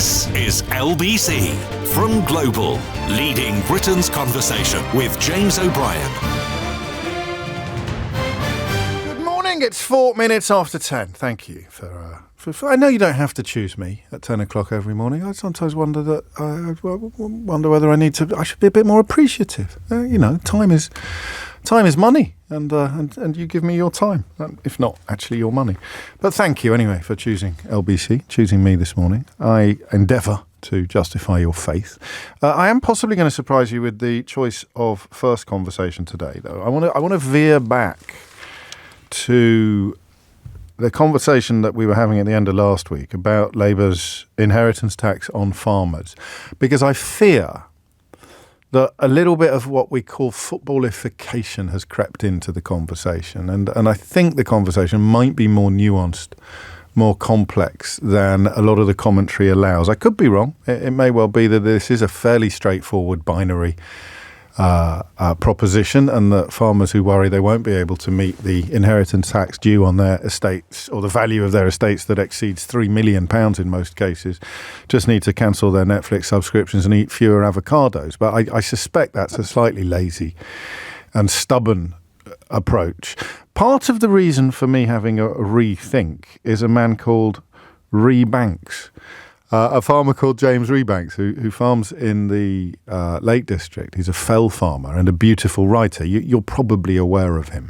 This is LBC from Global, leading Britain's conversation with James O'Brien. Good morning, it's 4 minutes after 10. Thank you for I know you don't have to choose me at 10 o'clock every morning. I sometimes wonder whether I should be a bit more appreciative. Time is money, and you give me your time, if not actually your money. But thank you anyway for choosing LBC, choosing me this morning. I endeavour to justify your faith. I am possibly going to surprise you with the choice of first conversation today, though. I want to veer back to the conversation that we were having at the end of last week about Labour's inheritance tax on farmers, because I fear that a little bit of what we call footballification has crept into the conversation. And I think the conversation might be more nuanced, more complex than a lot of the commentary allows. I could be wrong. It may well be that this is a fairly straightforward binary proposition, and that farmers who worry they won't be able to meet the inheritance tax due on their estates, or the value of their estates that exceeds £3 million in most cases, just need to cancel their Netflix subscriptions and eat fewer avocados. But I suspect that's a slightly lazy and stubborn approach. Part of the reason for me having a rethink is a man called Banks. A farmer called James Banks, who farms in the Lake District. He's a fell farmer and a beautiful writer. You're probably aware of him.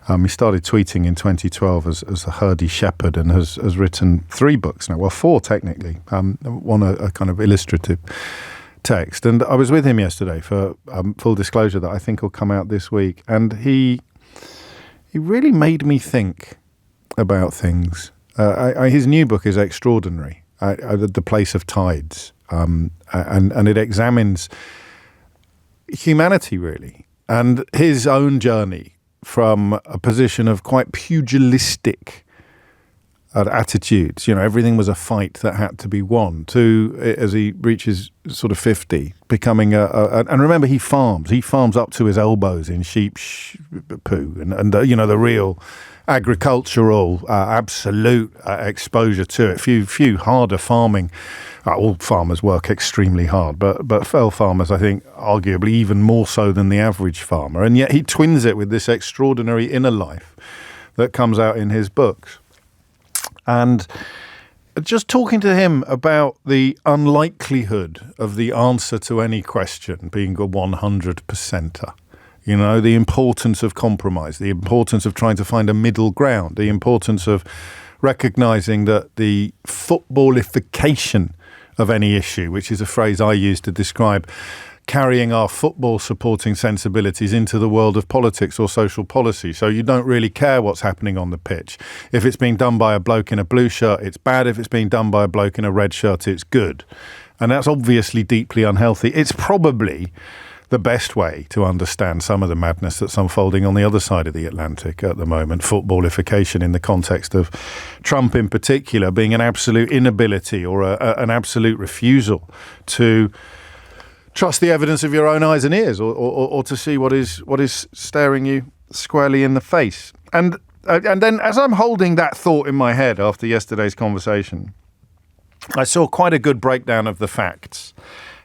He started tweeting in 2012 as a herdy shepherd, and has written 3 books now. Well, 4 technically. One a kind of illustrative text. And I was with him yesterday for full disclosure that I think will come out this week. And he really made me think about things. His new book is extraordinary. The Place of Tides, and it examines humanity, really, and his own journey from a position of quite pugilistic attitudes. Everything was a fight that had to be won, to, as he reaches sort of 50, becoming and remember, he farms up to his elbows in sheep poo, and the real agricultural absolute exposure to it. Few harder farming. All farmers work extremely hard, but fell farmers, I think, arguably even more so than the average farmer. And yet he twins it with this extraordinary inner life that comes out in his books. And just talking to him about the unlikelihood of the answer to any question being a 100%er. The importance of compromise, the importance of trying to find a middle ground, the importance of recognising that the footballification of any issue, which is a phrase I use to describe carrying our football supporting sensibilities into the world of politics or social policy. So you don't really care what's happening on the pitch. If it's being done by a bloke in a blue shirt, it's bad. If it's being done by a bloke in a red shirt, it's good. And that's obviously deeply unhealthy. It's probably the best way to understand some of the madness that's unfolding on the other side of the Atlantic at the moment. Footballification in the context of Trump in particular being an absolute inability or an absolute refusal to trust the evidence of your own eyes and ears, or to see what is staring you squarely in the face. And then as I'm holding that thought in my head after yesterday's conversation, I saw quite a good breakdown of the facts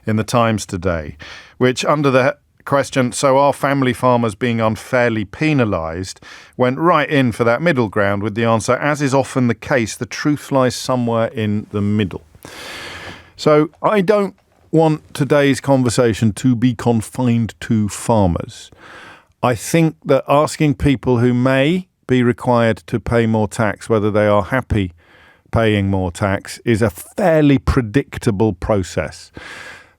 in the Times today, which under the question, so are family farmers being unfairly penalised, went right in for that middle ground with the answer, as is often the case, the truth lies somewhere in the middle. So I don't want today's conversation to be confined to farmers. I think that asking people who may be required to pay more tax whether they are happy paying more tax is a fairly predictable process.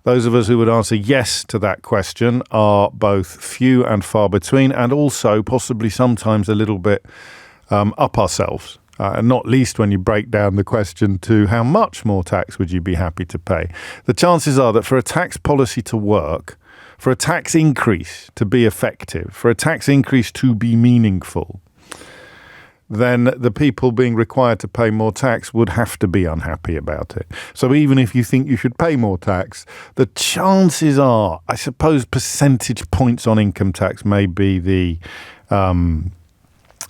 Those of us who would answer yes to that question are both few and far between, and also possibly sometimes a little bit up ourselves. And not least when you break down the question to how much more tax would you be happy to pay. The chances are that for a tax policy to work, for a tax increase to be effective, for a tax increase to be meaningful, then the people being required to pay more tax would have to be unhappy about it. So even if you think you should pay more tax, the chances are, I suppose, percentage points on income tax may be the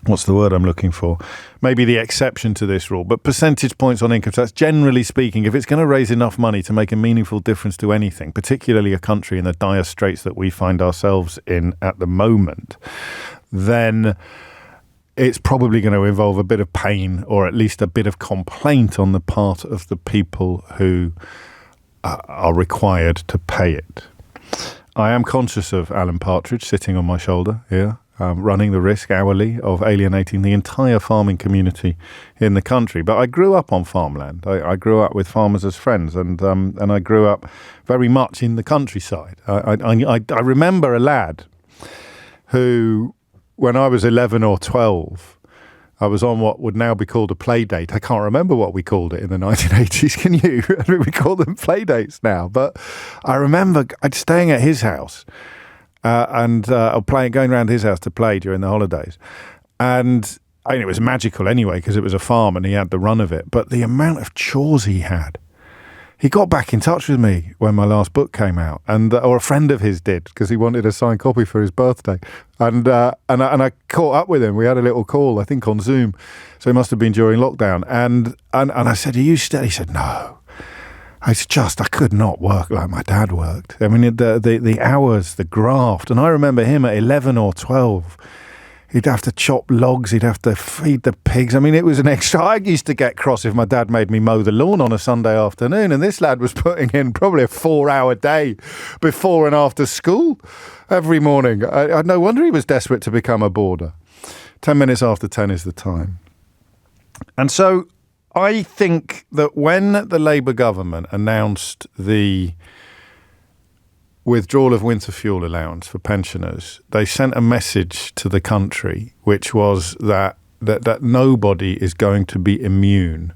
what's the word I'm looking for? Maybe the exception to this rule, but percentage points on income tax, generally speaking, if it's going to raise enough money to make a meaningful difference to anything, particularly a country in the dire straits that we find ourselves in at the moment, then it's probably going to involve a bit of pain or at least a bit of complaint on the part of the people who are required to pay it. I am conscious of Alan Partridge sitting on my shoulder here, running the risk hourly of alienating the entire farming community in the country. But I grew up on farmland. I grew up with farmers as friends, and I grew up very much in the countryside. I remember a lad who, when I was 11 or 12, I was on what would now be called a play date. I can't remember what we called it in the 1980s. Can you? I mean, we call them play dates now. But I remember staying at his house and going around his house to play during the holidays. And I mean, it was magical anyway because it was a farm and he had the run of it. But the amount of chores he had. He got back in touch with me when my last book came out, or a friend of his did, because he wanted a signed copy for his birthday. And I caught up with him. We had a little call, I think, on Zoom. So it must have been during lockdown. And I said, "Are you still?" He said, "No. I could not work like my dad worked. I mean, the hours, the graft." And I remember him at 11 or 12. He'd have to chop logs. He'd have to feed the pigs. I mean, it was an extra. I used to get cross if my dad made me mow the lawn on a Sunday afternoon. And this lad was putting in probably a 4-hour day before and after school every morning. I no wonder he was desperate to become a boarder. 10 minutes after 10 is the time. And so I think that when the Labour government announced the withdrawal of winter fuel allowance for pensioners, they sent a message to the country, which was that nobody is going to be immune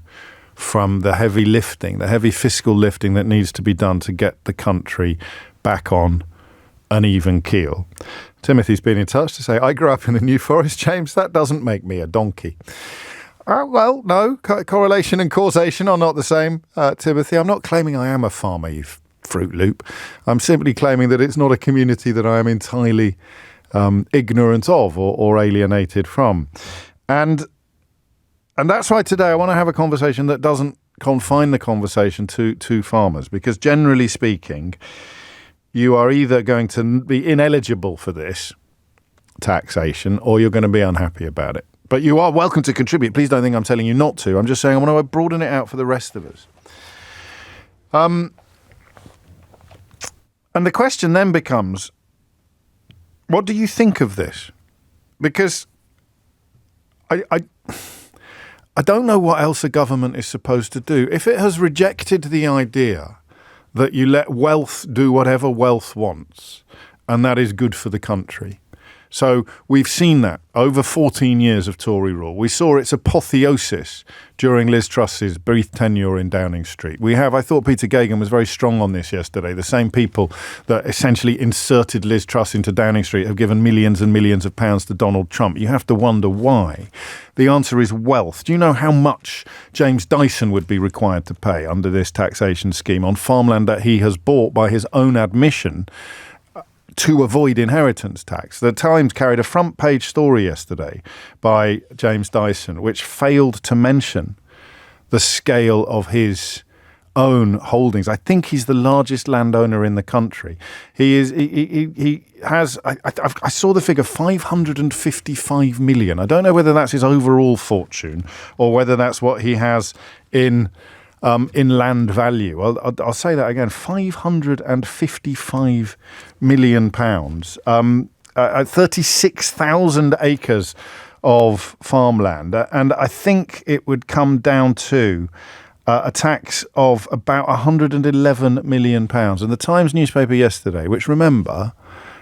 from the heavy lifting, the heavy fiscal lifting that needs to be done to get the country back on an even keel. Timothy's been in touch to say, "I grew up in the New Forest, James. That doesn't make me a donkey." Well, no, correlation and causation are not the same, Timothy. I'm not claiming I am a farmer, you Fruit Loop. I'm simply claiming that it's not a community that I am entirely ignorant of or alienated from. And that's why today I want to have a conversation that doesn't confine the conversation to farmers, because generally speaking, you are either going to be ineligible for this taxation or you're going to be unhappy about it. But you are welcome to contribute. Please don't think I'm telling you not to. I'm just saying I want to broaden it out for the rest of us. And the question then becomes, what do you think of this? Because I don't know what else a government is supposed to do. If it has rejected the idea that you let wealth do whatever wealth wants, and that is good for the country. So we've seen that over 14 years of Tory rule. We saw its apotheosis during Liz Truss's brief tenure in Downing Street. I thought Peter Gagan was very strong on this yesterday. The same people that essentially inserted Liz Truss into Downing Street have given millions and millions of pounds to Donald Trump. You have to wonder why. The answer is wealth. Do you know how much James Dyson would be required to pay under this taxation scheme on farmland that he has bought by his own admission to avoid inheritance tax? The Times carried a front page story yesterday by James Dyson, which failed to mention the scale of his own holdings. I think he's the largest landowner in the country. He has, I saw the figure, 555 million. I don't know whether that's his overall fortune or whether that's what he has in land value. I'll say that again, £555 million, 36,000 acres of farmland. And I think it would come down to a tax of about £111 million. And the Times newspaper yesterday, which, remember,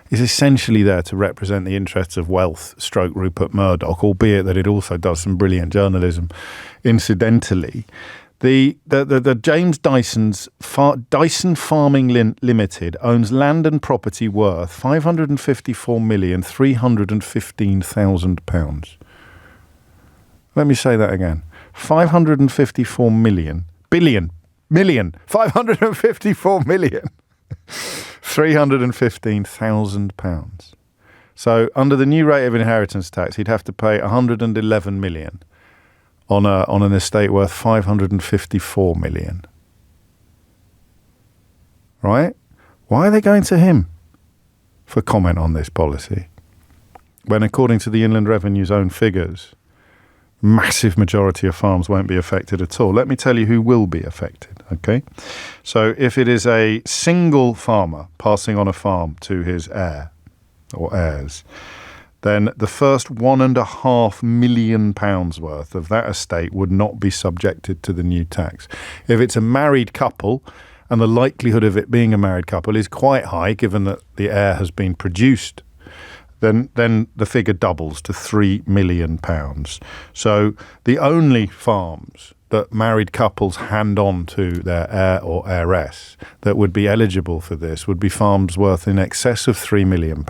is essentially there to represent the interests of wealth stroke Rupert Murdoch, albeit that it also does some brilliant journalism incidentally. The James Dyson's Dyson Farming Limited owns land and property worth £554,315,000. Let me say that again. 554 million, 315,000 pounds. So under the new rate of inheritance tax, he'd have to pay 111 million on an estate worth 554 million. Right? Why are they going to him for comment on this policy? When according to the Inland Revenue's own figures, massive majority of farms won't be affected at all. Let me tell you who will be affected, okay? So if it is a single farmer passing on a farm to his heir or heirs, then the first £1.5 million worth of that estate would not be subjected to the new tax. If it's a married couple, and the likelihood of it being a married couple is quite high, given that the heir has been produced, then the figure doubles to £3 million. So the only farms that married couples hand on to their heir or heiress that would be eligible for this would be farms worth in excess of £3 million.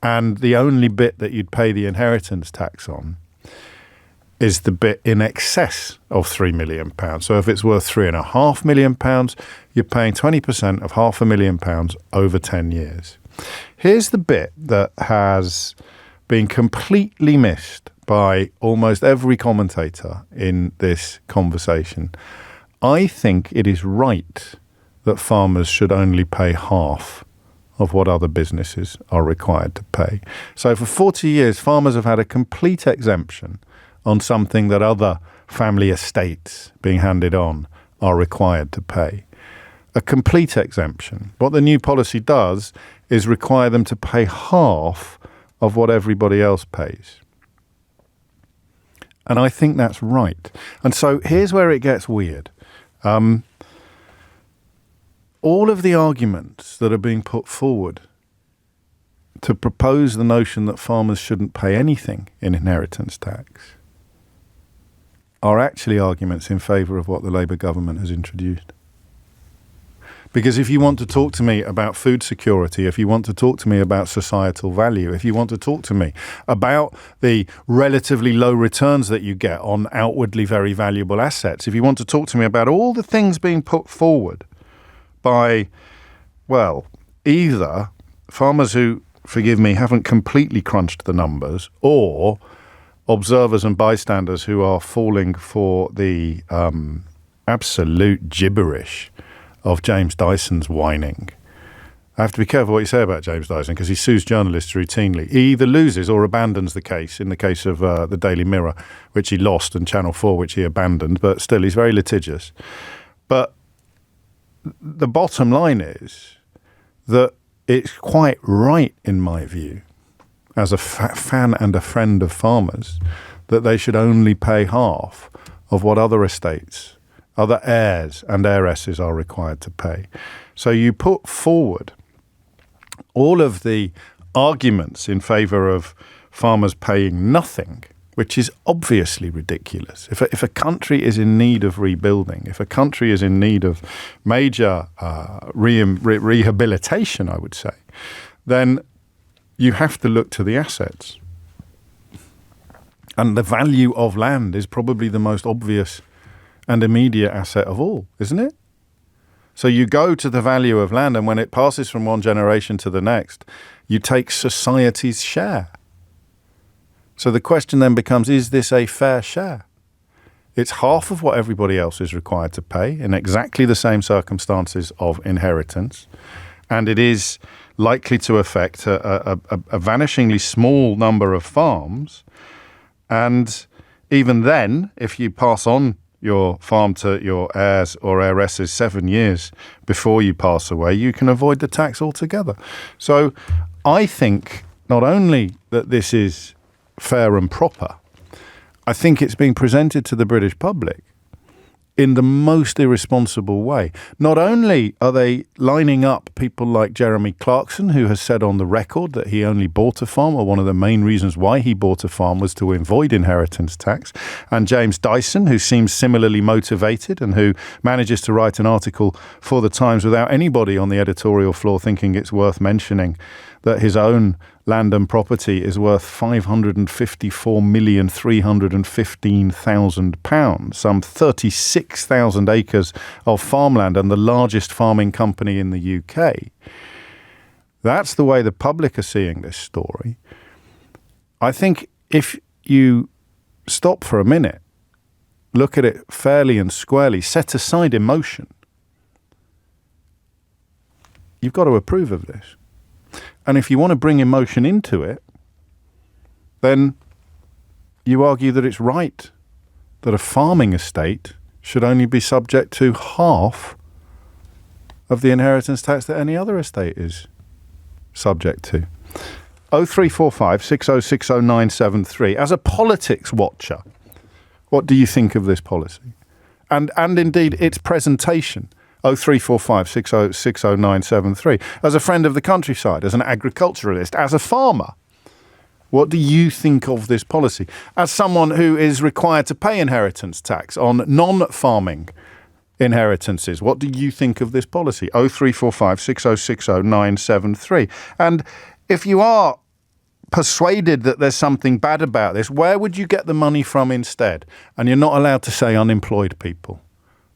And the only bit that you'd pay the inheritance tax on is the bit in excess of £3 million. So if it's worth £3.5 million, you're paying 20% of £500,000 over 10 years. Here's the bit that has been completely missed by almost every commentator in this conversation. I think it is right that farmers should only pay half of what other businesses are required to pay. So for 40 years, farmers have had a complete exemption on something that other family estates being handed on are required to pay. A complete exemption. What the new policy does is require them to pay half of what everybody else pays. And I think that's right. And so here's where it gets weird. All of the arguments that are being put forward to propose the notion that farmers shouldn't pay anything in inheritance tax are actually arguments in favour of what the Labour government has introduced. Because if you want to talk to me about food security, if you want to talk to me about societal value, if you want to talk to me about the relatively low returns that you get on outwardly very valuable assets, if you want to talk to me about all the things being put forward by, well, either farmers who, forgive me, haven't completely crunched the numbers, or observers and bystanders who are falling for the absolute gibberish of James Dyson's whining. I have to be careful what you say about James Dyson because he sues journalists routinely. He either loses or abandons the case, in the case of the Daily Mirror, which he lost, and Channel 4, which he abandoned, but still he's very litigious. But the bottom line is that it's quite right, in my view, as a fan and a friend of farmers, that they should only pay half of what other estates, other heirs and heiresses are required to pay. So you put forward all of the arguments in favour of farmers paying nothing, which is obviously ridiculous. If a country is in need of rebuilding, if a country is in need of major rehabilitation, I would say, then you have to look to the assets. And the value of land is probably the most obvious and immediate asset of all, isn't it? So you go to the value of land, and when it passes from one generation to the next, you take society's share. So the question then becomes, is this a fair share? It's half of what everybody else is required to pay in exactly the same circumstances of inheritance, and it is likely to affect a vanishingly small number of farms. And even then, if you pass on your farm to your heirs or heiresses 7 years before you pass away, you can avoid the tax altogether. So I think not only that this is fair and proper, I think it's being presented to the British public in the most irresponsible way. Not only are they lining up people like Jeremy Clarkson, who has said on the record that he only bought a farm, or one of the main reasons why he bought a farm was to avoid inheritance tax, and James Dyson, who seems similarly motivated and who manages to write an article for the Times without anybody on the editorial floor thinking it's worth mentioning that his own land and property is worth £554,315,000, some 36,000 acres of farmland, and the largest farming company in the UK. That's the way the public are seeing this story. I think if you stop for a minute, look at it fairly and squarely, set aside emotion, you've got to approve of this. And if you want to bring emotion into it, then you argue that it's right that a farming estate should only be subject to half of the inheritance tax that any other estate is subject to. 0345 6060 973. As a politics watcher, what do you think of this policy? And indeed its presentation. 0345 6060 973. As a friend of the countryside, as an agriculturalist, as a farmer, what do you think of this policy? As someone who is required to pay inheritance tax on non-farming inheritances, what do you think of this policy? 0345 6060 973. And if you are persuaded that there's something bad about this, where would you get the money from instead? And you're not allowed to say unemployed people.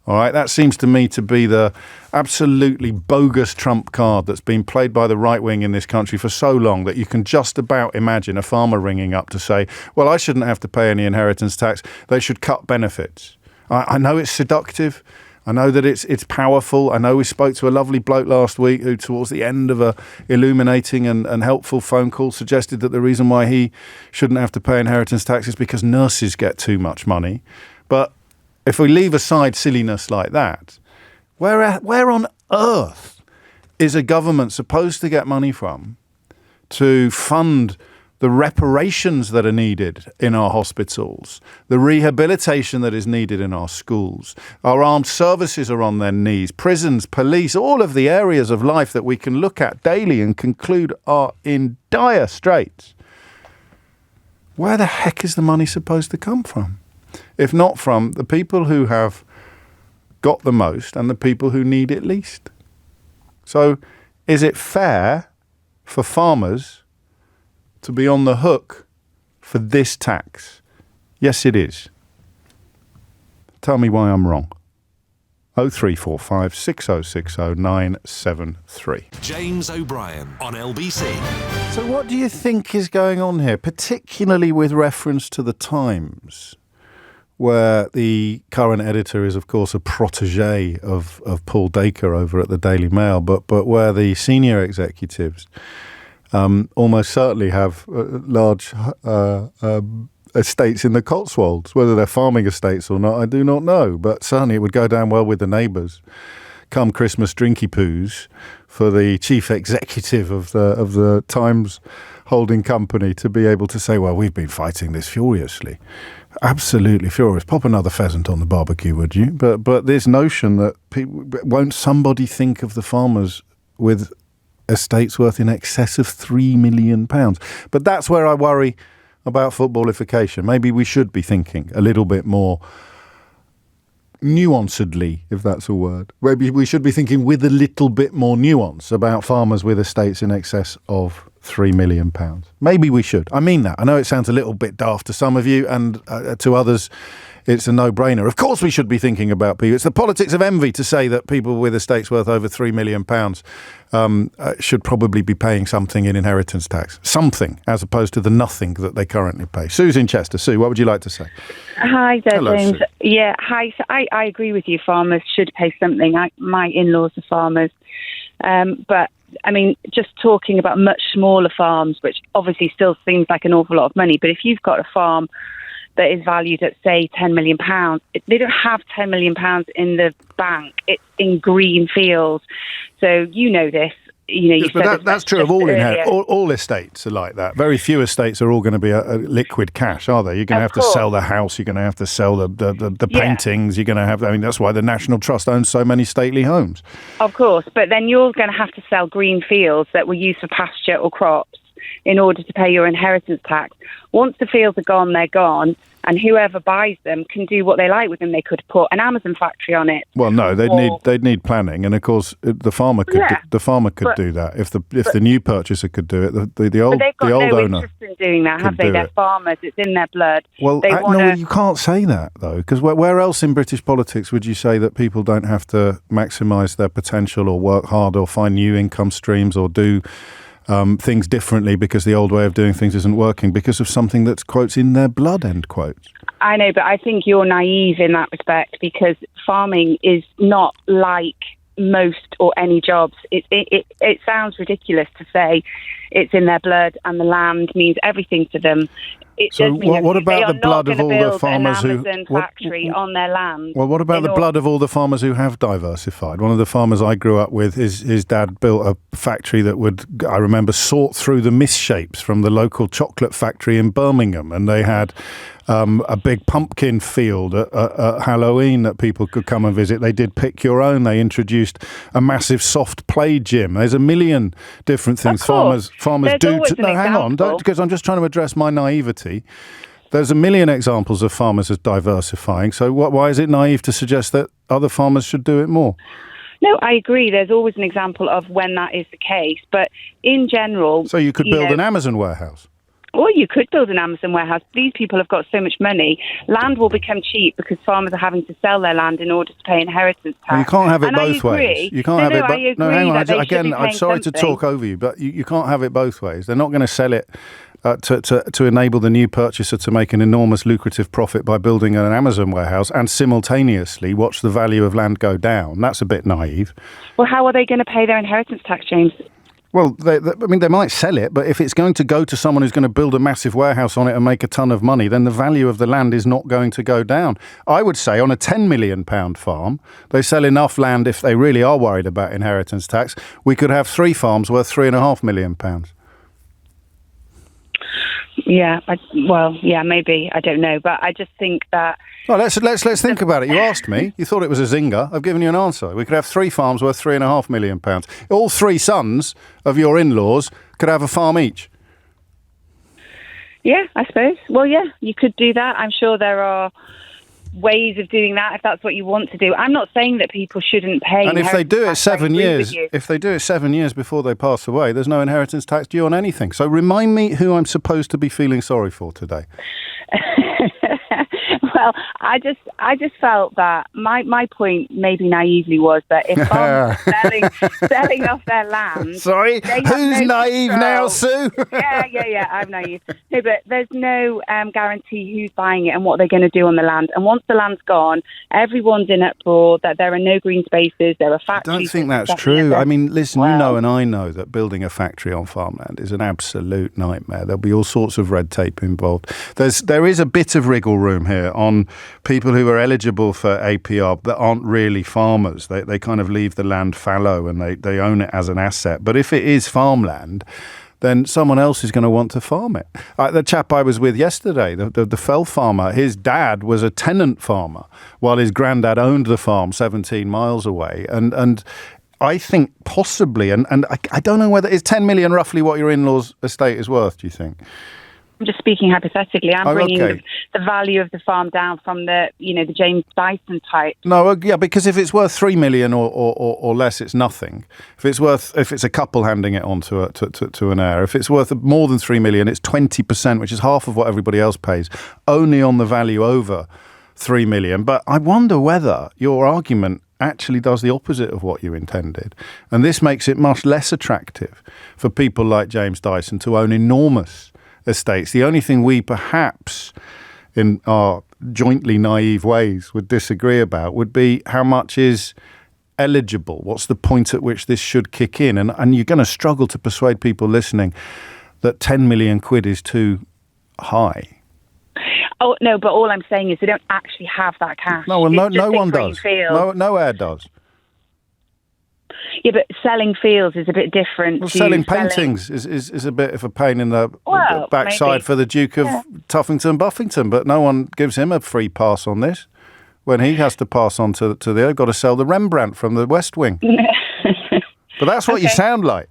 All right, that seems to me to be the absolutely bogus trump card that's been played by the right wing in this country for so long that you can just about imagine a farmer ringing up to say, well, I shouldn't have to pay any inheritance tax. They should cut benefits. I know it's seductive. I know that it's powerful. I know we spoke to a lovely bloke last week who, towards the end of a illuminating and helpful phone call, suggested that the reason why he shouldn't have to pay inheritance tax is because nurses get too much money. But if we leave aside silliness like that, where on earth is a government supposed to get money from to fund the reparations that are needed in our hospitals, the rehabilitation that is needed in our schools? Our armed services are on their knees, prisons, police, all of the areas of life that we can look at daily and conclude are in dire straits. Where the heck is the money supposed to come from? If not from the people who have got the most and the people who need it least. So is it fair for farmers to be on the hook for this tax? Yes, it is. Tell me why I'm wrong. 0345 6060 973. James O'Brien on LBC. So what do you think is going on here, particularly with reference to the Times, where the current editor is, of course, a protege of Paul Dacre over at the Daily Mail, but where the senior executives almost certainly have large estates in the Cotswolds. Whether they're farming estates or not, I do not know, but certainly it would go down well with the neighbours. Come Christmas drinky poos for the chief executive of the Times holding company to be able to say, well, we've been fighting this furiously. Absolutely furious. Pop another pheasant on the barbecue, would you? But this notion that won't somebody think of the farmers with estates worth in excess of £3 million? But that's where I worry about footballification. Maybe we should be thinking a little bit more nuancedly, if that's a word. Maybe we should be thinking with a little bit more nuance about farmers with estates in excess of £3 million. Maybe we should. I mean that. I know it sounds a little bit daft to some of you, and to others it's a no-brainer. Of course we should be thinking about people. It's the politics of envy to say that people with estates worth over £3 million should probably be paying something in inheritance tax. Something, as opposed to the nothing that they currently pay. Sue's in Chester. Sue, what would you like to say? Hi there, Hello, James. Sue. Yeah, hi. So I agree with you. Farmers should pay something. My in-laws are farmers. But, I mean, just talking about much smaller farms, which obviously still seems like an awful lot of money. But if you've got a farm that is valued at, say, £10 million, they don't have £10 million in the bank. It's in green fields. So you know this. You know, yes, but that's true of all estates are like that. Very few estates are all going to be a liquid cash, are they? You're going to have to sell the house. You're going to have to sell the paintings. You're going to have. I mean, that's why the National Trust owns so many stately homes. Of course, but then you're going to have to sell green fields that were used for pasture or crops. in order to pay your inheritance tax. Once the fields are gone, they're gone, and whoever buys them can do what they like with them. They could put an Amazon factory on it. Well, no, they'd need planning, and of course the farmer could do that if the new purchaser could do it. The old owner interest in doing that, have they? They're farmers. It's in their blood. Well, no, you can't say that though, because where else in British politics would you say that people don't have to maximise their potential or work hard or find new income streams or do things differently because the old way of doing things isn't working because of something that's, quotes, in their blood, end quotes? I know, but I think you're naive in that respect, because farming is not like most or any jobs. It sounds ridiculous to say it's in their blood and the land means everything to them. So what about the blood of all the farmers who factory on their land? Well, what about the blood of all the farmers who have diversified? One of the farmers I grew up with, his dad built a factory that would, I remember, sort through the misshapes from the local chocolate factory in Birmingham, and they had a big pumpkin field at Halloween that people could come and visit. They did pick your own. They introduced a massive soft play gym. There's a million different things farmers do. Hang on, because I'm just trying to address my naivety. There's a million examples of farmers as diversifying. So why is it naive to suggest that other farmers should do it more? No, I agree. There's always an example of when that is the case. But in general... So you could build an Amazon warehouse? Or you could build an Amazon warehouse. These people have got so much money. Land will become cheap because farmers are having to sell their land in order to pay inheritance tax. Well, you can't have it both ways. You can't have it. Hang on. Again, I'm sorry to talk over you, but you can't have it both ways. They're not going to sell it to enable the new purchaser to make an enormous lucrative profit by building an Amazon warehouse and simultaneously watch the value of land go down. That's a bit naive. Well, how are they going to pay their inheritance tax, James? Well, they might sell it, but if it's going to go to someone who's going to build a massive warehouse on it and make a ton of money, then the value of the land is not going to go down. I would say on a £10 million farm, they sell enough land if they really are worried about inheritance tax. We could have 3 farms worth £3.5 million. Yeah, maybe. I don't know. But I just think that... Well, let's think about it. You asked me. You thought it was a zinger. I've given you an answer. We could have 3 farms worth £3.5 million. All 3 sons of your in-laws could have a farm each. Yeah, I suppose. Well, yeah, you could do that. I'm sure there are ways of doing that if that's what you want to do. I'm not saying that people shouldn't pay. And if they do it 7 years, before they pass away, there's no inheritance tax due on anything. So remind me who I'm supposed to be feeling sorry for today. Well, I just felt that my point, maybe naively, was that if farmers are selling off their land... Sorry, who's naive now, Sue? Yeah, I'm naive. No, but there's no guarantee who's buying it and what they're going to do on the land. And once the land's gone, everyone's in uproar that there are no green spaces, there are factories... I don't think that's true. I mean, listen, you know and I know that building a factory on farmland is an absolute nightmare. There'll be all sorts of red tape involved. There is a bit of wriggle room here on people who are eligible for APR that aren't really farmers. They kind of leave the land fallow and they own it as an asset. But if it is farmland, then someone else is going to want to farm it. The chap I was with yesterday, the fell farmer, his dad was a tenant farmer while his granddad owned the farm 17 miles away. And I think possibly, and I don't know whether, is 10 million roughly what your in-law's estate is worth, do you think? I'm just speaking hypothetically. I'm bringing the value of the farm down from the James Dyson type. No, yeah, because if it's worth 3 million or less, it's nothing. If it's a couple handing it on to an heir, if it's worth more than 3 million, it's 20%, which is half of what everybody else pays, only on the value over 3 million. But I wonder whether your argument actually does the opposite of what you intended. And this makes it much less attractive for people like James Dyson to own enormous estates. The only thing we perhaps, in our jointly naive ways, would disagree about would be how much is eligible. What's the point at which this should kick in? And you're going to struggle to persuade people listening that 10 million quid is too high. Oh, no, but all I'm saying is they don't actually have that cash. No, well, no one does. No heir does. Yeah, but selling fields is a bit different. Well, selling paintings is a bit of a pain in the backside for the Duke of Tuffington Buffington, but no one gives him a free pass on this when he has to pass on to they've got to sell the Rembrandt from the West Wing. But that's what you sound like.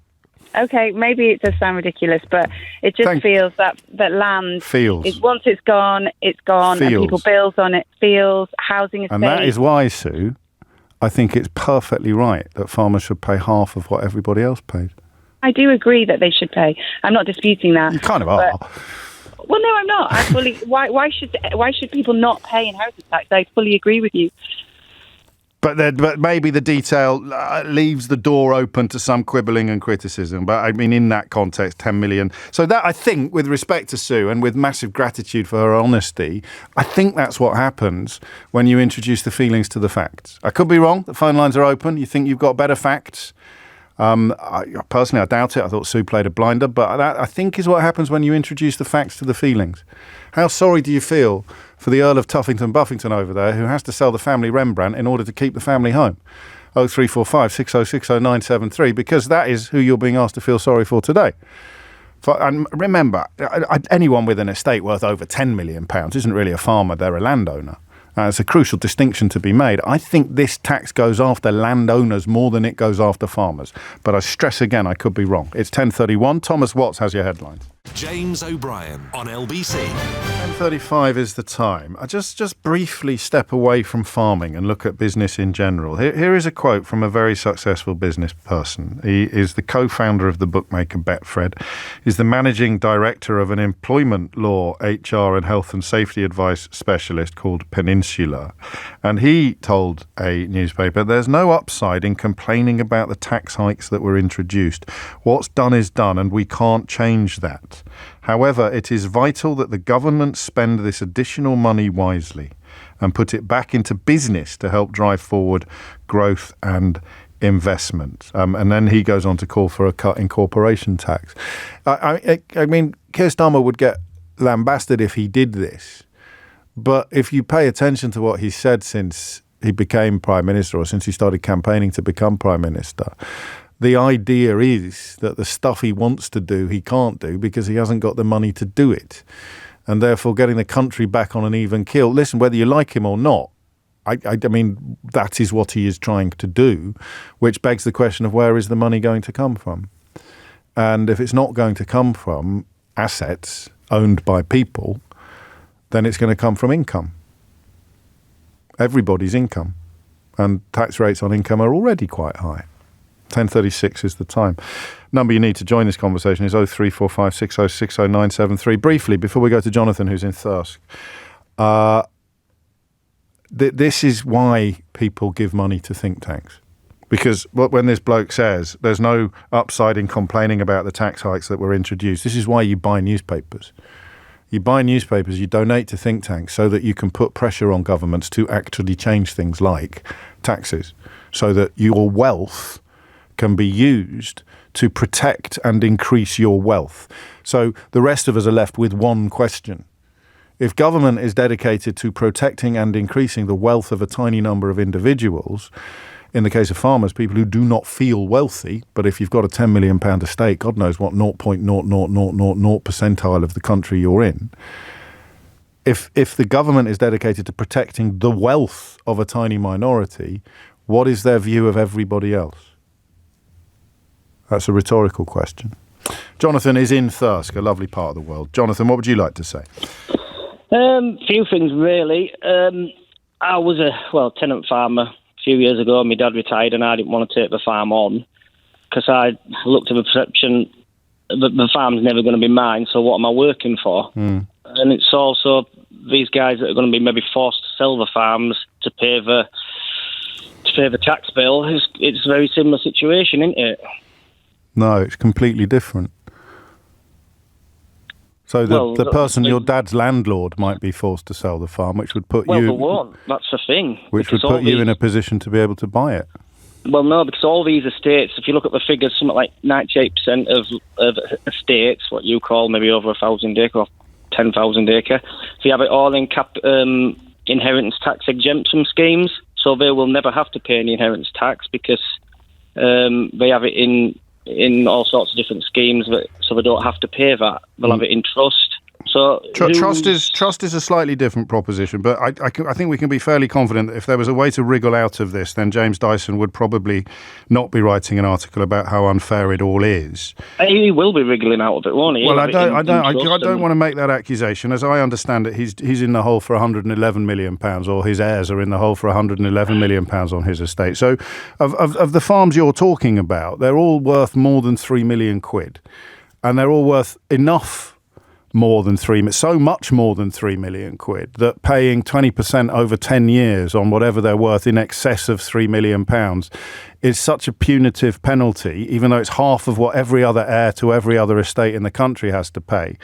Okay, maybe it does sound ridiculous, but it just feels that land is, once it's gone, and people bills on it, housing estates. And that is why, Sue, I think it's perfectly right that farmers should pay half of what everybody else paid. I do agree that they should pay. I'm not disputing that. You kind of are. Well, no, I'm not. Why should people not pay inheritance tax? I fully agree with you. But maybe the detail leaves the door open to some quibbling and criticism. But I mean, in that context, 10 million. So that, I think, with respect to Sue and with massive gratitude for her honesty, I think that's what happens when you introduce the feelings to the facts. I could be wrong. The phone lines are open. You think you've got better facts? Personally, I doubt it. I thought Sue played a blinder. But that, I think, is what happens when you introduce the facts to the feelings. How sorry do you feel for the Earl of Tuffington-Buffington over there who has to sell the family Rembrandt in order to keep the family home? 0345 6060 973, because that is who you're being asked to feel sorry for today. And remember, anyone with an estate worth over £10 million isn't really a farmer, they're a landowner. It's a crucial distinction to be made. I think this tax goes after landowners more than it goes after farmers. But I stress again, I could be wrong. It's 10:31. Thomas Watts has your headlines. James O'Brien on LBC. 10:35 is the time. I just briefly step away from farming and look at business in general. Here is a quote from a very successful business person. He is the co-founder of the bookmaker Betfred. He's the managing director of an employment law, HR and health and safety advice specialist called Peninsula. And he told a newspaper, there's no upside in complaining about the tax hikes that were introduced. What's done is done and we can't change that. However, it is vital that the government spend this additional money wisely and put it back into business to help drive forward growth and investment. And then he goes on to call for a cut in corporation tax. I mean, Keir Starmer would get lambasted if he did this. But if you pay attention to what he's said since he became Prime Minister or since he started campaigning to become Prime Minister, the idea is that the stuff he wants to do, he can't do because he hasn't got the money to do it. And therefore getting the country back on an even keel. Listen, whether you like him or not, I mean, that is what he is trying to do, which begs the question of where is the money going to come from? And if it's not going to come from assets owned by people, then it's going to come from income. Everybody's income. And tax rates on income are already quite high. 10:36 is the time. Number you need to join this conversation is 0345 6060 973. Briefly, before we go to Jonathan, who's in Thirsk, this is why people give money to think tanks. Because when this bloke says there's no upside in complaining about the tax hikes that were introduced, this is why you buy newspapers. You buy newspapers, you donate to think tanks so that you can put pressure on governments to actually change things like taxes, so that your wealth can be used to protect and increase your wealth. So the rest of us are left with one question. If government is dedicated to protecting and increasing the wealth of a tiny number of individuals, in the case of farmers, people who do not feel wealthy, but if you've got a £10 million estate, God knows what 0.0000 percentile of the country you're in, if the government is dedicated to protecting the wealth of a tiny minority, what is their view of everybody else? That's a rhetorical question. Jonathan is in Thirsk, a lovely part of the world. Jonathan, what would you like to say? Few things, really. I was a tenant farmer a few years ago. My dad retired and I didn't want to take the farm on because I looked at the perception that the farm's never going to be mine, so what am I working for? And it's also these guys that are going to be maybe forced to sell the farms to pay the tax bill. It's a very similar situation, isn't it? No, it's completely different. So the person, your dad's landlord, might be forced to sell the farm, which would put you... Well, they won't. That's the thing. Which would put you in a position to be able to buy it. Well, no, because all these estates, if you look at the figures, something like 98% of estates, what you call maybe over 1,000 acre or 10,000 acre, if you have it all in inheritance tax exemption schemes, so they will never have to pay any inheritance tax because they have it in all sorts of different schemes, so they don't have to pay that. They'll have it in trust. So Trust is a slightly different proposition, but I think we can be fairly confident that if there was a way to wriggle out of this, then James Dyson would probably not be writing an article about how unfair it all is. He will be wriggling out of it, won't he? Well, I don't want to make that accusation. As I understand it, he's in the hole for £111 million, or his heirs are in the hole for £111 million on his estate. So, of the farms you're talking about, they're all worth more than £3 million, and they're all worth enough. So much more than £3 million that paying 20% over 10 years on whatever they're worth in excess of £3 million is such a punitive penalty, even though it's half of what every other heir to every other estate in the country has to pay,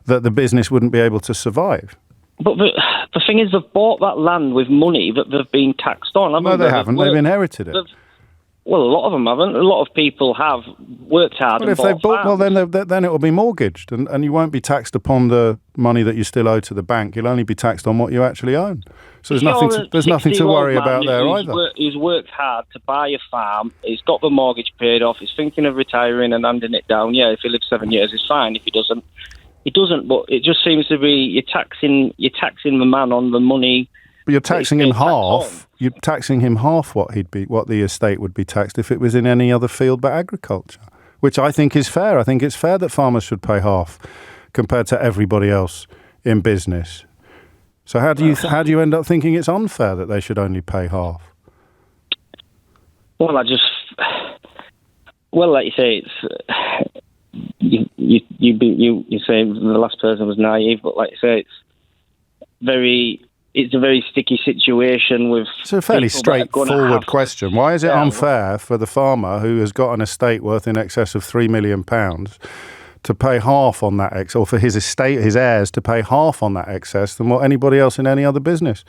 that the business wouldn't be able to survive. But the thing is, they've bought that land with money that they've been taxed on. No, they haven't. They've inherited it. Well, a lot of them haven't. A lot of people have worked hard. But if they've bought, well, then it will be mortgaged, and you won't be taxed upon the money that you still owe to the bank. You'll only be taxed on what you actually own. So there's nothing to worry about there either. He's worked hard to buy a farm. He's got the mortgage paid off. He's thinking of retiring and handing it down. Yeah, if he lives 7 years, it's fine. If he doesn't, he doesn't. But it just seems to be you're taxing the man on the money. But you're taxing him half. You're taxing him half what the estate would be taxed if it was in any other field but agriculture, which I think is fair. I think it's fair that farmers should pay half compared to everybody else in business. So how do you end up thinking it's unfair that they should only pay half? Well, like you say, it's you say the last person was naive, but like you say, it's a very sticky situation with. It's a fairly straightforward question. Why is it unfair for the farmer who has got an estate worth in excess of £3 million to pay half on that or for his estate, his heirs to pay half on that excess than what anybody else in any other business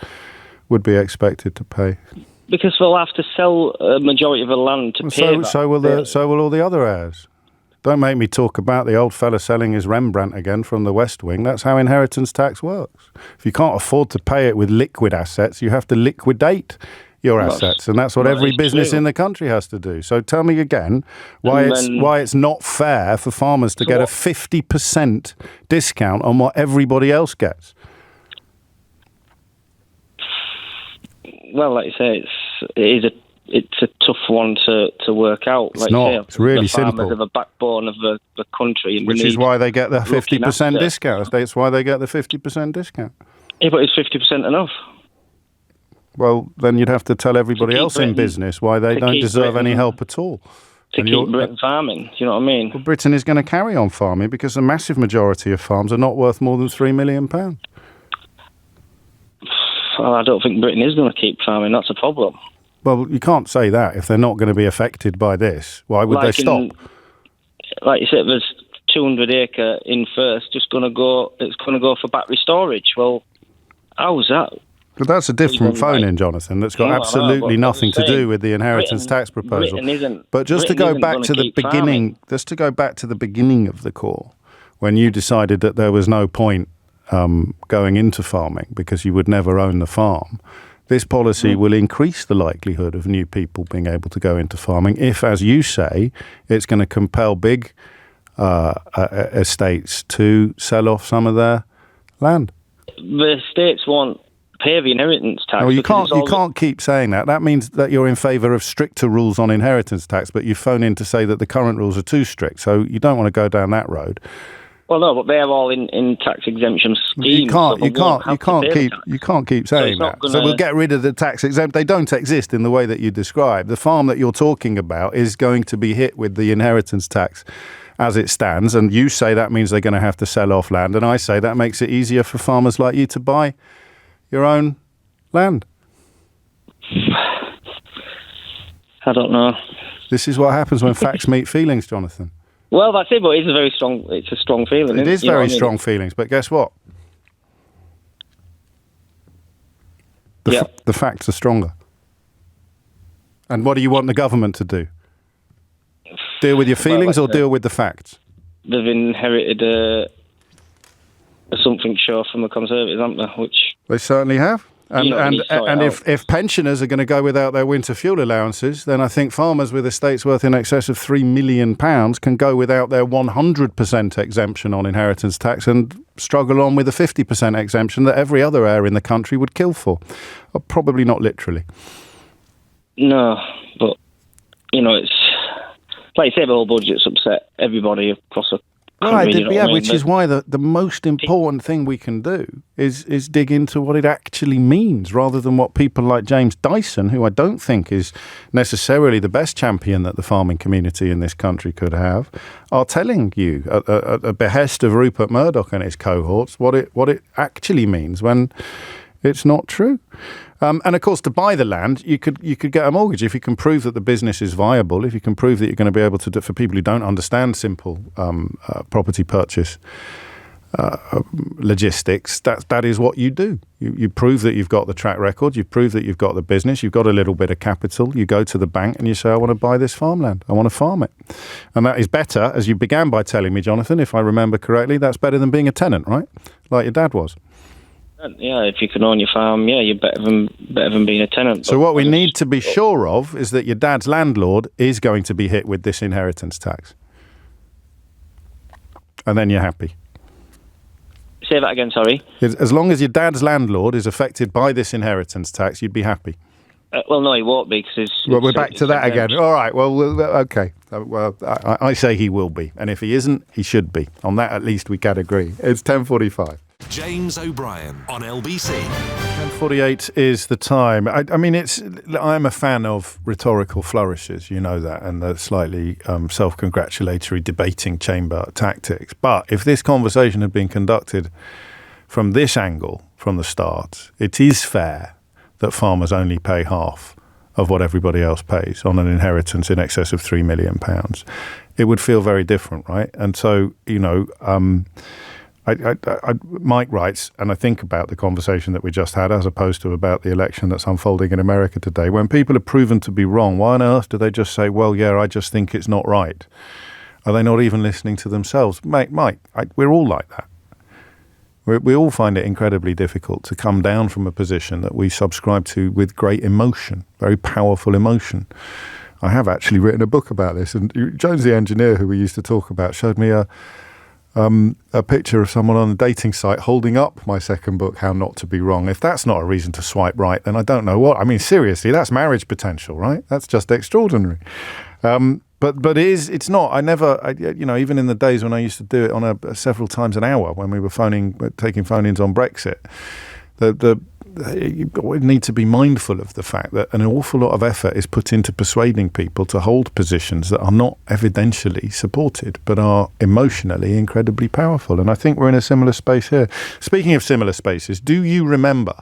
would be expected to pay? Because they'll have to sell a majority of the land to pay that. So will all the other heirs. Don't make me talk about the old fella selling his Rembrandt again from the West Wing. That's how inheritance tax works. If you can't afford to pay it with liquid assets, you have to liquidate your assets, and that's what every business in the country has to do. So tell me again why it's not fair for farmers to get a 50% discount on what everybody else gets. Well, like you say, it's a tough one to work out. It's not. It's really simple. Farmers are the backbone of the country. Which is why they get the 50% discount. That's why they get the 50% discount. Yeah, but is 50% enough? Well, then you'd have to tell everybody else in business why they don't deserve any help at all. To keep Britain farming, do you know what I mean? Well, Britain is going to carry on farming because the massive majority of farms are not worth more than £3 million. Well, I don't think Britain is going to keep farming. That's a problem. Well, you can't say that if they're not going to be affected by this. Why would they stop? Like you said, there's 200 acre in First. It's going to go for battery storage. Well, how's that? But that's a different phone-in, Jonathan. That's got absolutely nothing to do with the inheritance tax proposal. But just to go back to the beginning, of the call, when you decided that there was no point going into farming because you would never own the farm. This policy will increase the likelihood of new people being able to go into farming if, as you say, it's going to compel big estates to sell off some of their land. The estates won't pay the inheritance tax. Well, you can't keep saying that. That means that you're in favour of stricter rules on inheritance tax, but you phone in to say that the current rules are too strict, so you don't want to go down that road. Well, no, but they're all in tax exemption schemes. You can't keep saying that. So we'll get rid of the tax exempt. They don't exist in the way that you describe. The farm that you're talking about is going to be hit with the inheritance tax as it stands, and you say that means they're going to have to sell off land, and I say that makes it easier for farmers like you to buy your own land. I don't know. This is what happens when facts meet feelings, Jonathan. Well, that's it, but it's a strong feeling. It is very strong feelings, but guess what? The facts are stronger. And what do you want the government to do? Deal with your feelings or deal with the facts? They've inherited a something sure from the Conservatives, haven't they? Which they certainly have. And if pensioners are going to go without their winter fuel allowances, then I think farmers with estates worth in excess of £3 million can go without their 100% exemption on inheritance tax and struggle on with a 50% exemption that every other heir in the country would kill for. Probably not literally. No, but, it's like you say, the whole budget's upset everybody across the country. Which is why the most important thing we can do is dig into what it actually means, rather than what people like James Dyson, who I don't think is necessarily the best champion that the farming community in this country could have, are telling you at a behest of Rupert Murdoch and his cohorts what it actually means when it's not true. And of course, to buy the land, you could get a mortgage if you can prove that the business is viable. If you can prove that you're going to be able to do, for people who don't understand simple property purchase logistics, that is what you do. You prove that you've got the track record. You prove that you've got the business. You've got a little bit of capital. You go to the bank and you say, I want to buy this farmland. I want to farm it. And that is better, as you began by telling me, Jonathan, if I remember correctly, that's better than being a tenant, right? Like your dad was. Yeah, if you can own your farm, you're better than being a tenant. So what we need to be sure of is that your dad's landlord is going to be hit with this inheritance tax. And then you're happy. Say that again, sorry. As long as your dad's landlord is affected by this inheritance tax, you'd be happy. Well, no, he won't be. Well, we're back to that again. All right, well, okay. Well, I say he will be. And if he isn't, he should be. On that, at least, we can agree. It's 10:45. James O'Brien on LBC. 10:48 is the time. I'm a fan of rhetorical flourishes, you know that, and the slightly self-congratulatory debating chamber tactics. But if this conversation had been conducted from this angle from the start, it is fair that farmers only pay half of what everybody else pays on an inheritance in excess of £3 million. It would feel very different, right? And so, Mike writes, and I think about the conversation that we just had as opposed to about the election that's unfolding in America today. When people are proven to be wrong, why on earth do they just say, well, yeah, I just think it's not right? Are they not even listening to themselves? Mike, we're all like that. We all find it incredibly difficult to come down from a position that we subscribe to with great emotion, very powerful emotion. I have actually written a book about this, and Jones the engineer, who we used to talk about, showed me a picture of someone on a dating site holding up my second book, How Not to Be Wrong. If that's not a reason to swipe right, then I don't know what. I mean, seriously, that's marriage potential, right? That's just extraordinary. But it's not. Even in the days when I used to do it on several times an hour when we were taking phone-ins on Brexit, you need to be mindful of the fact that an awful lot of effort is put into persuading people to hold positions that are not evidentially supported, but are emotionally incredibly powerful. And I think we're in a similar space here. Speaking of similar spaces, do you remember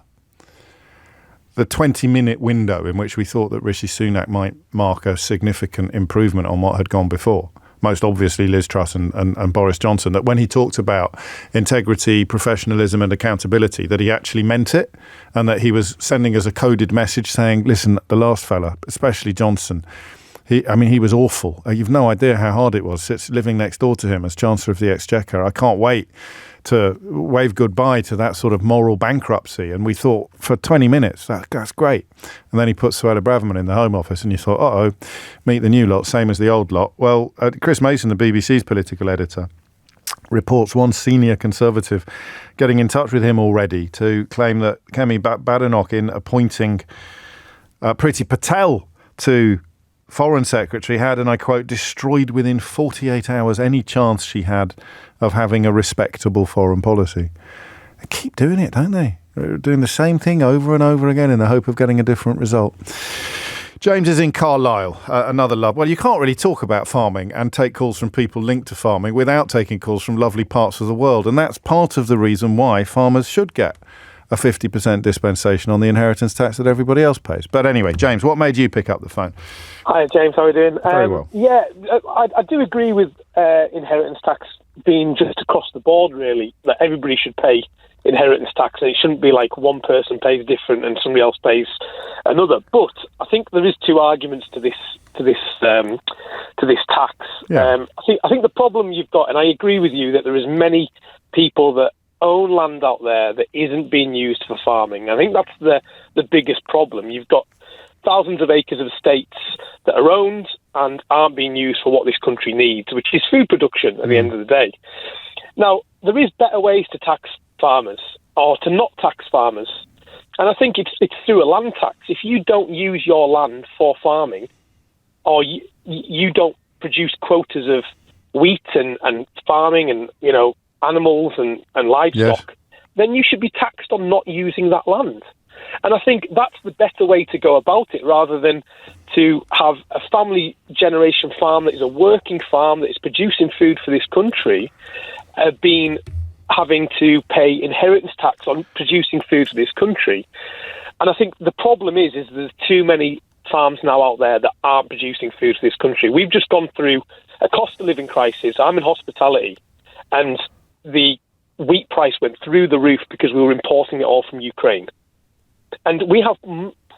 the 20-minute window in which we thought that Rishi Sunak might mark a significant improvement on what had gone before? Most obviously Liz Truss and Boris Johnson, that when he talked about integrity, professionalism and accountability, that he actually meant it, and that he was sending us a coded message saying, listen, the last fella, especially Johnson, he was awful. You've no idea how hard it was living next door to him as Chancellor of the Exchequer. I can't wait to wave goodbye to that sort of moral bankruptcy. And we thought for 20 minutes, that's great. And then he put Suella Braverman in the Home Office and you thought, meet the new lot, same as the old lot. Well, Chris Mason, the BBC's political editor, reports one senior Conservative getting in touch with him already to claim that Kemi Badenoch, in appointing Priti Patel to Foreign Secretary, had, and I quote, destroyed within 48 hours any chance she had of having a respectable foreign policy. They keep doing it, don't they? They're doing the same thing over and over again in the hope of getting a different result. James is in Carlisle, another love. Well, you can't really talk about farming and take calls from people linked to farming without taking calls from lovely parts of the world. And that's part of the reason why farmers should get a 50% dispensation on the inheritance tax that everybody else pays. But anyway, James, what made you pick up the phone? Hi, James. How are you doing? Very well. Yeah, I do agree with inheritance tax being just across the board, really. That everybody should pay inheritance tax, and it shouldn't be like one person pays different and somebody else pays another. But I think there is two arguments to this tax. Yeah. I think the problem you've got, and I agree with you that there is many people that own land out there that isn't being used for farming. I think that's the biggest problem. You've got thousands of acres of estates that are owned and aren't being used for what this country needs, which is food production at the end of the day. Now, there is better ways to tax farmers or to not tax farmers. And I think it's through a land tax. If you don't use your land for farming, or you don't produce quotas of wheat and farming and, animals and livestock, then you should be taxed on not using that land. And I think that's the better way to go about it, rather than to have a family generation farm that is a working farm that is producing food for this country, having to pay inheritance tax on producing food for this country. And I think the problem is there's too many farms now out there that aren't producing food for this country. We've just gone through a cost of living crisis. I'm in hospitality, and the wheat price went through the roof because we were importing it all from Ukraine. And we have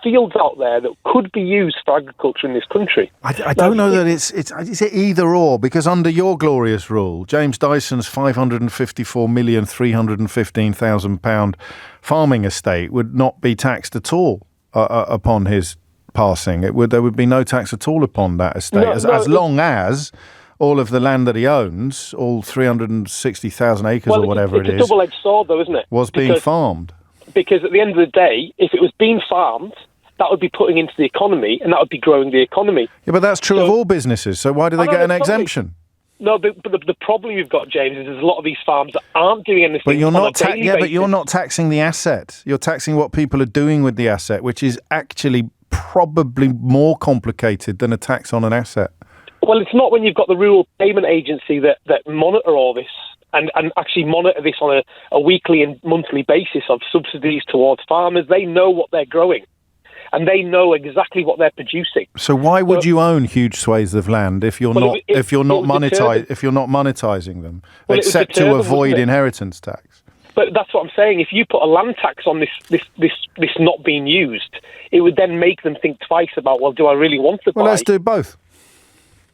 fields out there that could be used for agriculture in this country. I don't know that it's either or, because under your glorious rule, James Dyson's £554,315,000 farming estate would not be taxed at all upon his passing. There would be no tax at all upon that estate, as long as all of the land that he owns, all 360,000 acres or whatever it is, it's a double-edged sword, though, isn't it? Was being farmed. Because at the end of the day, if it was being farmed, that would be putting into the economy, and that would be growing the economy. Yeah, but that's true of all businesses. So why do they get an exemption? No, but the problem you've got, James, is there's a lot of these farms that aren't doing anything. But you're not but you're not taxing the asset. You're taxing what people are doing with the asset, which is actually probably more complicated than a tax on an asset. Well, it's not when you've got the Rural Payment Agency that monitor all this and actually monitor this on a weekly and monthly basis of subsidies towards farmers. They know what they're growing, and they know exactly what they're producing. So why would you own huge swathes of land if you're not monetizing them, except to avoid inheritance tax? But that's what I'm saying. If you put a land tax on this not being used, it would then make them think twice about, well, do I really want to buy? Well, let's do both.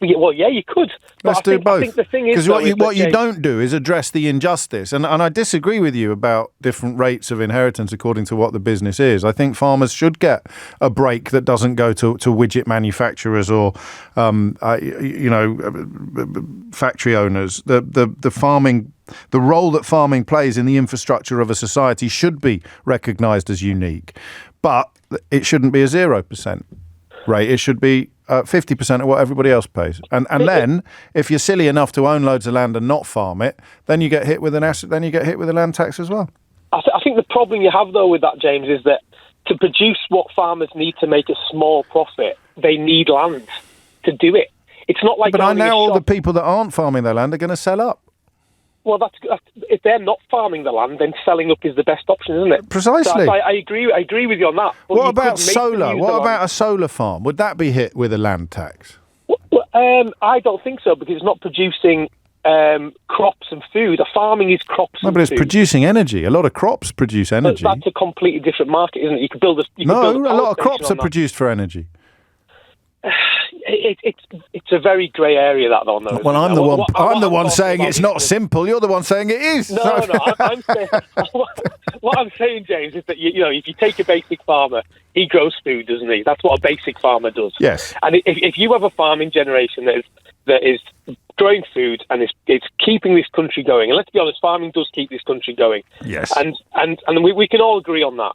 Yeah, you could. Let's do both. I think the thing is, because what you don't do is address the injustice. And I disagree with you about different rates of inheritance according to what the business is. I think farmers should get a break that doesn't go to widget manufacturers or, factory owners. The farming, the role that farming plays in the infrastructure of a society should be recognised as unique, but it shouldn't be a 0% rate. It should be 50% of what everybody else pays. And then, if you're silly enough to own loads of land and not farm it, then you get hit with an asset. Then you get hit with a land tax as well. I think the problem you have, though, with that, James, is that to produce what farmers need to make a small profit, they need land to do it. It's not like. But now all the people that aren't farming their land are going to sell up. Well, that's if they're not farming the land, then selling up is the best option, isn't it? Precisely. So I agree with you on that. What about solar? What about a solar farm? Would that be hit with a land tax? Well, I don't think so, because it's not producing crops and food. Farming is crops and food. No, but it's producing energy. A lot of crops produce energy. But that's a completely different market, isn't it? You could build a lot of crops are produced for energy. It's a very grey area, that, though. No, well, I'm the one saying it's not simple. You're the one saying it is. No. I'm saying, what I'm saying, James, is that if you take a basic farmer, he grows food, doesn't he? That's what a basic farmer does. Yes. And if you have a farming generation that is growing food and it's keeping this country going, and let's be honest, farming does keep this country going. Yes. And we can all agree on that.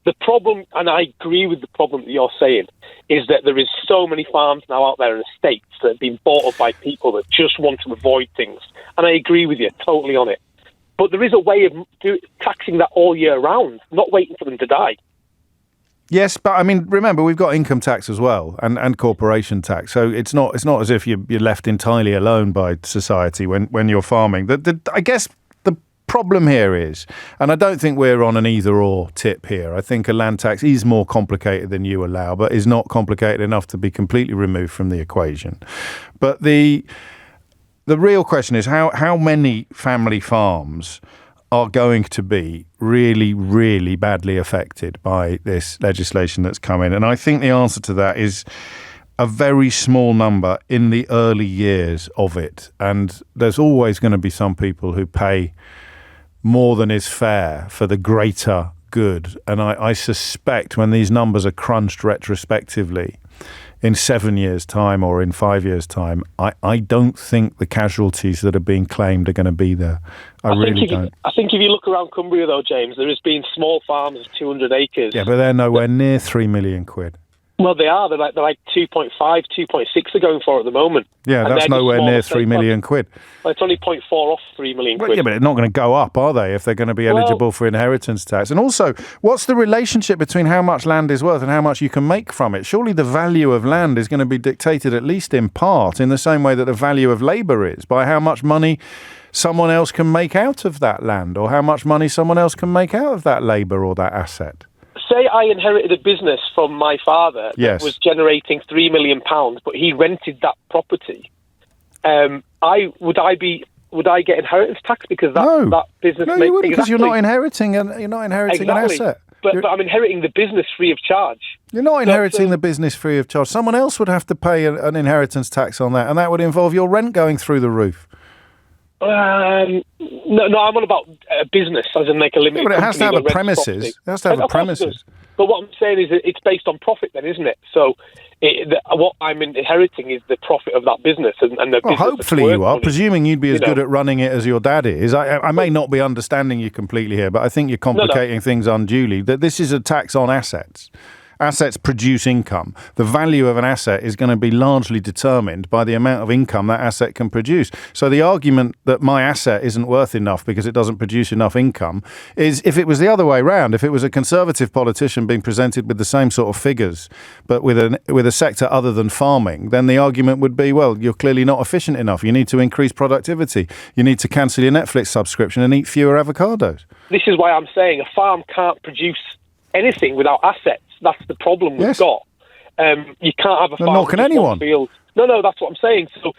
The problem, and I agree with the problem that you're saying, is that there is so many farms now out there in estates that have been bought up by people that just want to avoid things. And I agree with you totally on it. But there is a way of taxing that all year round, not waiting for them to die. Yes, but I mean, remember, we've got income tax as well, and corporation tax. So it's not as if you're left entirely alone by society when you're farming. I guess the problem here is, and I don't think we're on an either-or tip here. I think a land tax is more complicated than you allow, but is not complicated enough to be completely removed from the equation. But the real question is how many family farms are going to be really, really badly affected by this legislation that's coming. And I think the answer to that is a very small number in the early years of it. And there's always going to be some people who pay more than is fair for the greater good. And I suspect when these numbers are crunched retrospectively in 7 years' time or in 5 years' time, I don't think the casualties that are being claimed are going to be there. I really don't. I think if you look around Cumbria, though, James, there has been small farms of 200 acres. Yeah, but they're nowhere near 3 million quid. Well, they are. They're like 2.5, 2.6 are going for at the moment. Yeah, and that's nowhere near 3 million quid. Well, it's only 0.4 off 3 million quid. Well, yeah, but they're not going to go up, are they, if they're going to be eligible for inheritance tax? And also, what's the relationship between how much land is worth and how much you can make from it? Surely the value of land is going to be dictated, at least in part, in the same way that the value of labour is, by how much money someone else can make out of that land, or how much money someone else can make out of that labour or that asset. Say I inherited a business from my father that was generating £3 million, but he rented that property. Would I get inheritance tax because that business? No, you wouldn't, because you're not inheriting an asset. But I'm inheriting the business free of charge. You're not inheriting the business free of charge. Someone else would have to pay an inheritance tax on that, and that would involve your rent going through the roof. No, I'm on about a business, as in like a limited. Yeah, but it has to have a premises. It has to have a premises. But what I'm saying is that it's based on profit, then, isn't it? So what I'm inheriting is the profit of that business, and the business. Hopefully you are. Presuming you'd be as good at running it as your dad is. I may not be understanding you completely here, but I think you're complicating things unduly. That this is a tax on assets. Assets produce income. The value of an asset is going to be largely determined by the amount of income that asset can produce. So the argument that my asset isn't worth enough because it doesn't produce enough income is, if it was the other way around, if it was a Conservative politician being presented with the same sort of figures, but with a sector other than farming, then the argument would be, well, you're clearly not efficient enough. You need to increase productivity. You need to cancel your Netflix subscription and eat fewer avocados. This is why I'm saying a farm can't produce anything without assets. That's the problem we've got. You can't have a farm. Not anyone. Field. No, that's what I'm saying. So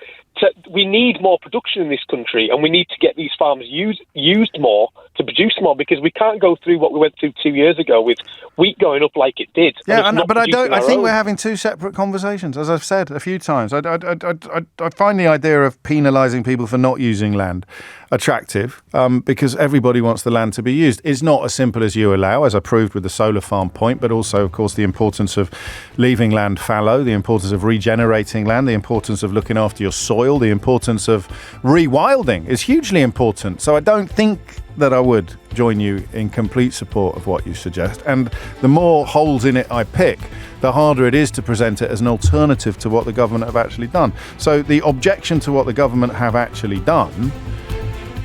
we need more production in this country, and we need to get these farms used more to produce more, because we can't go through what we went through 2 years ago with wheat going up like it did. Yeah, but I think we're having two separate conversations, as I've said a few times. I find the idea of penalising people for not using land attractive, because everybody wants the land to be used. It's not as simple as you allow, as I proved with the solar farm point, but also, of course, the importance of leaving land fallow, the importance of regenerating land, the importance of looking after your soil, the importance of rewilding is hugely important. So I don't think that I would join you in complete support of what you suggest. And the more holes in it I pick, the harder it is to present it as an alternative to what the government have actually done. So the objection to what the government have actually done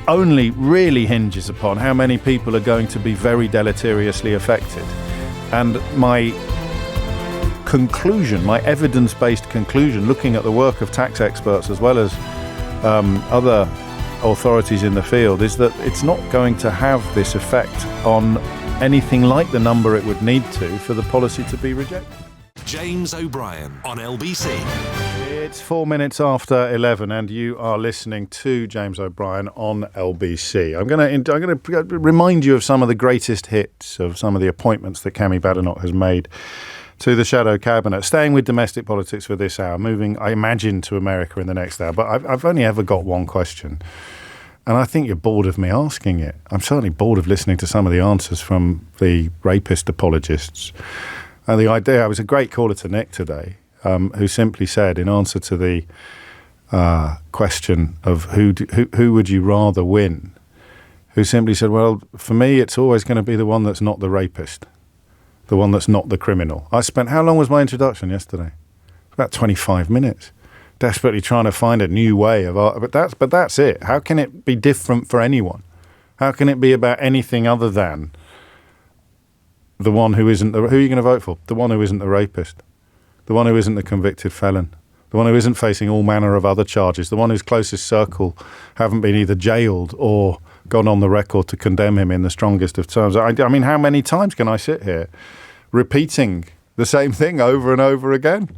only really hinges upon how many people are going to be very deleteriously affected. And my conclusion, my evidence-based conclusion, looking at the work of tax experts as well as other authorities in the field, is that it's not going to have this effect on anything like the number it would need to for the policy to be rejected. James O'Brien on LBC. It's 4 minutes after 11 and you are listening to James O'Brien on LBC. I'm going to remind you of some of the greatest hits of some of the appointments that Kemi Badenoch has made to the shadow cabinet. Staying with domestic politics for this hour, moving, I imagine, to America in the next hour. But I've only ever got one question, and I think you're bored of me asking it. I'm certainly bored of listening to some of the answers from the rapist apologists. And the idea, I was a great caller to Nick today, who simply said, in answer to the question of who would you rather win, who simply said, well, for me, it's always going to be the one that's not the rapist, the one that's not the criminal. How long was my introduction yesterday? About 25 minutes, desperately trying to find a new way of art. But that's it. How can it be different for anyone? How can it be about anything other than the one who isn't who are you going to vote for? The one who isn't the rapist, the one who isn't the convicted felon, the one who isn't facing all manner of other charges, the one whose closest circle haven't been either jailed or gone on the record to condemn him in the strongest of terms. I mean, how many times can I sit here repeating the same thing over and over again,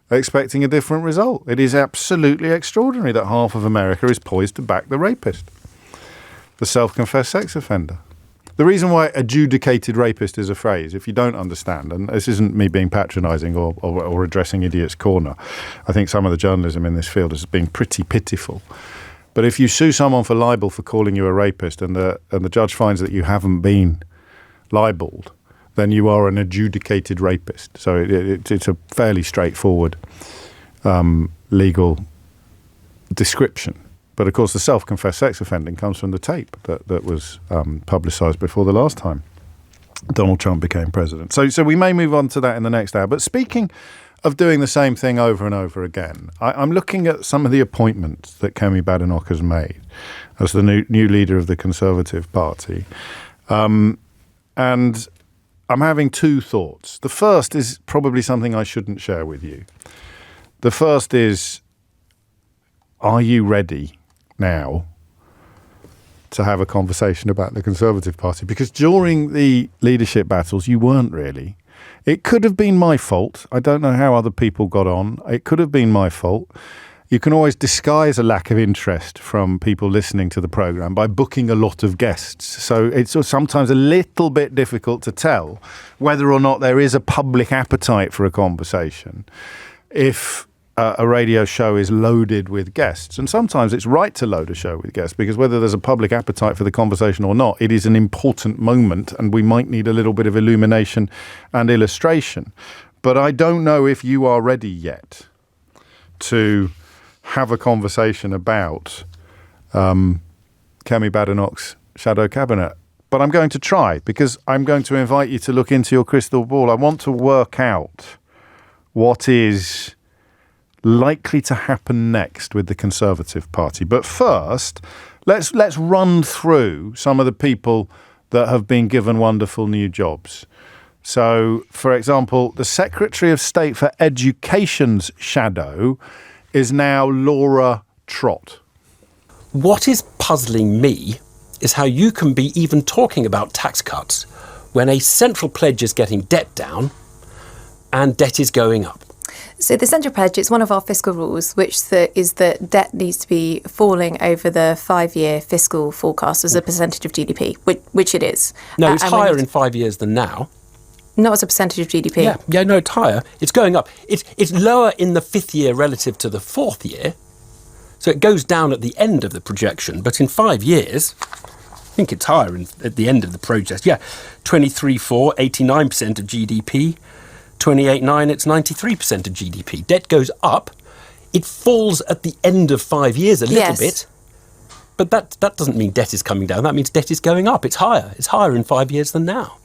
expecting a different result? It is absolutely extraordinary that half of America is poised to back the rapist, the self-confessed sex offender. The reason why adjudicated rapist is a phrase, if you don't understand, and this isn't me being patronising or addressing Idiot's Corner, I think some of the journalism in this field has been pretty pitiful. But if you sue someone for libel for calling you a rapist and the judge finds that you haven't been libelled, then you are an adjudicated rapist. So it's a fairly straightforward legal description. But of course, the self-confessed sex offending comes from the tape that was publicised before the last time Donald Trump became president. So we may move on to that in the next hour. But speaking of doing the same thing over and over again, I'm looking at some of the appointments that Kemi Badenoch has made as the new leader of the Conservative Party. And I'm having two thoughts. The first is probably something I shouldn't share with you. The first is, are you ready now to have a conversation about the Conservative Party? Because during the leadership battles, you weren't really. It could have been my fault. I don't know how other people got on. It could have been my fault. You can always disguise a lack of interest from people listening to the programme by booking a lot of guests. So it's sometimes a little bit difficult to tell whether or not there is a public appetite for a conversation if a radio show is loaded with guests. And sometimes it's right to load a show with guests, because whether there's a public appetite for the conversation or not, it is an important moment and we might need a little bit of illumination and illustration. But I don't know if you are ready yet to have a conversation about Kemi Badenoch's shadow cabinet. But I'm going to try, because I'm going to invite you to look into your crystal ball. I want to work out what is likely to happen next with the Conservative Party. But first, let's run through some of the people that have been given wonderful new jobs. So, for example, the Secretary of State for Education's shadow is now Laura Trott. What is puzzling me is how you can be even talking about tax cuts when a central pledge is getting debt down and debt is going up. So the central pledge is one of our fiscal rules, which is that debt needs to be falling over the 5-year fiscal forecast as a percentage of GDP, which it is. No, it's higher in 5 years than now. Not as a percentage of GDP. Yeah, no, it's higher. It's going up. It's lower in the 5th year relative to the 4th year. So it goes down at the end of the projection. But in 5 years, I think it's higher at the end of the project. Yeah, 23.4, 89% of GDP. 28.9, it's 93% of GDP. Debt goes up. It falls at the end of 5 years a little bit. But that doesn't mean debt is coming down. That means debt is going up. It's higher. It's higher in 5 years than now.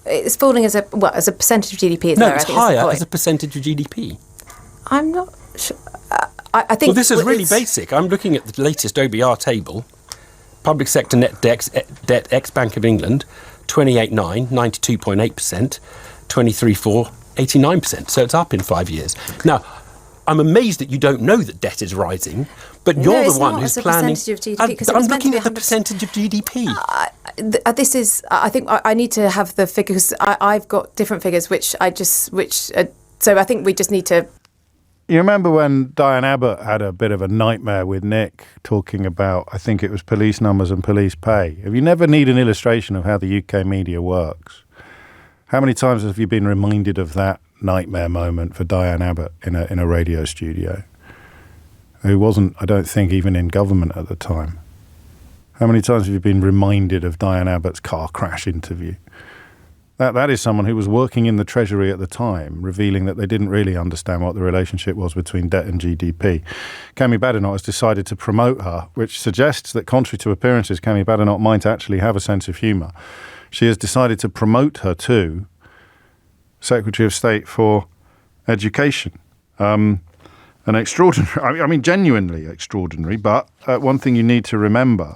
It's falling as a percentage of GDP. It's higher as a percentage of GDP. I'm not sure. I think. Well, this is really basic. I'm looking at the latest OBR table. Public sector net debt ex Bank of England, 28.9, 92.8%, 23.4, 89%. So it's up in 5 years. Now, I'm amazed that you don't know that debt is rising, but you're the one who's planning. I'm looking at the percentage of GDP. This is. I think I need to have the figures. I've got different figures, so I think we just need to. You remember when Diane Abbott had a bit of a nightmare with Nick talking about, I think it was police numbers and police pay. If you never need an illustration of how the UK media works, how many times have you been reminded of that nightmare moment for Diane Abbott in a radio studio, who wasn't, I don't think, even in government at the time? How many times have you been reminded of Diane Abbott's car crash interview? That is someone who was working in the Treasury at the time, revealing that they didn't really understand what the relationship was between debt and GDP. Kemi Badenoch has decided to promote her, which suggests that, contrary to appearances, Kemi Badenoch might actually have a sense of humour. She has decided to promote her to Secretary of State for Education. An extraordinary, I mean, genuinely extraordinary, but one thing you need to remember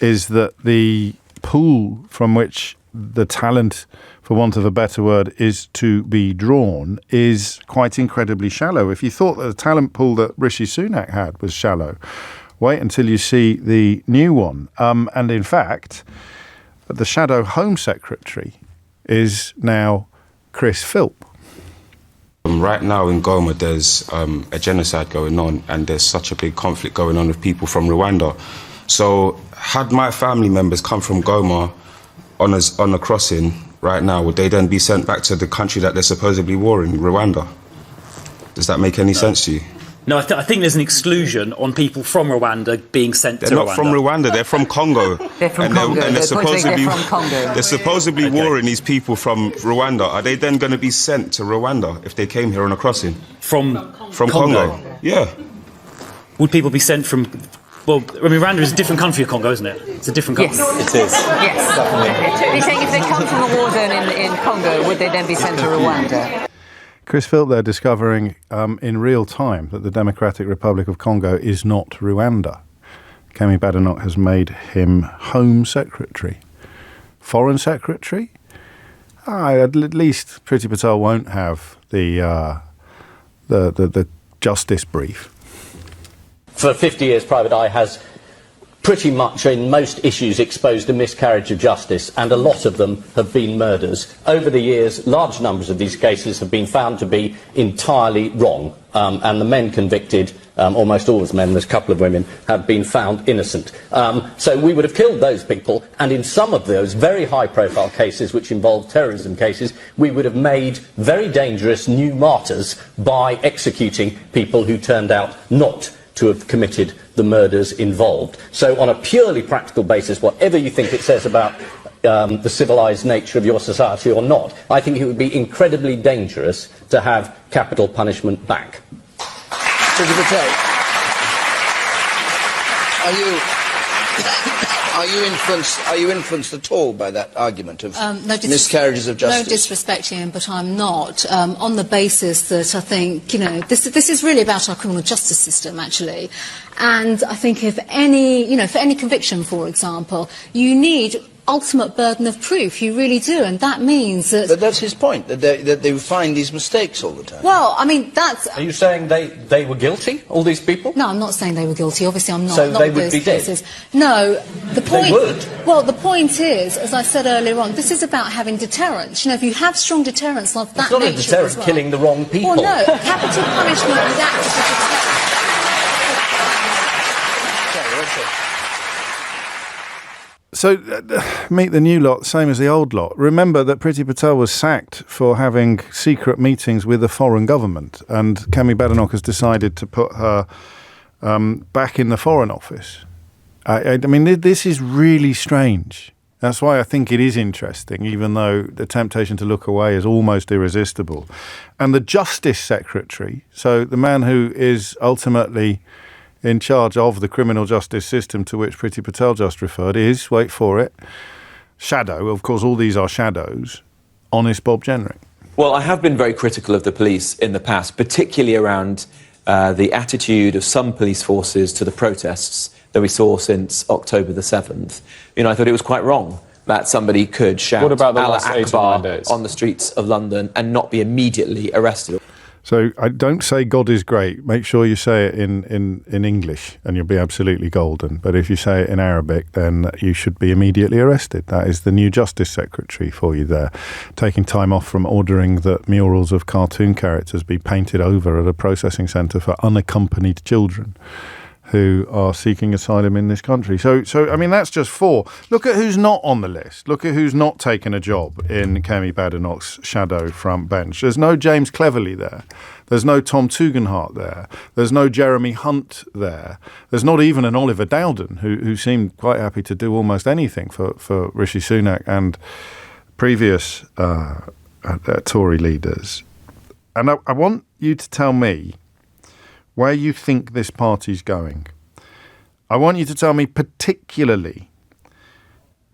is that the pool from which the talent, for want of a better word, is to be drawn is quite incredibly shallow. If you thought that the talent pool that Rishi Sunak had was shallow, wait until you see the new one. And in fact, the Shadow Home Secretary is now Chris Philp. Right now in Goma, there's a genocide going on, and there's such a big conflict going on with people from Rwanda. So had my family members come from Goma on a crossing right now, would they then be sent back to the country that they're supposedly warring, Rwanda? Does that make any sense to you? No, I think there's an exclusion on people from Rwanda being sent to Rwanda. They're not from Rwanda, they're from Congo. They're from Congo. They're supposedly warring these people from Rwanda. Are they then going to be sent to Rwanda if they came here on a crossing? From Congo? Yeah. Would people be sent from... Well, I mean, Rwanda is a different country of Congo, isn't it? It's a different country. Yes. It is. Yes. You're saying if they come from a war zone in Congo, would they then be sent to Rwanda? Chris Philp there discovering in real time that the Democratic Republic of Congo is not Rwanda. Kemi Badenoch has made him Home Secretary. Foreign Secretary? At least Priti Patel won't have the justice brief. For 50 years, Private Eye has pretty much in most issues exposed a miscarriage of justice, and a lot of them have been murders. Over the years, large numbers of these cases have been found to be entirely wrong, and the men convicted, almost all of the men, there's a couple of women, have been found innocent. So we would have killed those people, and in some of those very high-profile cases, which involve terrorism cases, we would have made very dangerous new martyrs by executing people who turned out not to have committed the murders involved. So on a purely practical basis, whatever you think it says about the civilised nature of your society or not, I think it would be incredibly dangerous to have capital punishment back. Priti Patel, are you influenced at all by that argument of miscarriages of justice? No disrespect, Ian, but I'm not. On the basis that I think, this is really about our criminal justice system, actually. And I think if any, for any conviction, for example, you need ultimate burden of proof. You really do, and that means that... But that's his point, that they find these mistakes all the time. Well, I mean, that's... Are you saying they were guilty, all these people? No, I'm not saying they were guilty. Obviously, I'm not. So not they with would those be dead? cases. No, the point... They would? Well, the point is, as I said earlier on, this is about having deterrence. If you have strong deterrence of that nature... It's not a deterrent killing the wrong people. Well, no, capital punishment would act as a deterrent. So, meet the new lot, same as the old lot. Remember that Priti Patel was sacked for having secret meetings with a foreign government, and Kemi Badenoch has decided to put her back in the Foreign Office. I mean, this is really strange. That's why I think it is interesting, even though the temptation to look away is almost irresistible. And the Justice Secretary, so the man who is ultimately in charge of the criminal justice system to which Priti Patel just referred, is, wait for it, shadow, of course all these are shadows, honest Bob Jenrick. Well, I have been very critical of the police in the past, particularly around the attitude of some police forces to the protests that we saw since October the 7th. I thought it was quite wrong that somebody could shout What about the Allah last 8 or 9 Akbar days? on the streets of London and not be immediately arrested. So I don't say God is great. Make sure you say it in English and you'll be absolutely golden. But if you say it in Arabic, then you should be immediately arrested. That is the new Justice Secretary for you there, taking time off from ordering that murals of cartoon characters be painted over at a processing centre for unaccompanied children who are seeking asylum in this country. So I mean, that's just 4. Look at who's not on the list. Look at who's not taken a job in Kemi Badenoch's shadow front bench. There's no James Cleverly there. There's no Tom Tugendhat there. There's no Jeremy Hunt there. There's not even an Oliver Dowden, who seemed quite happy to do almost anything for Rishi Sunak and previous Tory leaders. And I want you to tell me where you think this party's going. I want you to tell me particularly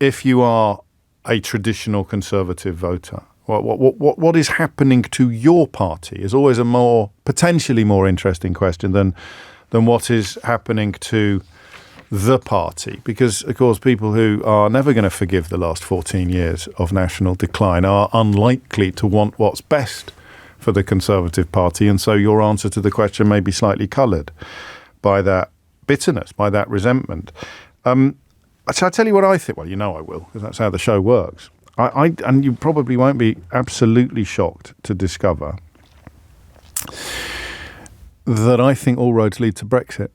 if you are a traditional Conservative voter. What is happening to your party is always a potentially more interesting question than what is happening to the party. Because, of course, people who are never going to forgive the last 14 years of national decline are unlikely to want what's best for the Conservative Party, and so your answer to the question may be slightly coloured by that bitterness, by that resentment. So I'll tell you what I think. Well, I will, because that's how the show works. And you probably won't be absolutely shocked to discover that I think all roads lead to Brexit.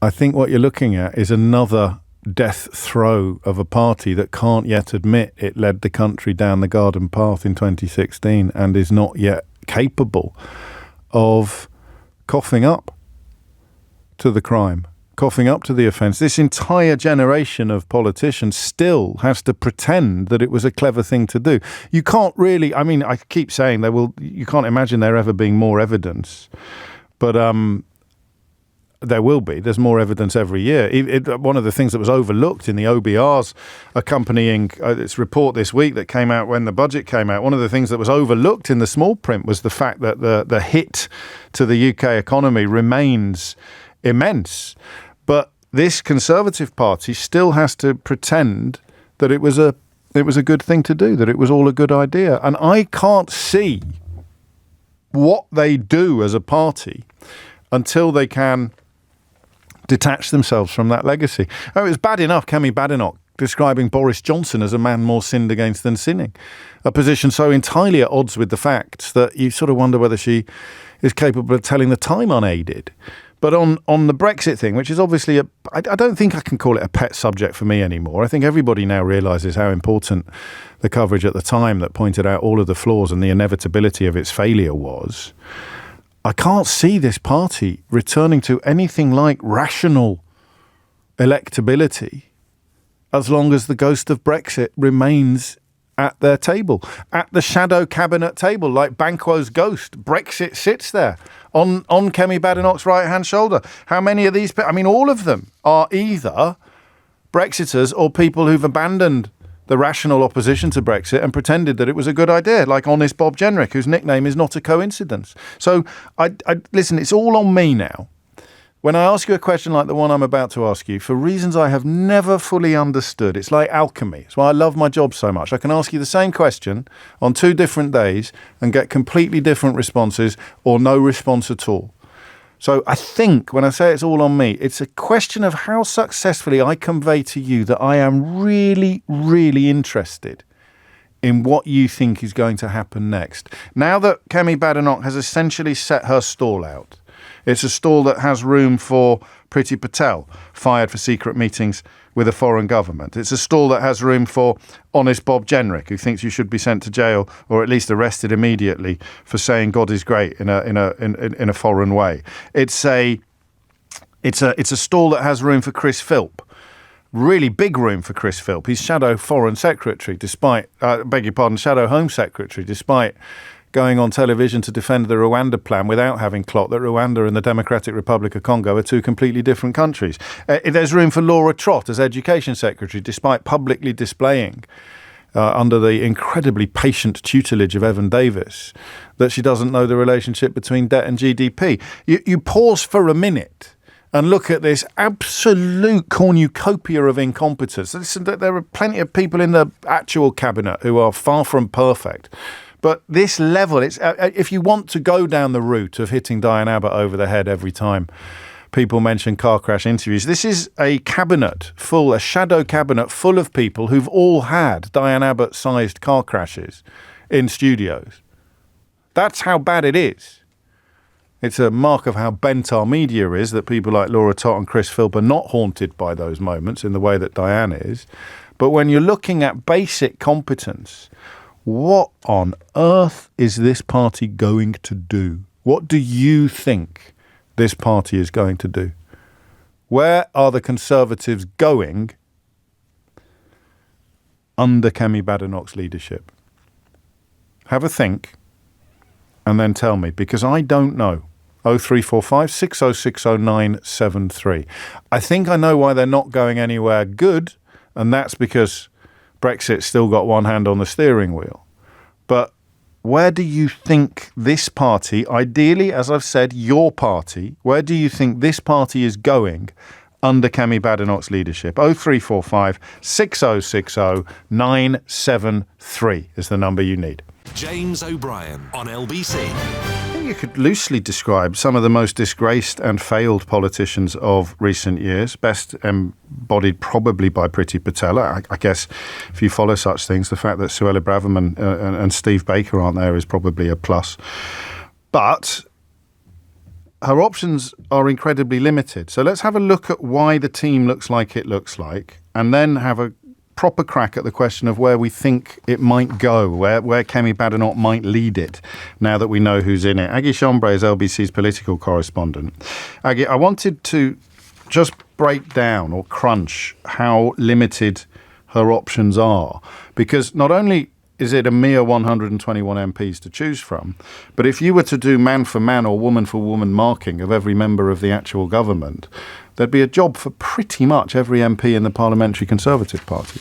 I think what you're looking at is another death throw of a party that can't yet admit it led the country down the garden path in 2016 and is not yet capable of coughing up to the crime, coughing up to the offence. This entire generation of politicians still has to pretend that it was a clever thing to do. You can't really, I mean, I keep saying you can't imagine there ever being more evidence, but there will be. There's more evidence every year. One of the things that was overlooked in the OBR's accompanying its report this week that came out when the budget came out, one of the things that was overlooked in the small print was the fact that the hit to the UK economy remains immense. But this Conservative Party still has to pretend that it was a good thing to do, that it was all a good idea. And I can't see what they do as a party until they can detach themselves from that legacy. Oh, it was bad enough, Kemi Badenoch describing Boris Johnson as a man more sinned against than sinning, a position so entirely at odds with the facts that you sort of wonder whether she is capable of telling the time unaided. But on the Brexit thing, which is obviously I don't think I can call it a pet subject for me anymore. I think everybody now realises how important the coverage at the time that pointed out all of the flaws and the inevitability of its failure was. I can't see this party returning to anything like rational electability as long as the ghost of Brexit remains at their table, at the shadow cabinet table, like Banquo's ghost. Brexit sits there on Kemi Badenoch's right-hand shoulder. How many of these people? I mean, all of them are either Brexiters or people who've abandoned the rational opposition to Brexit and pretended that it was a good idea, like Honest Bob Jenrick, whose nickname is not a coincidence. So, I listen, it's all on me now. When I ask you a question like the one I'm about to ask you, for reasons I have never fully understood, it's like alchemy. It's why I love my job so much. I can ask you the same question on 2 different days and get completely different responses or no response at all. So I think when I say it's all on me, it's a question of how successfully I convey to you that I am really, really interested in what you think is going to happen next. Now that Kemi Badenoch has essentially set her stall out, it's a stall that has room for Priti Patel, fired for secret meetings with a foreign government. It's a stall that has room for Honest Bob Jenrick, who thinks you should be sent to jail or at least arrested immediately for saying God is great in a foreign way. It's a stall that has room for Chris Philp. Really big room for Chris Philp. He's shadow foreign secretary, shadow home secretary, despite going on television to defend the Rwanda plan without having clocked that Rwanda and the Democratic Republic of Congo are 2 completely different countries. There's room for Laura Trott as Education Secretary, despite publicly displaying, under the incredibly patient tutelage of Evan Davis, that she doesn't know the relationship between debt and GDP. You pause for a minute and look at this absolute cornucopia of incompetence. Listen, there are plenty of people in the actual cabinet who are far from perfect. But this level, it's if you want to go down the route of hitting Diane Abbott over the head every time people mention car crash interviews, this is a shadow cabinet full of people who've all had Diane Abbott-sized car crashes in studios. That's how bad it is. It's a mark of how bent our media is that people like Laura Trott and Chris Philp are not haunted by those moments in the way that Diane is. But when you're looking at basic competence, what on earth is this party going to do? What do you think this party is going to do? Where are the Conservatives going under Kemi Badenoch's leadership? Have a think and then tell me, because I don't know. 0345 6060 973. I think I know why they're not going anywhere good, and that's because Brexit's still got one hand on the steering wheel. But where do you think this party, ideally, as I've said, your party, where do you think this party is going under Kemi Badenoch's leadership? 0345 6060 973 is the number you need. James O'Brien on LBC. I think you could loosely describe some of the most disgraced and failed politicians of recent years, best embodied probably by Priti Patel. I guess if you follow such things, the fact that Suella Braverman and Steve Baker aren't there is probably a plus. But her options are incredibly limited. So let's have a look at why the team looks like it looks like, and then have a proper crack at the question of where we think it might go, where Kemi Badenoch might lead it, now that we know who's in it. Aggie Chambre is LBC's political correspondent. Aggie, I wanted to just break down or crunch how limited her options are, because not only is it a mere 121 MPs to choose from, but if you were to do man for man or woman for woman marking of every member of the actual government, there'd be a job for pretty much every MP in the Parliamentary Conservative Party.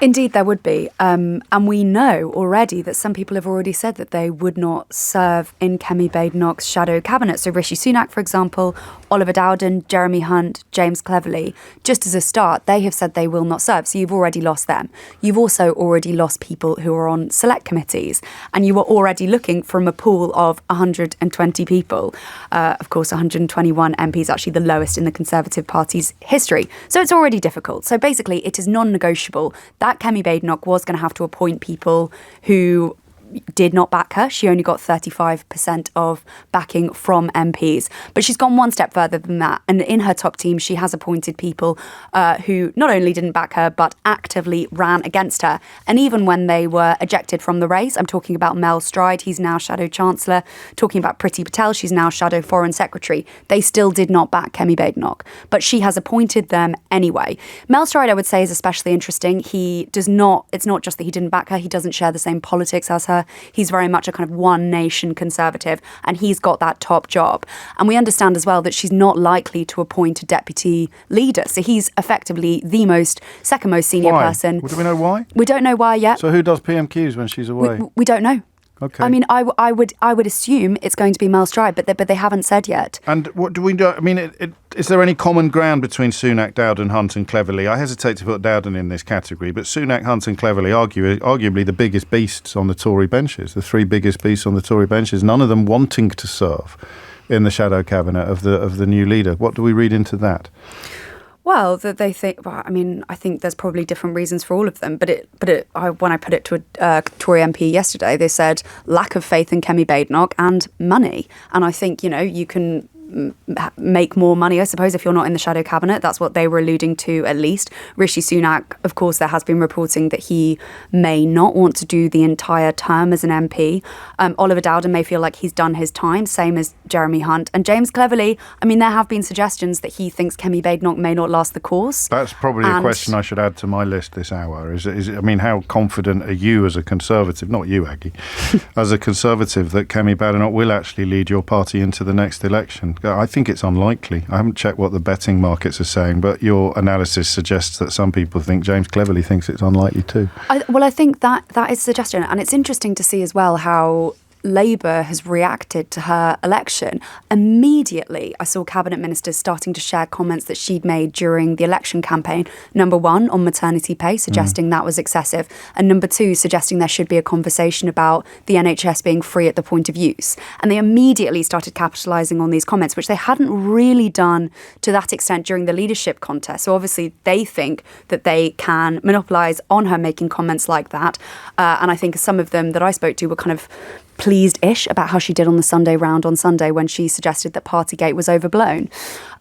Indeed, there would be. And we know already that some people have already said that they would not serve in Kemi Badenoch's shadow cabinet. So Rishi Sunak, for example, Oliver Dowden, Jeremy Hunt, James Cleverly, just as a start, they have said they will not serve. So you've already lost them. You've also already lost people who are on select committees. And you were already looking from a pool of 120 people. Of course, 121 MPs, actually the lowest in the Conservative Party's history. So it's already difficult. So basically, it is non-negotiable that Kemi Badenoch was going to have to appoint people who did not back her. She only got 35% of backing from MPs. But she's gone one step further than that. And in her top team, she has appointed people who not only didn't back her, but actively ran against her. And even when they were ejected from the race, I'm talking about Mel Stride, he's now Shadow Chancellor, talking about Priti Patel, she's now Shadow Foreign Secretary. They still did not back Kemi Badenoch, but she has appointed them anyway. Mel Stride, I would say, is especially interesting. It's not just that he didn't back her, he doesn't share the same politics as her. He's very much a kind of one nation Conservative, and he's got that top job. And we understand as well that she's not likely to appoint a deputy leader. So he's effectively the second most senior person. Do we know why? We don't know why yet. So who does PMQs when she's away? We don't know. Okay. I mean, I would assume it's going to be Mel Stride, but they haven't said yet. And what do we do? I mean, is there any common ground between Sunak, Dowden, Hunt and Cleverly? I hesitate to put Dowden in this category, but Sunak, Hunt and Cleverly arguably the biggest beasts on the Tory benches, the three biggest beasts on the Tory benches, none of them wanting to serve in the shadow cabinet of the new leader. What do we read into that? Well, that they think. Well, I mean, I think there's probably different reasons for all of them. But when I put it to a Tory MP yesterday, they said lack of faith in Kemi Badenoch and money. And I think you can make more money, I suppose, if you're not in the shadow cabinet. That's what they were alluding to, at least. Rishi Sunak, of course, there has been reporting that he may not want to do the entire term as an MP. Oliver Dowden may feel like he's done his time, same as Jeremy Hunt. And James Cleverly, I mean, there have been suggestions that he thinks Kemi Badenoch may not last the course. That's probably a question I should add to my list this hour. Is I mean, how confident are you as a Conservative, not you, Aggie, as a Conservative, that Kemi Badenoch will actually lead your party into the next election? I think it's unlikely. I haven't checked what the betting markets are saying, but your analysis suggests that some people think James Cleverly thinks it's unlikely too. I think that is a suggestion. And it's interesting to see as well how Labour has reacted to her election. Immediately, I saw cabinet ministers starting to share comments that she'd made during the election campaign. Number one, on maternity pay, suggesting that was excessive. And number two, suggesting there should be a conversation about the NHS being free at the point of use. And they immediately started capitalising on these comments, which they hadn't really done to that extent during the leadership contest. So obviously they think that they can monopolise on her making comments like that. And I think some of them that I spoke to were kind of pleased-ish about how she did on the Sunday round on Sunday when she suggested that Partygate was overblown.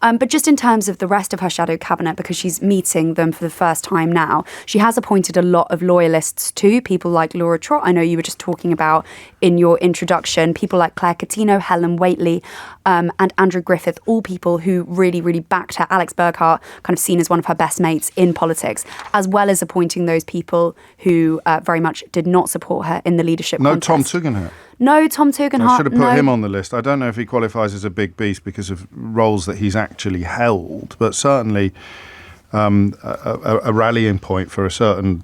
But just in terms of the rest of her shadow cabinet, because she's meeting them for the first time now, she has appointed a lot of loyalists too, people like Laura Trott, I know you were just talking about in your introduction, people like Claire Coutinho, Helen Whately, and Andrew Griffith, all people who really, really backed her. Alex Burghardt, kind of seen as one of her best mates in politics, as well as appointing those people who very much did not support her in the leadership contest. Tom Tugendhat. No, Tom Tugendhat. I should have put him on the list. I don't know if he qualifies as a big beast because of roles that he's actually held, but certainly a rallying point for a certain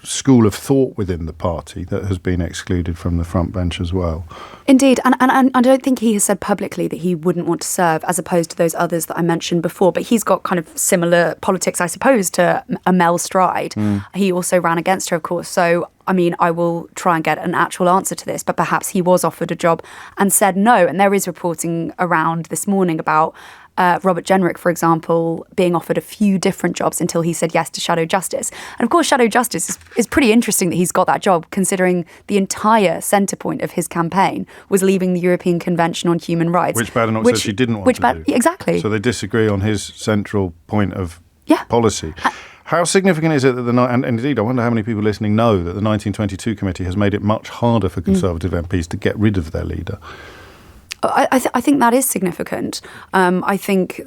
school of thought within the party that has been excluded from the front bench as well. Indeed, and I don't think he has said publicly that he wouldn't want to serve, as opposed to those others that I mentioned before, but he's got kind of similar politics, I suppose, to Mel Stride. He also ran against her, of course, so I mean, I will try and get an actual answer to this, but perhaps he was offered a job and said no. And there is reporting around this morning about Robert Jenrick, for example, being offered a few different jobs until he said yes to Shadow Justice. And of course, Shadow Justice is pretty interesting that he's got that job, considering the entire centre point of his campaign was leaving the European Convention on Human Rights. Which Badenoch said she didn't want to do. Exactly. So they disagree on his central point of policy. How significant is it that and indeed I wonder how many people listening know that the 1922 committee has made it much harder for Conservative MPs to get rid of their leader? I think that is significant. I think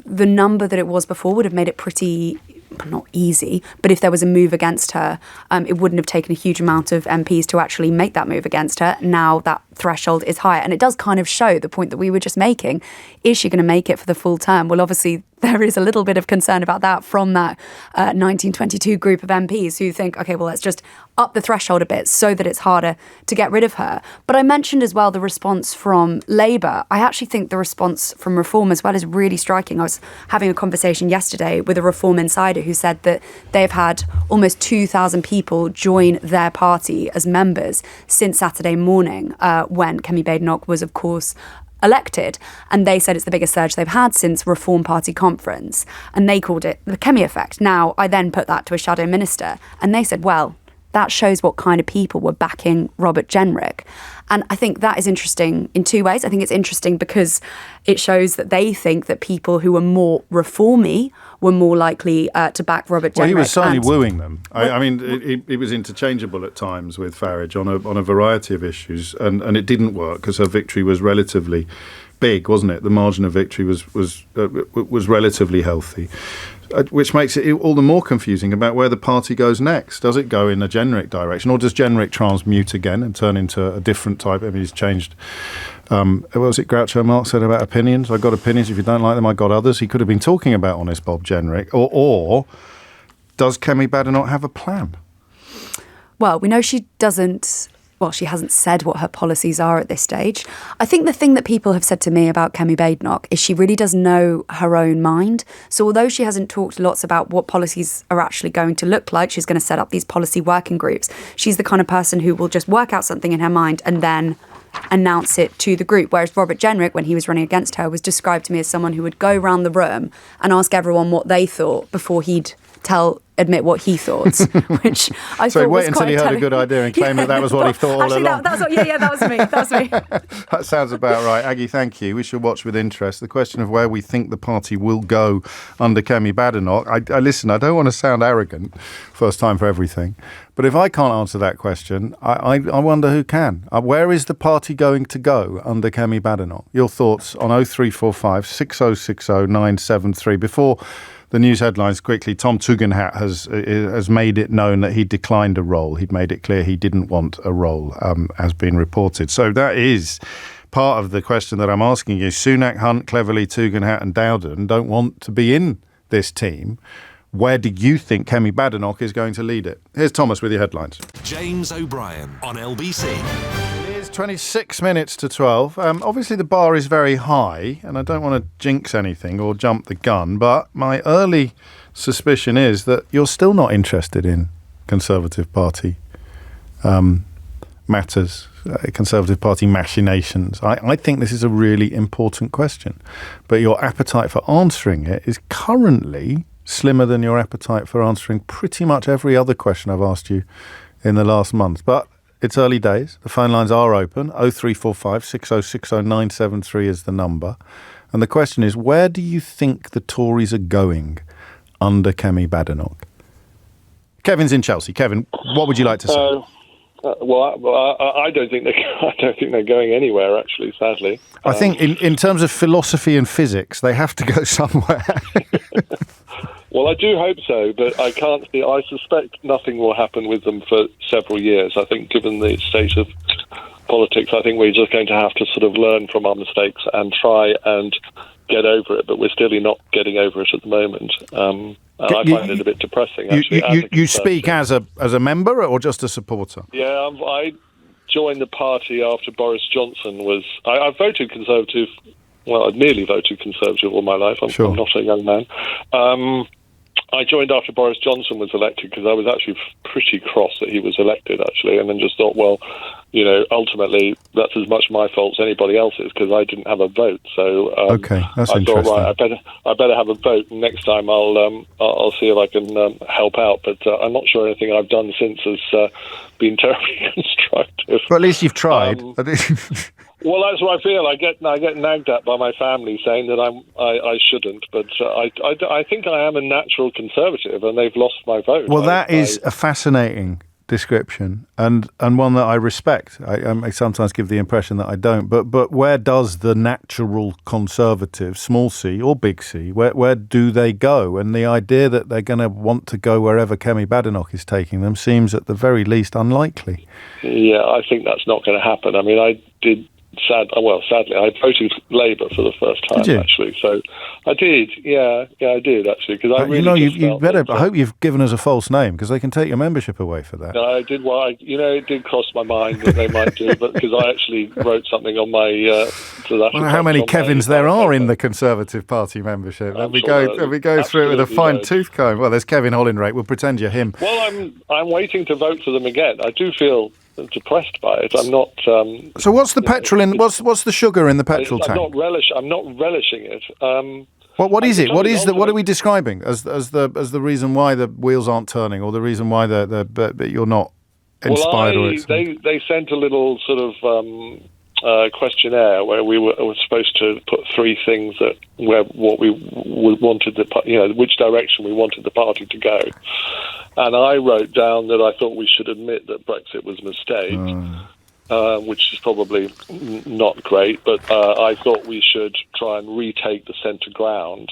the number that it was before would have made it pretty, not easy, but if there was a move against her, it wouldn't have taken a huge amount of MPs to actually make that move against her. Now that threshold is higher. And it does kind of show the point that we were just making. Is she going to make it for the full term? Well, obviously, there is a little bit of concern about that from that 1922 group of MPs who think, OK, well, let's just up the threshold a bit so that it's harder to get rid of her. But I mentioned as well the response from Labour. I actually think the response from Reform as well is really striking. I was having a conversation yesterday with a Reform insider who said that they've had almost 2,000 people join their party as members since Saturday morning when Kemi Badenoch was, of course, elected. And they said it's the biggest surge they've had since Reform Party conference. And they called it the Kemi effect. Now, I then put that to a shadow minister and they said, well, that shows what kind of people were backing Robert Jenrick. And I think that is interesting in two ways. I think it's interesting because it shows that they think that people who were more reformy were more likely to back Robert Jenrick. Well, he was certainly wooing them. I mean, it was interchangeable at times with Farage on a variety of issues, and it didn't work because her victory was relatively big, wasn't it? The margin of victory was relatively healthy. Which makes it all the more confusing about where the party goes next. Does it go in a Jenrick direction, or does Jenrick transmute again and turn into a different type? I mean, he's changed. What was it Groucho Marx said about opinions? I've got opinions. If you don't like them, I've got others. He could have been talking about honest Bob Jenrick. Or does Kemi Badenoch have a plan? Well, we know she doesn't. Well, she hasn't said what her policies are at this stage. I think the thing that people have said to me about Kemi Badenoch is she really does know her own mind. So although she hasn't talked lots about what policies are actually going to look like, she's going to set up these policy working groups. She's the kind of person who will just work out something in her mind and then announce it to the group. Whereas Robert Jenrick, when he was running against her, was described to me as someone who would go around the room and ask everyone what they thought before he'd admit what he thought, which I thought was quite wait until he heard a good idea and claim that was what he thought all along. That was me. That was me. That sounds about right. Aggie, thank you. We shall watch with interest the question of where we think the party will go under Kemi Badenoch. I listen, I don't want to sound arrogant, first time for everything, but if I can't answer that question, I wonder who can. Where is the party going to go under Kemi Badenoch? Your thoughts on 0345 6060 973. Before the news headlines quickly, Tom Tugendhat has made it known that he declined a role. He'd made it clear he didn't want a role, as been reported. So that is part of the question that I'm asking you. Sunak, Hunt, Cleverly, Tugendhat and Dowden don't want to be in this team. Where do you think Kemi Badenoch is going to lead it? Here's Thomas with your headlines. James O'Brien on LBC. It is 26 minutes to 12. Obviously, the bar is very high, and I don't want to jinx anything or jump the gun, but my early suspicion is that you're still not interested in Conservative Party matters, Conservative Party machinations. I think this is a really important question, but your appetite for answering it is currently slimmer than your appetite for answering pretty much every other question I've asked you in the last month. But it's early days. The phone lines are open. 0345 6060 973 is the number. And the question is, where do you think the Tories are going under Kemi Badenoch? Kevin's in Chelsea. Kevin, what would you like to say? I don't think they're going anywhere. Actually, sadly, I think in terms of philosophy and physics, they have to go somewhere. Well, I do hope so, but I can't see. I suspect nothing will happen with them for several years. I think, given the state of politics, I think we're just going to have to sort of learn from our mistakes and try and get over it. But we're still not getting over it at the moment. And I find it a bit depressing. Actually, you speak as a member or just a supporter? Yeah, I joined the party after Boris Johnson was. I voted Conservative. Well, I'd nearly voted Conservative all my life. I'm not a young man. I joined after Boris Johnson was elected because I was actually pretty cross that he was elected, actually, and then just thought, well, ultimately that's as much my fault as anybody else's because I didn't have a vote. So okay, that's I interesting. thought, right, I better have a vote. And next time I'll see if I can help out. But I'm not sure anything I've done since has been terribly constructive. But at least you've tried. Well, that's what I feel. I get nagged at by my family saying that I shouldn't, but I think I am a natural conservative, and they've lost my vote. Well, that is a fascinating description, and one that I respect. I sometimes give the impression that I don't, but where does the natural conservative, small c or big C, where do they go? And the idea that they're going to want to go wherever Kemi Badenoch is taking them seems at the very least unlikely. Yeah, I think that's not going to happen. I mean, I did. Sadly, I voted Labour for the first time, actually. So I did, I did, actually, because I really you better. I hope you've given us a false name, because they can take your membership away for that. I did. Well, it did cross my mind that they might do, but because I actually wrote something on my. How many Kevins there are in the Conservative Party membership? Let me go through it with a fine tooth comb. Well, there's Kevin Hollinrake. We'll pretend you're him. Well, I'm waiting to vote for them again. I do feel depressed by it. I'm not. So what's the petrol in? What's the sugar in the petrol tank? I'm not relishing it. What is it? What are we describing as the reason why the wheels aren't turning, or the reason why but you're not inspired? They sent a little sort of questionnaire where we were supposed to put three things what we wanted which direction we wanted the party to go. And I wrote down that I thought we should admit that Brexit was a mistake, which is probably not great, but I thought we should try and retake the centre ground.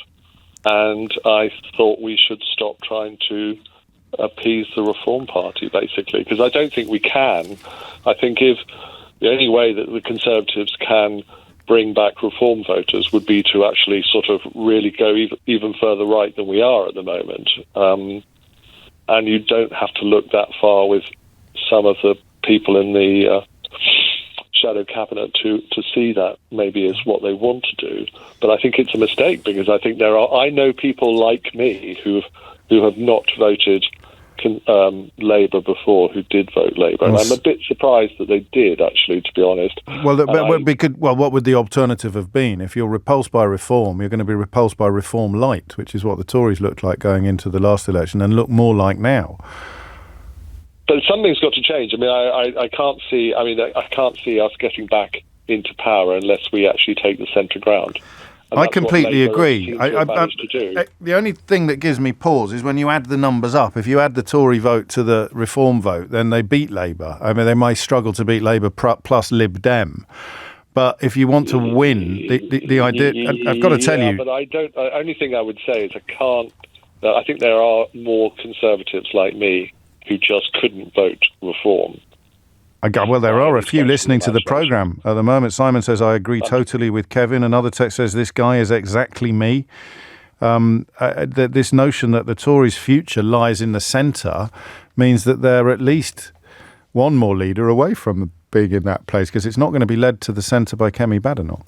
And I thought we should stop trying to appease the Reform Party, basically, because I don't think we can. I think if the only way that the Conservatives can bring back Reform voters would be to actually sort of really go even further right than we are at the moment. And you don't have to look that far with some of the people in the shadow cabinet to see that maybe is what they want to do. But I think it's a mistake, because I think I know people like me who have not voted Labour before, who did vote Labour, and I'm a bit surprised that they did, actually, to be honest. Well, what would the alternative have been? If you're repulsed by Reform, you're going to be repulsed by Reform Light, which is what the Tories looked like going into the last election, and look more like now. But something's got to change. I mean, I can't see. I mean, I can't see us getting back into power unless we actually take the centre ground. I completely agree. The only thing that gives me pause is when you add the numbers up. If you add the Tory vote to the Reform vote, then they beat Labour. I mean, they may struggle to beat Labour plus Lib Dem. But if you want to win, the idea, I've got to tell you. But I don't. The only thing I would say is I think there are more Conservatives like me who just couldn't vote Reform. Well, there are a few listening to the programme at the moment. Simon says, I agree totally with Kevin. Another text says, this guy is exactly me. This notion that the Tories' future lies in the centre means that they're at least one more leader away from being in that place, because it's not going to be led to the centre by Kemi Badenoch.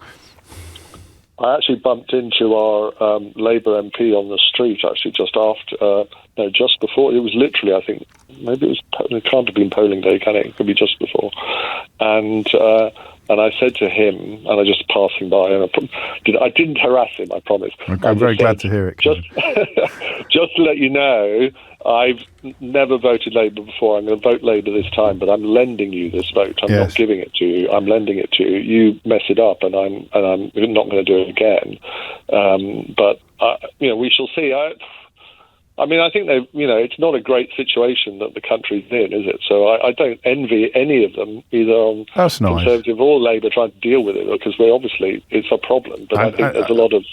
I actually bumped into our Labour MP on the street, actually, just before. It was literally, I think, it can't have been polling day, can it? It could be just before. And I said to him, and I just passing by, and I didn't harass him, I promise. Okay, I'm very glad to hear it. Just to let you know, I've never voted Labour before. I'm going to vote Labour this time, but I'm lending you this vote. I'm not giving it to you. I'm lending it to you. You mess it up, and I'm not going to do it again. But we shall see. I mean, I think it's not a great situation that the country's in, is it? So I don't envy any of them, either on Conservative or Labour, trying to deal with it, because it's a problem. But I think there's a lot of...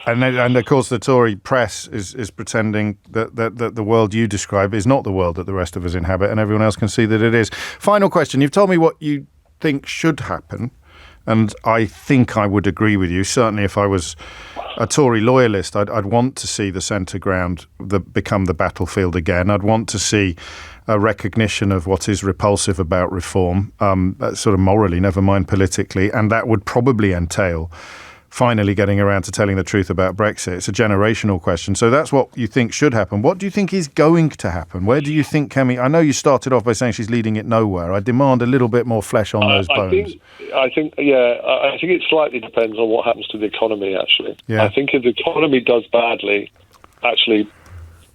And of course, the Tory press is pretending that the world you describe is not the world that the rest of us inhabit, and everyone else can see that it is. Final question. You've told me what you think should happen, and I think I would agree with you. Certainly if I was a Tory loyalist, I'd want to see the centre ground become the battlefield again. I'd want to see a recognition of what is repulsive about Reform, sort of morally, never mind politically, and that would probably entail finally getting around to telling the truth about Brexit. It's a generational question. So that's what you think should happen. What do you think is going to happen? Where do you think Kemi... I know you started off by saying she's leading it nowhere. I demand a little bit more flesh on those bones. I think it slightly depends on what happens to the economy, actually. Yeah. I think if the economy does badly, actually,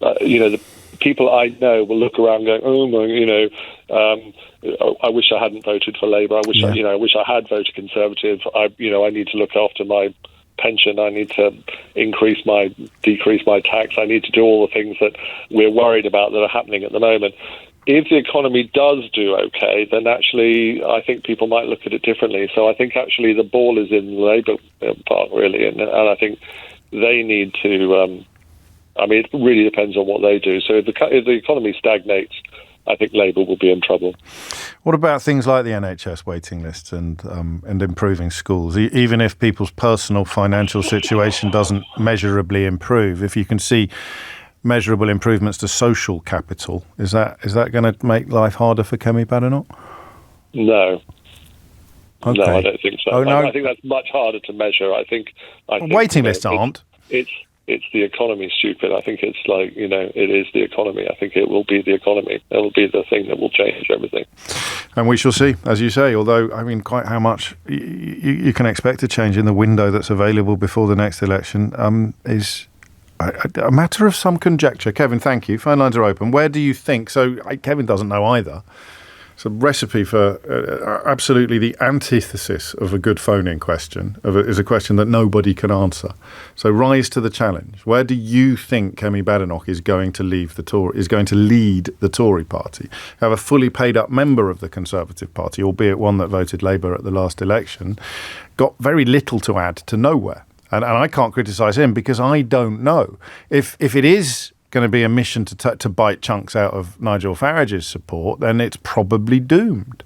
the people I know will look around going, oh, my, I wish I hadn't voted for Labour. I wish I had voted Conservative. I need to look after my pension. I need to decrease my tax. I need to do all the things that we're worried about that are happening at the moment. If the economy does do okay, then actually I think people might look at it differently. So I think actually the ball is in the Labour part, really, and I think they need to. It really depends on what they do. So if the economy stagnates, I think Labour will be in trouble. What about things like the NHS waiting lists and improving schools? Even if people's personal financial situation doesn't measurably improve, if you can see measurable improvements to social capital, is that going to make life harder for Kemi Badenoch? No. Okay. No, I don't think so. Oh, no? I think that's much harder to measure. I think waiting lists aren't. It's the economy, stupid. I think it's like, it is the economy. I think it will be the economy. It will be the thing that will change everything. And we shall see, as you say, although, quite how much you can expect to change in the window that's available before the next election is a matter of some conjecture. Kevin, thank you. Phone lines are open. Where do you think? So Kevin doesn't know either. It's a recipe for absolutely the antithesis of a good phone-in question. Is a question that nobody can answer. So rise to the challenge. Where do you think Kemi Badenoch is going to lead the Tory party? Have a fully paid-up member of the Conservative Party, albeit one that voted Labour at the last election, got very little to add to nowhere. And I can't criticise him because I don't know if it is going to be a mission to bite chunks out of Nigel Farage's support, then it's probably doomed.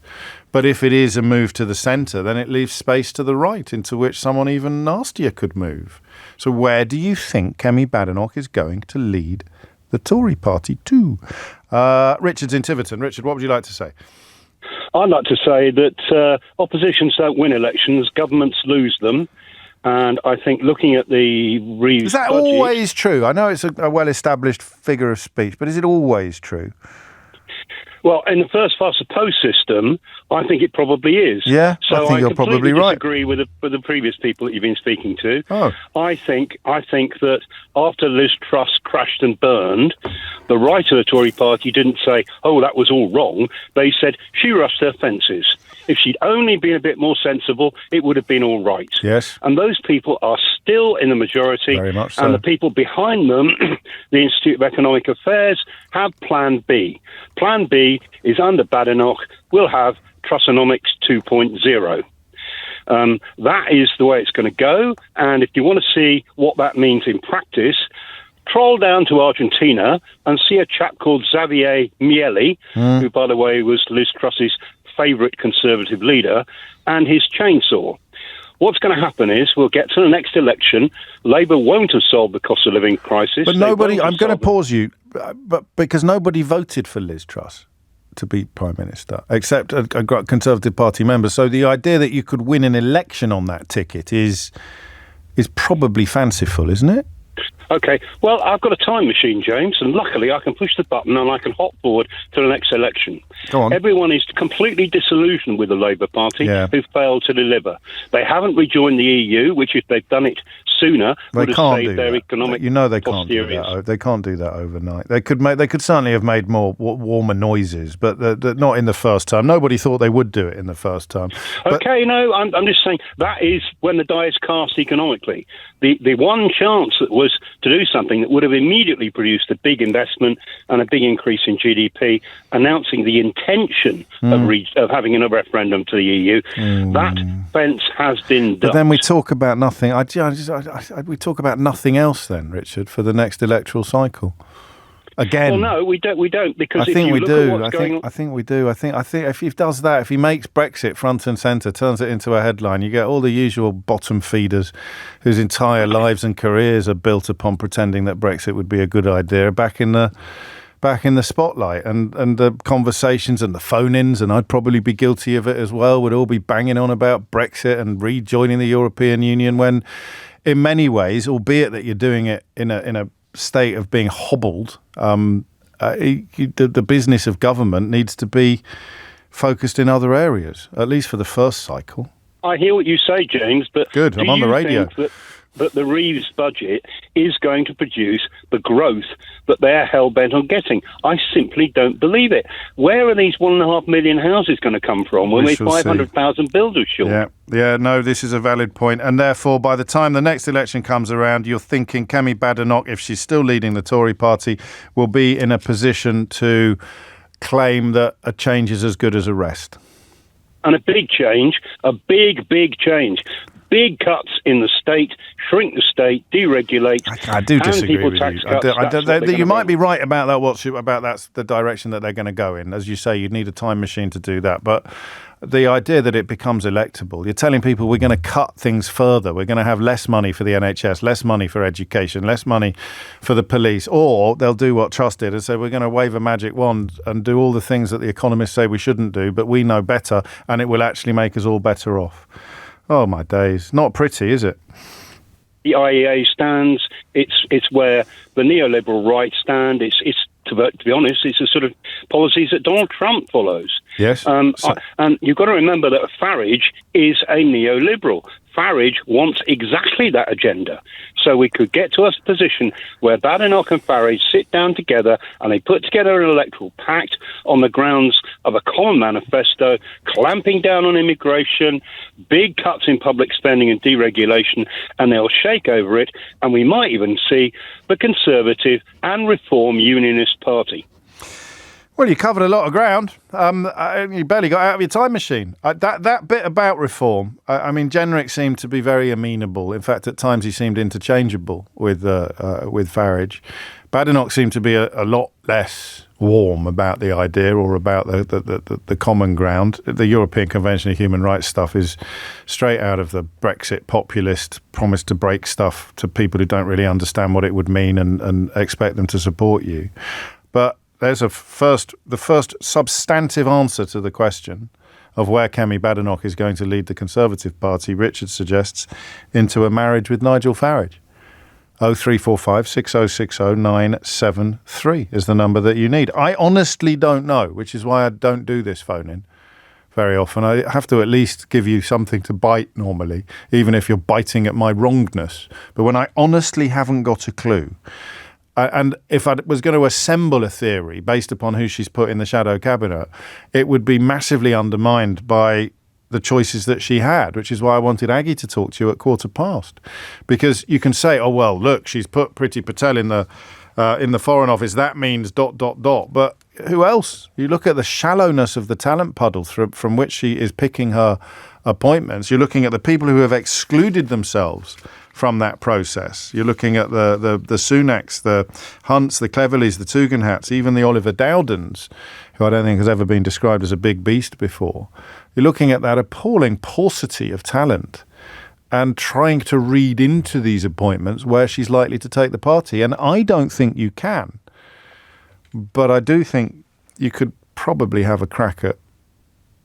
But if it is a move to the centre, then it leaves space to the right into which someone even nastier could move. So where do you think Kemi Badenoch is going to lead the Tory party to? Richard's in Tiverton. Richard, what would you like to say? I'd like to say that oppositions don't win elections, governments lose them. And I think looking at the Is that budget, always true? I know it's a well-established figure of speech, but is it always true? Well, in the first past the post system, I think it probably is. Yeah, so I think you're probably right. I disagree with the previous people that you've been speaking to. Oh. I think that after Liz Truss crashed and burned, the right of the Tory party didn't say, oh, that was all wrong. They said she rushed her fences. If she'd only been a bit more sensible, it would have been all right. Yes. And those people are still in the majority. Very much so. And the people behind them, the Institute of Economic Affairs, have Plan B. Plan B is under Badenoch, we'll have Trussonomics 2.0. That is the way it's going to go. And if you want to see what that means in practice, troll down to Argentina and see a chap called Xavier Milei, who, by the way, was Liz Truss's favourite Conservative leader, and his chainsaw. What's going to happen is we'll get to the next election. Labour won't have solved the cost of living crisis. But nobody, I'm going to pause you, but because nobody voted for Liz Truss to be Prime Minister, except a Conservative Party member. So the idea that you could win an election on that ticket is probably fanciful, isn't it? OK, well, I've got a time machine, James, and luckily I can push the button and I can hop forward to the next election. Go on. Everyone is completely disillusioned with the Labour Party who failed to deliver. They haven't rejoined the EU, which if they'd done it sooner would have saved their economic posteriors. They can't do that overnight. They could certainly have made more warmer noises, but not in the first term. Nobody thought they would do it in the first term. OK, I'm just saying that is when the die is cast economically. The one chance that was to do something that would have immediately produced a big investment and a big increase in GDP, announcing the intention of having another referendum to the EU, that fence has been done. But then we talk about nothing. We talk about nothing else then, Richard, for the next electoral cycle. Again. Well, no, we don't because I think we do. I think we do. I think if he does that, if he makes Brexit front and centre, turns it into a headline, you get all the usual bottom feeders whose entire lives and careers are built upon pretending that Brexit would be a good idea back in the back in the spotlight, and the conversations and the phone-ins, and I'd probably be guilty of it as well, would all be banging on about Brexit and rejoining the European Union, when in many ways, albeit that you're doing it in a state of being hobbled, the business of government needs to be focused in other areas, at least for the first cycle. I hear what you say, James, but good, I'm on the radio. That the Reeves budget is going to produce the growth that they're hell-bent on getting. I simply don't believe it. Where are these 1.5 million houses going to come from when we're 500,000 builders short? Yeah, no, this is a valid point. And therefore, by the time the next election comes around, you're thinking Kemi Badenoch, if she's still leading the Tory party, will be in a position to claim that a change is as good as a rest. And a big change, a big change. Big cuts in the state, shrink the state, deregulate. I do disagree with you. You might be be right about that. That's the direction that they're going to go in. As you say, you'd need a time machine to do that. But the idea that it becomes electable, you're telling people we're going to cut things further. We're going to have less money for the NHS, less money for education, less money for the police, or they'll do what Truss did and say we're going to wave a magic wand and do all the things that the economists say we shouldn't do, but we know better, and it will actually make us all better off. Oh, my days. Not pretty, is it? The IEA stands. It's where the neoliberal right stand. It's to be honest, it's the sort of policies that Donald Trump follows. Yes. And you've got to remember that Farage is a neoliberal. Farage wants exactly that agenda. So we could get to a position where Badenoch and Farage sit down together and they put together an electoral pact on the grounds of a common manifesto, clamping down on immigration, big cuts in public spending and deregulation, and they'll shake over it, and we might even see the Conservative and Reform Unionist Party. Well, you covered a lot of ground. You barely got out of your time machine. That bit about reform, Jenrick seemed to be very amenable. In fact, at times he seemed interchangeable with Farage. Badenoch seemed to be a lot less warm about the idea or about the common ground. The European Convention of Human Rights stuff is straight out of the Brexit populist promise to break stuff to people who don't really understand what it would mean and expect them to support you. But there's the first substantive answer to the question of where Kemi Badenoch is going to lead the Conservative Party, Richard suggests, into a marriage with Nigel Farage. 0345 6060 973 is the number that you need. I honestly don't know, which is why I don't do this phone-in very often. I have to at least give you something to bite normally, even if you're biting at my wrongness. But when I honestly haven't got a clue, and if I was going to assemble a theory based upon who she's put in the shadow cabinet, it would be massively undermined by the choices that she had, which is why I wanted Aggie to talk to you at 1:15. Because you can say, oh, well, look, she's put Priti Patel in the Foreign Office. That means ... But who else? You look at the shallowness of the talent puddle from which she is picking her appointments. You're looking at the people who have excluded themselves from that process. You're looking at the Sunaks, the Hunts, the Cleverleys, the Tugendhats, even the Oliver Dowdens, who I don't think has ever been described as a big beast before. You're looking at that appalling paucity of talent and trying to read into these appointments where she's likely to take the party. And I don't think you can. But I do think you could probably have a crack at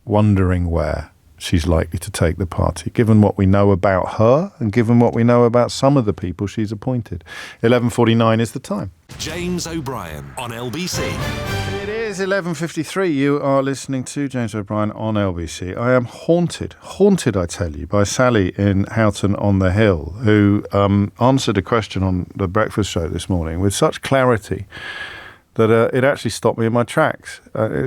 wondering where she's likely to take the party, given what we know about her and given what we know about some of the people she's appointed. 11:49 is the time. James O'Brien on LBC. It is 11:53. You are listening to James O'Brien on LBC. I am haunted, I tell you, by Sally in Houghton-on-the-Hill, who answered a question on the breakfast show this morning with such clarity that it actually stopped me in my tracks.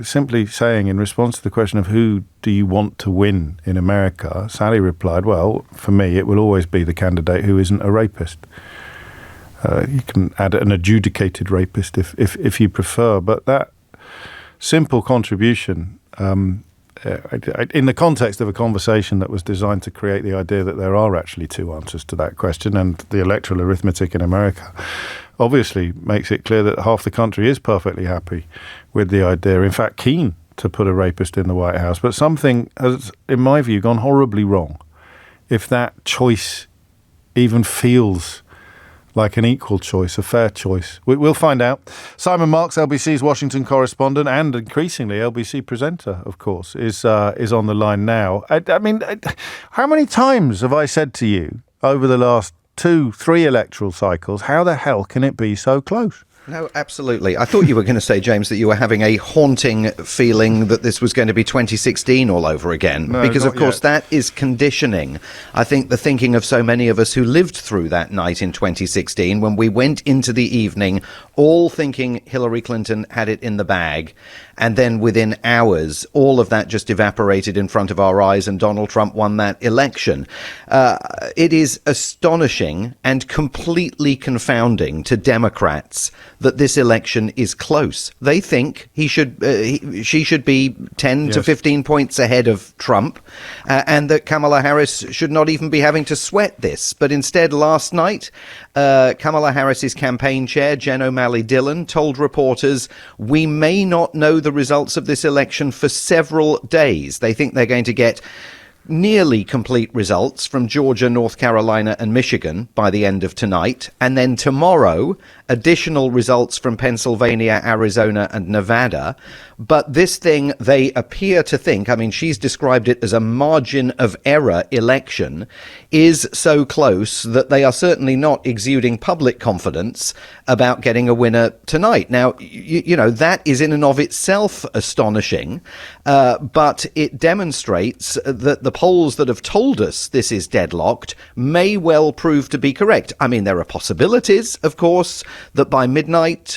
Simply saying, in response to the question of who do you want to win in America, Sally replied, well, for me, it will always be the candidate who isn't a rapist. You can add an adjudicated rapist if you prefer, but that simple contribution, in the context of a conversation that was designed to create the idea that there are actually two answers to that question and the electoral arithmetic in America, obviously makes it clear that half the country is perfectly happy with the idea, in fact keen to put a rapist in the White House. But something has, in my view, gone horribly wrong if that choice even feels like an equal choice, a fair choice. We'll find out. Simon Marks, LBC's Washington correspondent and increasingly LBC presenter, of course, is on the line now. I mean, how many times have I said to you over the last 2-3 electoral cycles, how the hell can it be so close? No, absolutely. I thought you were going to say, James, that you were having a haunting feeling that this was going to be 2016 all over again. No, because, of course, yet. that is conditioning. I think the thinking of so many of us who lived through that night in 2016 when we went into the evening all thinking Hillary Clinton had it in the bag. And then within hours, all of that just evaporated in front of our eyes and Donald Trump won that election. It is astonishing and completely confounding to Democrats that this election is close. They think she should be 10 to 15 points ahead of Trump and that Kamala Harris should not even be having to sweat this. But instead, last night, Kamala Harris's campaign chair, Jen O'Malley-Dillon, told reporters, we may not know the results of this election for several days. They think they're going to get nearly complete results from Georgia, North Carolina and Michigan by the end of tonight. And then tomorrow, additional results from Pennsylvania, Arizona and Nevada. But this thing, they appear to think, I mean, she's described it as a margin of error election, is so close that they are certainly not exuding public confidence about getting a winner tonight. Now, you know, that is in and of itself astonishing, but it demonstrates that the polls that have told us this is deadlocked may well prove to be correct. I mean, there are possibilities, of course, that by midnight,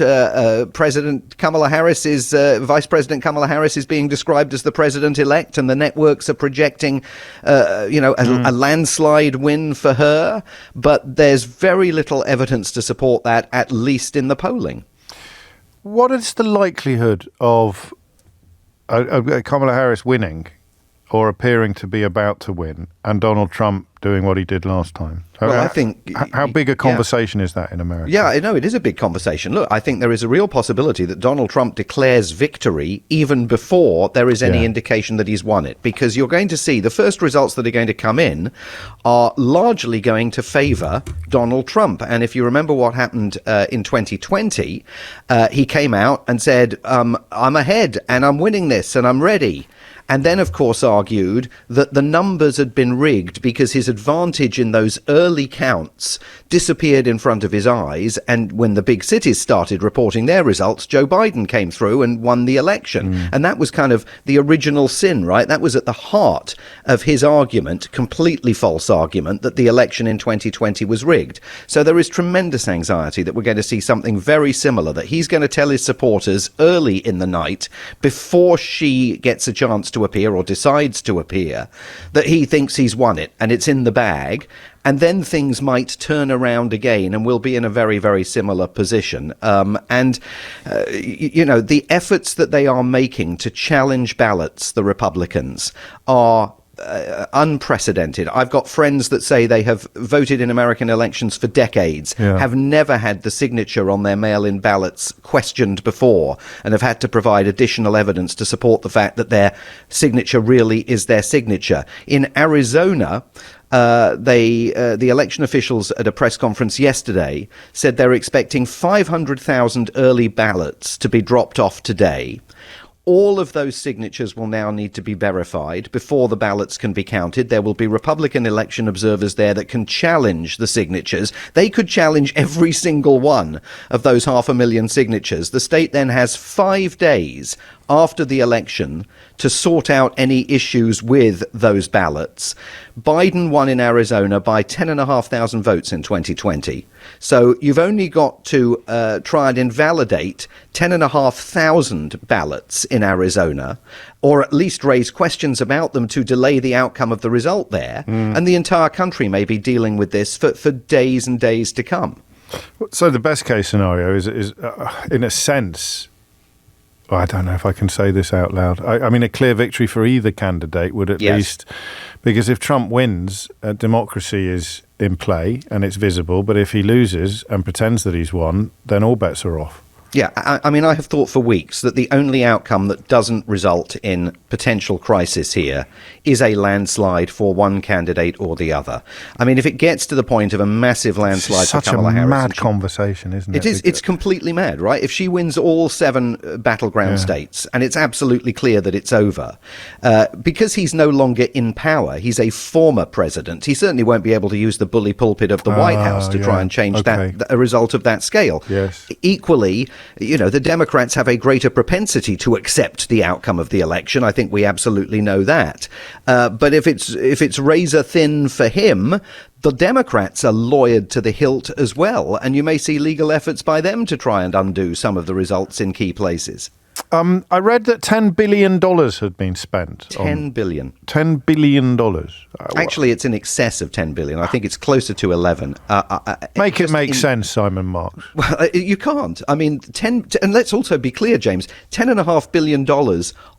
President Kamala Harris is, Vice President Kamala Harris is being described as the president-elect, and the networks are projecting, a landslide win for her. But there's very little evidence to support that, at least in the polling. What is the likelihood of Kamala Harris winning or appearing to be about to win and Donald Trump doing what he did last time? Well, I think... How big a conversation is that in America? Yeah, I know, it is a big conversation. Look, I think there is a real possibility that Donald Trump declares victory even before there is any indication that he's won it. Because you're going to see the first results that are going to come in are largely going to favour Donald Trump. And if you remember what happened in 2020, he came out and said, I'm ahead and I'm winning this and I'm ready. And then, of course, argued that the numbers had been rigged because his advantage in those early counts disappeared in front of his eyes. And when the big cities started reporting their results, Joe Biden came through and won the election. And that was kind of the original sin, right? That was at the heart of his argument, completely false argument, that the election in 2020 was rigged. So there is tremendous anxiety that we're going to see something very similar, that he's going to tell his supporters early in the night, before she gets a chance to appear or decides to appear, that he thinks he's won it and it's in the bag. And then things might turn around again and we'll be in a very, very similar position. The efforts that they are making to challenge ballots, the Republicans, are unprecedented. I've got friends that say they have voted in American elections for decades, have never had the signature on their mail-in ballots questioned before, and have had to provide additional evidence to support the fact that their signature really is their signature. In Arizona, the election officials at a press conference yesterday said they're expecting 500,000 early ballots to be dropped off today. All of those signatures will now need to be verified before the ballots can be counted. There will be Republican election observers there that can challenge the signatures. They could challenge every single one of those 500,000 signatures. The state then has 5 days after the election to sort out any issues with those ballots. Biden won in Arizona by 10,500 votes in 2020. So you've only got to try and invalidate 10,500 ballots in Arizona, or at least raise questions about them to delay the outcome of the result there. And the entire country may be dealing with this for days and days to come. So the best case scenario is in a sense, I don't know if I can say this out loud. I mean, a clear victory for either candidate would at least, because if Trump wins, democracy is in play and it's visible. But if he loses and pretends that he's won, then all bets are off. Yeah, I mean, I have thought for weeks that the only outcome that doesn't result in potential crisis here is a landslide for one candidate or the other. I mean, if it gets to the point of a massive landslide for Kamala Harris... Such a mad conversation, isn't it? It is. It's completely mad, right? If she wins all 7 battleground states, and it's absolutely clear that it's over, because he's no longer in power, he's a former president, he certainly won't be able to use the bully pulpit of the White House to try and change a result of that scale. Yes. Equally, you know, the Democrats have a greater propensity to accept the outcome of the election. I think we absolutely know that. But if it's razor thin for him, the Democrats are lawyered to the hilt as well, and you may see legal efforts by them to try and undo some of the results in key places. I read that $10 billion had been spent. $10 billion. $10 billion. Actually, it's in excess of $10 billion. I think it's closer to 11. Make it make sense, Simon Marks. Well, you can't. I mean, and let's also be clear, James, $10.5 billion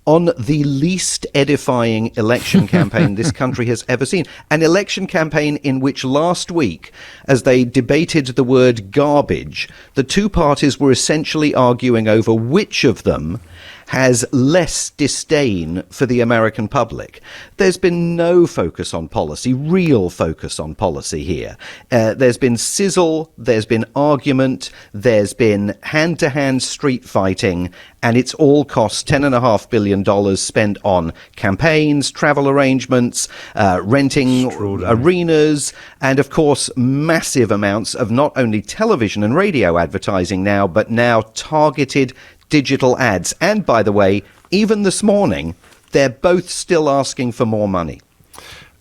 on the least edifying election campaign this country has ever seen. An election campaign in which last week, as they debated the word garbage, the two parties were essentially arguing over which of them has less disdain for the American public. There's been no focus on policy, real focus on policy here. There's been sizzle, there's been argument, there's been hand-to-hand street fighting, and it's all cost $10.5 billion spent on campaigns, travel arrangements, renting arenas, and of course massive amounts of not only television and radio advertising now, but now targeted digital ads. And by the way, even this morning, they're both still asking for more money.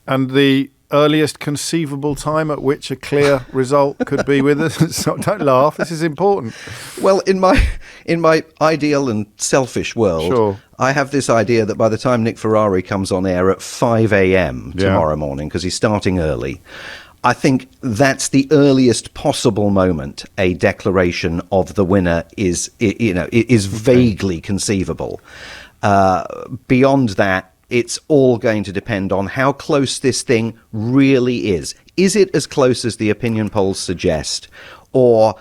And the earliest conceivable time at which a clear result could be with us. So don't laugh. This is important. Well, in my ideal and selfish world, I have this idea that by the time Nick Ferrari comes on air at 5 a.m. tomorrow morning, because he's starting early, I think that's the earliest possible moment a declaration of the winner is vaguely conceivable. Beyond that, it's all going to depend on how close this thing really is. Is it as close as the opinion polls suggest, or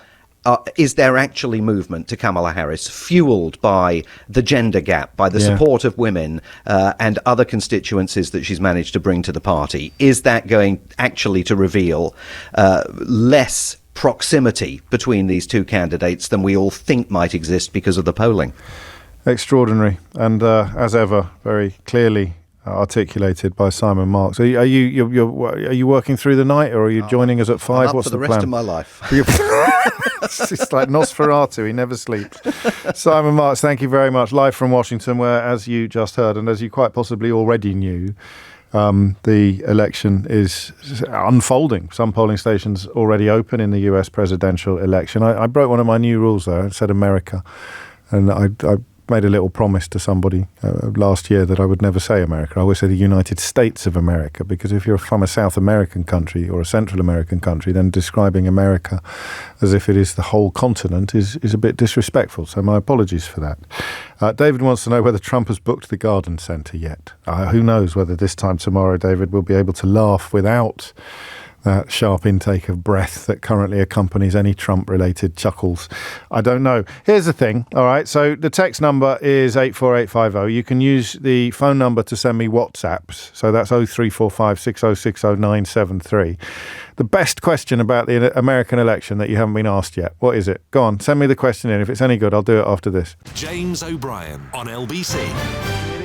is there actually movement to Kamala Harris fueled by the gender gap, by the support of women and other constituencies that she's managed to bring to the party? Is that going actually to reveal less proximity between these two candidates than we all think might exist because of the polling? Extraordinary, and as ever, very clearly articulated by Simon Marks. Are you working through the night, or are you joining us at 5? I'm What's up for the the plan? rest of my life. It's like Nosferatu, he never sleeps. Simon Marks, thank you very much. Live from Washington, where, as you just heard, and as you quite possibly already knew, the election is unfolding. Some polling stations already open in the US presidential election. I broke one of my new rules, though. It said America, and I made a little promise to somebody last year that I would never say America. I always say the United States of America, because if you're from a South American country or a Central American country, then describing America as if it is the whole continent is a bit disrespectful. So my apologies for that. David wants to know whether Trump has booked the Garden Centre yet. Who knows whether this time tomorrow, David, will be able to laugh without that sharp intake of breath that currently accompanies any Trump-related chuckles. I don't know. Here's the thing, all right? So the text number is 84850. You can use the phone number to send me WhatsApps. So that's 0345 6060 973. The best question about the American election that you haven't been asked yet. What is it? Go on, send me the question in. If it's any good, I'll do it after this. James O'Brien on LBC.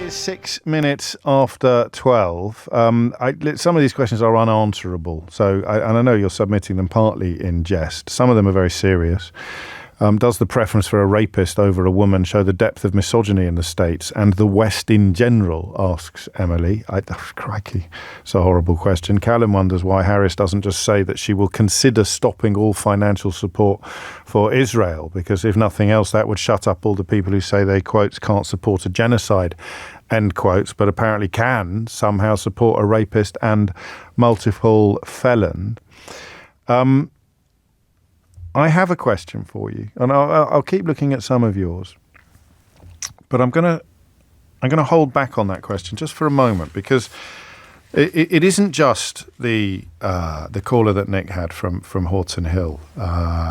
6 minutes after 12. Some of these questions are unanswerable. So, and I know you're submitting them partly in jest. Some of them are very serious. Does the preference for a rapist over a woman show the depth of misogyny in the States and the West in general, asks Emily. Crikey, it's a horrible question. Callum wonders why Harris doesn't just say that she will consider stopping all financial support for Israel, because if nothing else, that would shut up all the people who say they, quotes, can't support a genocide, end quotes, but apparently can somehow support a rapist and multiple felon. I have a question for you, and I'll keep looking at some of yours, but I'm gonna hold back on that question just for a moment, because It isn't just the caller that Nick had from Horton Hill,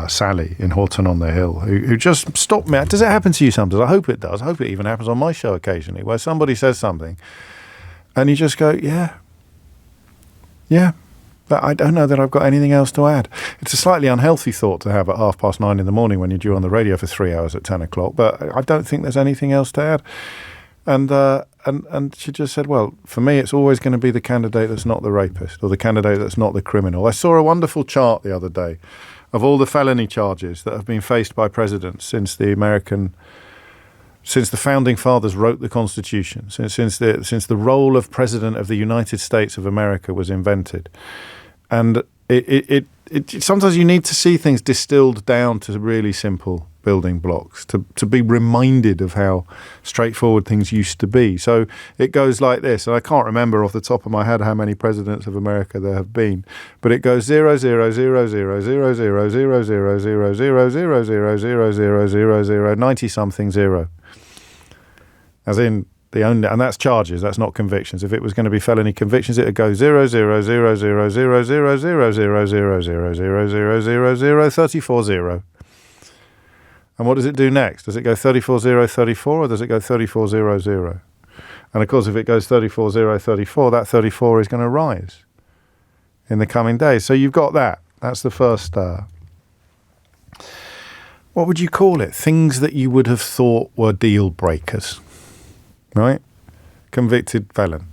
Sally in Horton on the Hill, who just stopped me. Does it happen to you sometimes? I hope it does. I hope it even happens on my show occasionally, where somebody says something and you just go, yeah, but I don't know that I've got anything else to add. It's a slightly unhealthy thought to have at 9:30 in the morning when you're due on the radio for 3 hours at 10 o'clock, but I don't think there's anything else to add. And she just said, well, for me, it's always going to be the candidate that's not the rapist or the candidate that's not the criminal. I saw a wonderful chart the other day of all the felony charges that have been faced by presidents since the founding fathers wrote the Constitution, since the role of President of the United States of America was invented. And it sometimes you need to see things distilled down to really simple building blocks to be reminded of how straightforward things used to be. So it goes like this, and I can't remember off the top of my head how many presidents of America there have been, but it goes 0 0 0 0 0 0 0 0 0 0 0 0 0 0 0 0 0 90 something 0. As in the only, and that's charges, that's not convictions. If it was going to be felony convictions, it would go 0 0 0 0 0 0 0 0 0 0 0 0 0 0 0 34 0. And what does it do next? Does it go 34-0-34 or does it go 34-0-0? And of course, if it goes 34-0-34, that 34 is going to rise in the coming days. So you've got that. That's the first, what would you call it? Things that you would have thought were deal breakers, right? Convicted felon,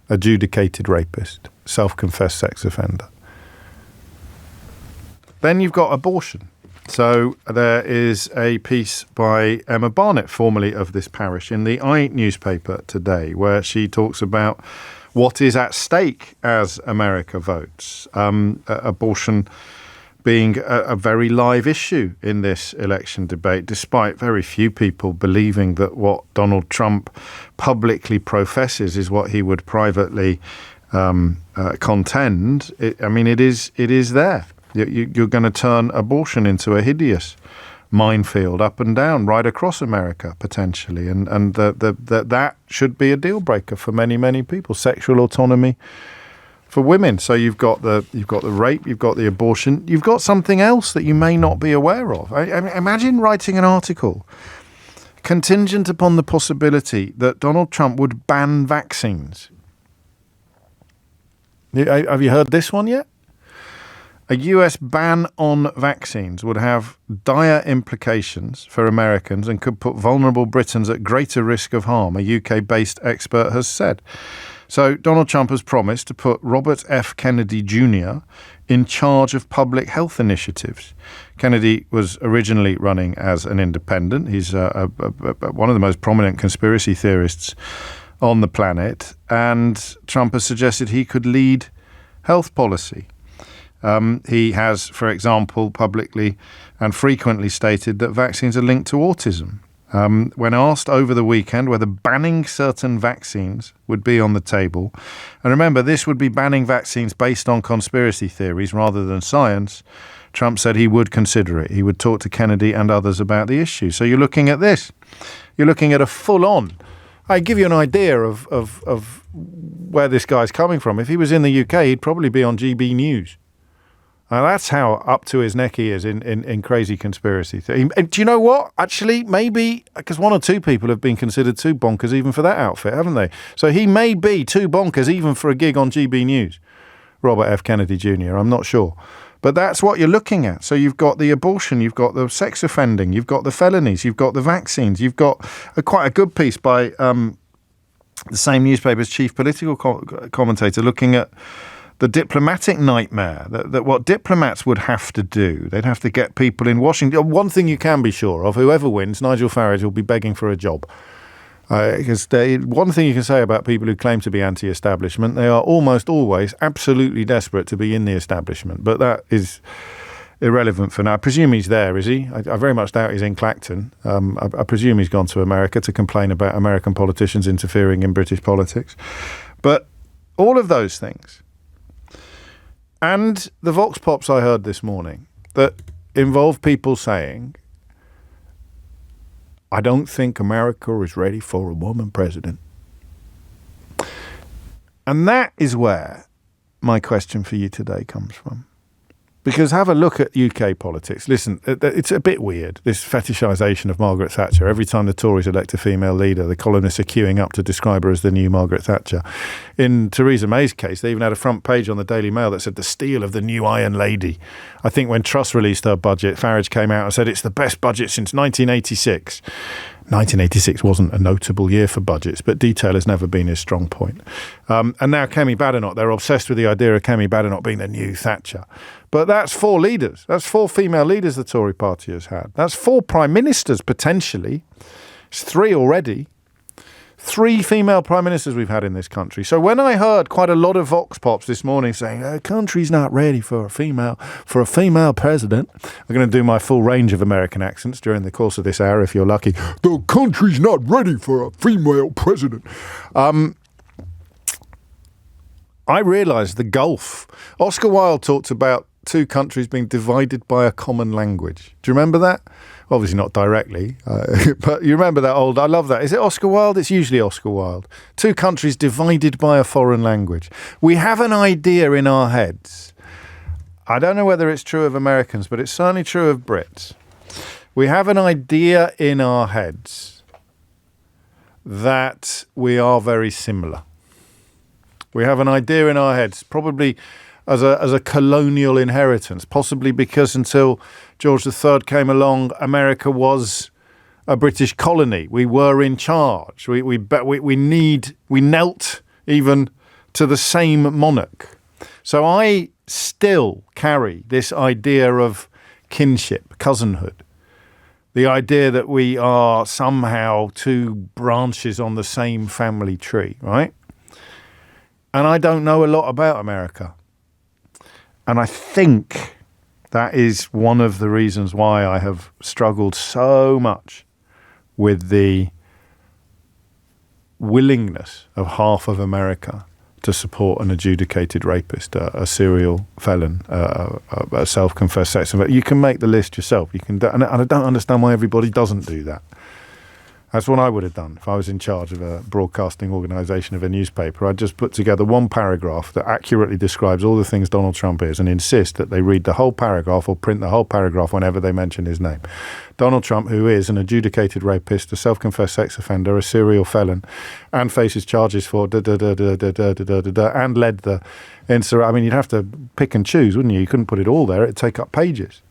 adjudicated rapist, self-confessed sex offender. Then you've got abortion. So there is a piece by Emma Barnett, formerly of this parish, in the I newspaper today, where she talks about what is at stake as America votes. Abortion being a very live issue in this election debate, despite very few people believing that what Donald Trump publicly professes is what he would privately contend. It is there. You're going to turn abortion into a hideous minefield up and down right across America potentially, and that should be a deal breaker for many, many people. Sexual autonomy for women. So you've got the rape, you've got the abortion, you've got something else that you may not be aware of. Imagine writing an article contingent upon the possibility that Donald Trump would ban vaccines. Have you heard this one yet? A US ban on vaccines would have dire implications for Americans and could put vulnerable Britons at greater risk of harm, a UK-based expert has said. So Donald Trump has promised to put Robert F. Kennedy Jr. in charge of public health initiatives. Kennedy was originally running as an independent. He's one of the most prominent conspiracy theorists on the planet, and Trump has suggested he could lead health policy. He has, for example, publicly and frequently stated that vaccines are linked to autism. When asked over the weekend whether banning certain vaccines would be on the table, and remember, this would be banning vaccines based on conspiracy theories rather than science, Trump said he would consider it. He would talk to Kennedy and others about the issue. So you're looking at this. You're looking at a full-on. I give you an idea of where this guy's coming from. If he was in the UK, he'd probably be on GB News. Now, that's how up to his neck he is in crazy conspiracy theory. And do you know what? Actually, maybe, because one or two people have been considered too bonkers even for that outfit, haven't they? So he may be too bonkers even for a gig on GB News, Robert F. Kennedy Jr., I'm not sure. But that's what you're looking at. So you've got the abortion, you've got the sex offending, you've got the felonies, you've got the vaccines, you've got quite a good piece by the same newspaper's chief political commentator looking at the diplomatic nightmare, that what diplomats would have to do, they'd have to get people in Washington. One thing you can be sure of, whoever wins, Nigel Farage will be begging for a job. Because one thing you can say about people who claim to be anti-establishment, they are almost always absolutely desperate to be in the establishment. But that is irrelevant for now. I presume he's there, is he? I very much doubt he's in Clacton. I presume he's gone to America to complain about American politicians interfering in British politics. But all of those things, and the vox pops I heard this morning that involve people saying, I don't think America is ready for a woman president. And that is where my question for you today comes from. Because have a look at UK politics. Listen, it's a bit weird, this fetishisation of Margaret Thatcher. Every time the Tories elect a female leader, the columnists are queuing up to describe her as the new Margaret Thatcher. In Theresa May's case, they even had a front page on the Daily Mail that said the steel of the new Iron Lady. I think when Truss released her budget, Farage came out and said it's the best budget since 1986. 1986 wasn't a notable year for budgets, but detail has never been his strong point. And now Kemi Badenoch, they're obsessed with the idea of Kemi Badenoch being the new Thatcher. But that's 4 leaders. That's 4 female leaders the Tory party has had. That's 4 prime ministers, potentially. It's 3 already. 3 female prime ministers we've had in this country. So when I heard quite a lot of vox pops this morning saying, the country's not ready for a female president, I'm going to do my full range of American accents during the course of this hour, if you're lucky. The country's not ready for a female president. I realised the gulf. Oscar Wilde talked about 2 countries being divided by a common language. Do you remember that? Obviously not directly, but you remember that old, I love that. Is it Oscar Wilde? It's usually Oscar Wilde. 2 countries divided by a foreign language. We have an idea in our heads. I don't know whether it's true of Americans, but it's certainly true of Brits. We have an idea in our heads that we are very similar. We have an idea in our heads, probably as a colonial inheritance, possibly because until George III came along, America was a British colony. We were in charge. We knelt even to the same monarch. So I still carry this idea of kinship, cousinhood, the idea that we are somehow 2 branches on the same family tree, right? And I don't know a lot about America. And I think that is one of the reasons why I have struggled so much with the willingness of half of America to support an adjudicated rapist, a serial felon, a self-confessed sex offender. You can make the list yourself. You can, and I don't understand why everybody doesn't do that. That's what I would have done if I was in charge of a broadcasting organisation of a newspaper. I'd just put together one paragraph that accurately describes all the things Donald Trump is and insist that they read the whole paragraph or print the whole paragraph whenever they mention his name. Donald Trump, who is an adjudicated rapist, a self-confessed sex offender, a serial felon, and faces charges for and led the insurrection. I mean, you'd have to pick and choose, wouldn't you? You couldn't put it all there. It'd take up pages.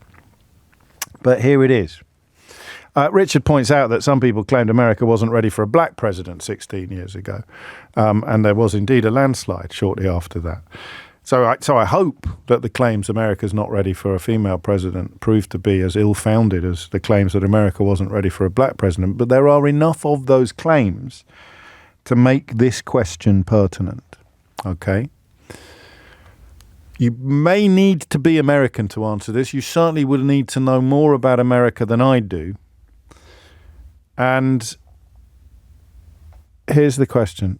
But here it is. Richard points out that some people claimed America wasn't ready for a black president 16 years ago. And there was indeed a landslide shortly after that. So I hope that the claims America's not ready for a female president prove to be as ill-founded as the claims that America wasn't ready for a black president. But there are enough of those claims to make this question pertinent. Okay? You may need to be American to answer this. You certainly would need to know more about America than I do. And here's the question.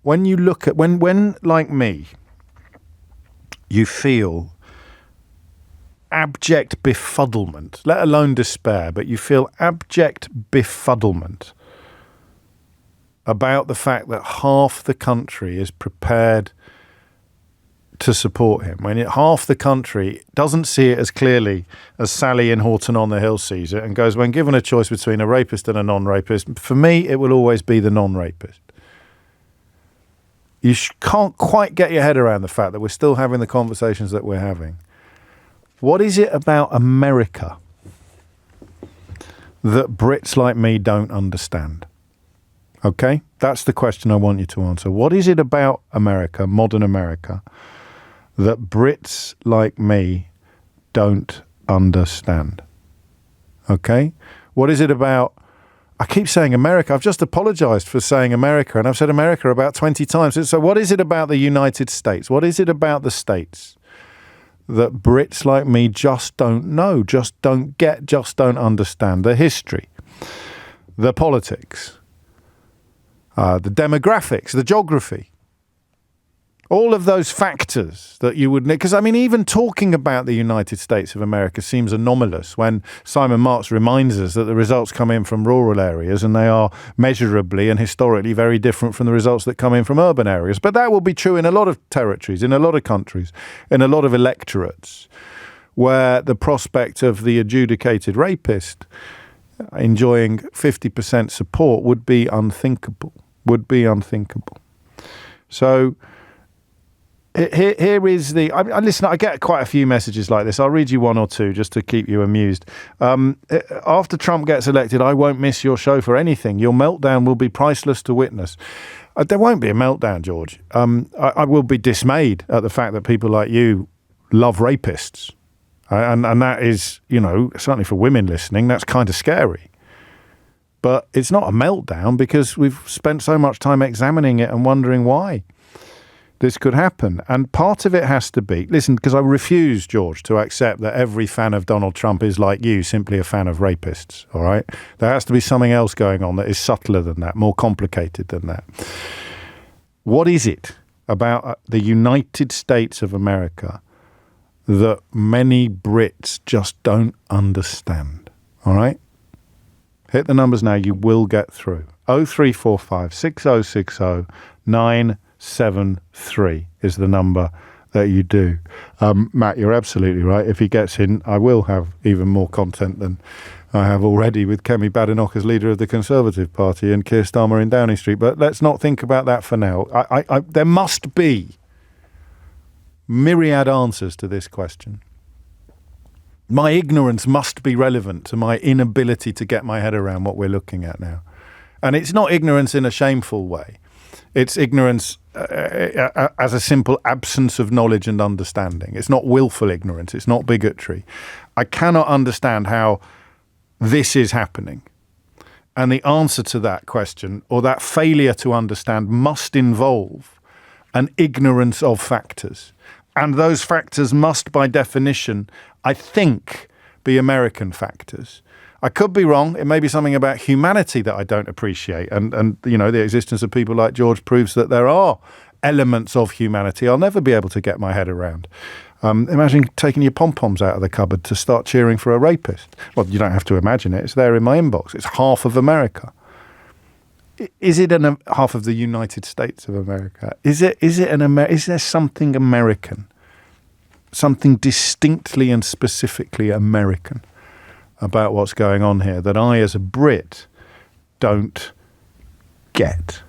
When you look at, when like me, you feel abject befuddlement, let alone despair, but you feel abject befuddlement about the fact that half the country is prepared to support him, when half the country doesn't see it as clearly as Sally in Horton-on-the-Hill sees it and goes, when given a choice between a rapist and a non-rapist, for me, it will always be the non-rapist. You can't quite get your head around the fact that we're still having the conversations that we're having. What is it about America that Brits like me don't understand? Okay? That's the question I want you to answer. What is it about America, modern America, that Brits like me don't understand? Okay? What is it about... I keep saying America. I've just apologised for saying America, and I've said America about 20 times. So what is it about the United States? What is it about the States that Brits like me just don't know, just don't get, just don't understand? The history, the politics, the demographics, the geography. All of those factors that you would... Because, I mean, even talking about the United States of America seems anomalous when Simon Marks reminds us that the results come in from rural areas and they are measurably and historically very different from the results that come in from urban areas. But that will be true in a lot of territories, in a lot of countries, in a lot of electorates, where the prospect of the adjudicated rapist enjoying 50% support would be unthinkable, So... Here is the... listen, I get quite a few messages like this. I'll read you one or two just to keep you amused. After Trump gets elected, I won't miss your show for anything. Your meltdown will be priceless to witness. There won't be a meltdown, George. I will be dismayed at the fact that people like you love rapists. And that is, certainly for women listening, that's kind of scary. But it's not a meltdown because we've spent so much time examining it and wondering why this could happen. And part of it has to be, listen, because I refuse, George, to accept that every fan of Donald Trump is like you, simply a fan of rapists, all right? There has to be something else going on that is subtler than that, more complicated than that. What is it about the United States of America that many Brits just don't understand, all right? Hit the numbers now, you will get through. 0345 6060 973 is the number that you do. Matt, you're absolutely right. If he gets in, I will have even more content than I have already with Kemi Badenoch as leader of the Conservative Party and Keir Starmer in Downing Street. But let's not think about that for now. There must be myriad answers to this question. My ignorance must be relevant to my inability to get my head around what we're looking at now. And it's not ignorance in a shameful way. It's ignorance as a simple absence of knowledge and understanding. It's not willful ignorance. It's not bigotry. I cannot understand how this is happening. And the answer to that question, or that failure to understand, must involve an ignorance of factors. And those factors must, by definition, I think, be American factors. I could be wrong. It may be something about humanity that I don't appreciate. And the existence of people like George proves that there are elements of humanity I'll never be able to get my head around. Imagine taking your pom-poms out of the cupboard to start cheering for a rapist. Well, you don't have to imagine it. It's there in my inbox. It's half of America. Is it half of the United States of America? Is there something American, something distinctly and specifically American about what's going on here that I, as a Brit, don't get?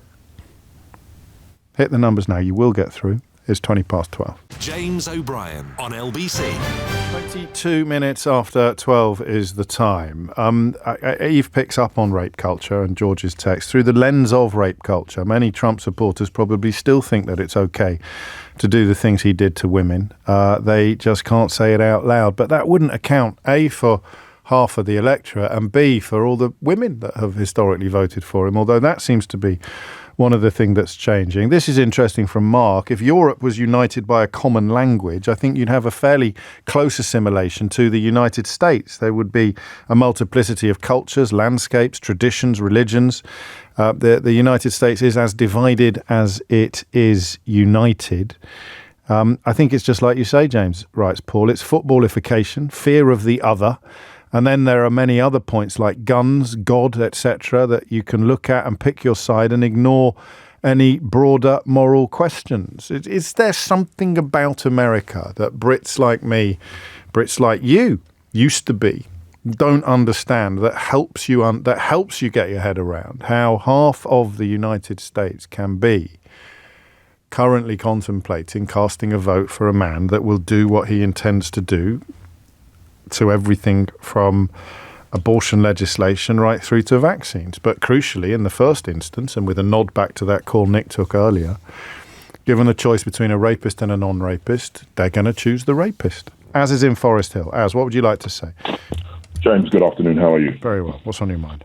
Hit the numbers now. You will get through. It's 12:20. James O'Brien on LBC. 22 minutes after 12 is the time. Eve picks up on rape culture and George's text. Through the lens of rape culture, many Trump supporters probably still think that it's okay to do the things he did to women. They just can't say it out loud. But that wouldn't account, A, for half of the electorate, and B, for all the women that have historically voted for him, although that seems to be one of the things that's changing. This is interesting from Mark. If Europe was united by a common language, I think you'd have a fairly close assimilation to the United States. There would be a multiplicity of cultures, landscapes, traditions, religions. The United States is as divided as it is united. I think it's just like you say, James, writes Paul. It's footballification, fear of the other. And then there are many other points like guns, God, etc., that you can look at and pick your side and ignore any broader moral questions. Is there something about America that Brits like me, Brits like you, used to be, don't understand, that helps you get your head around how half of the United States can be currently contemplating casting a vote for a man that will do what he intends to do to everything from abortion legislation right through to vaccines. But crucially, in the first instance, and with a nod back to that call Nick took earlier, given a choice between a rapist and a non-rapist, they're going to choose the rapist, as is in Forest Hill. Az, what would you like to say? James, good afternoon. How are you? Very well. What's on your mind?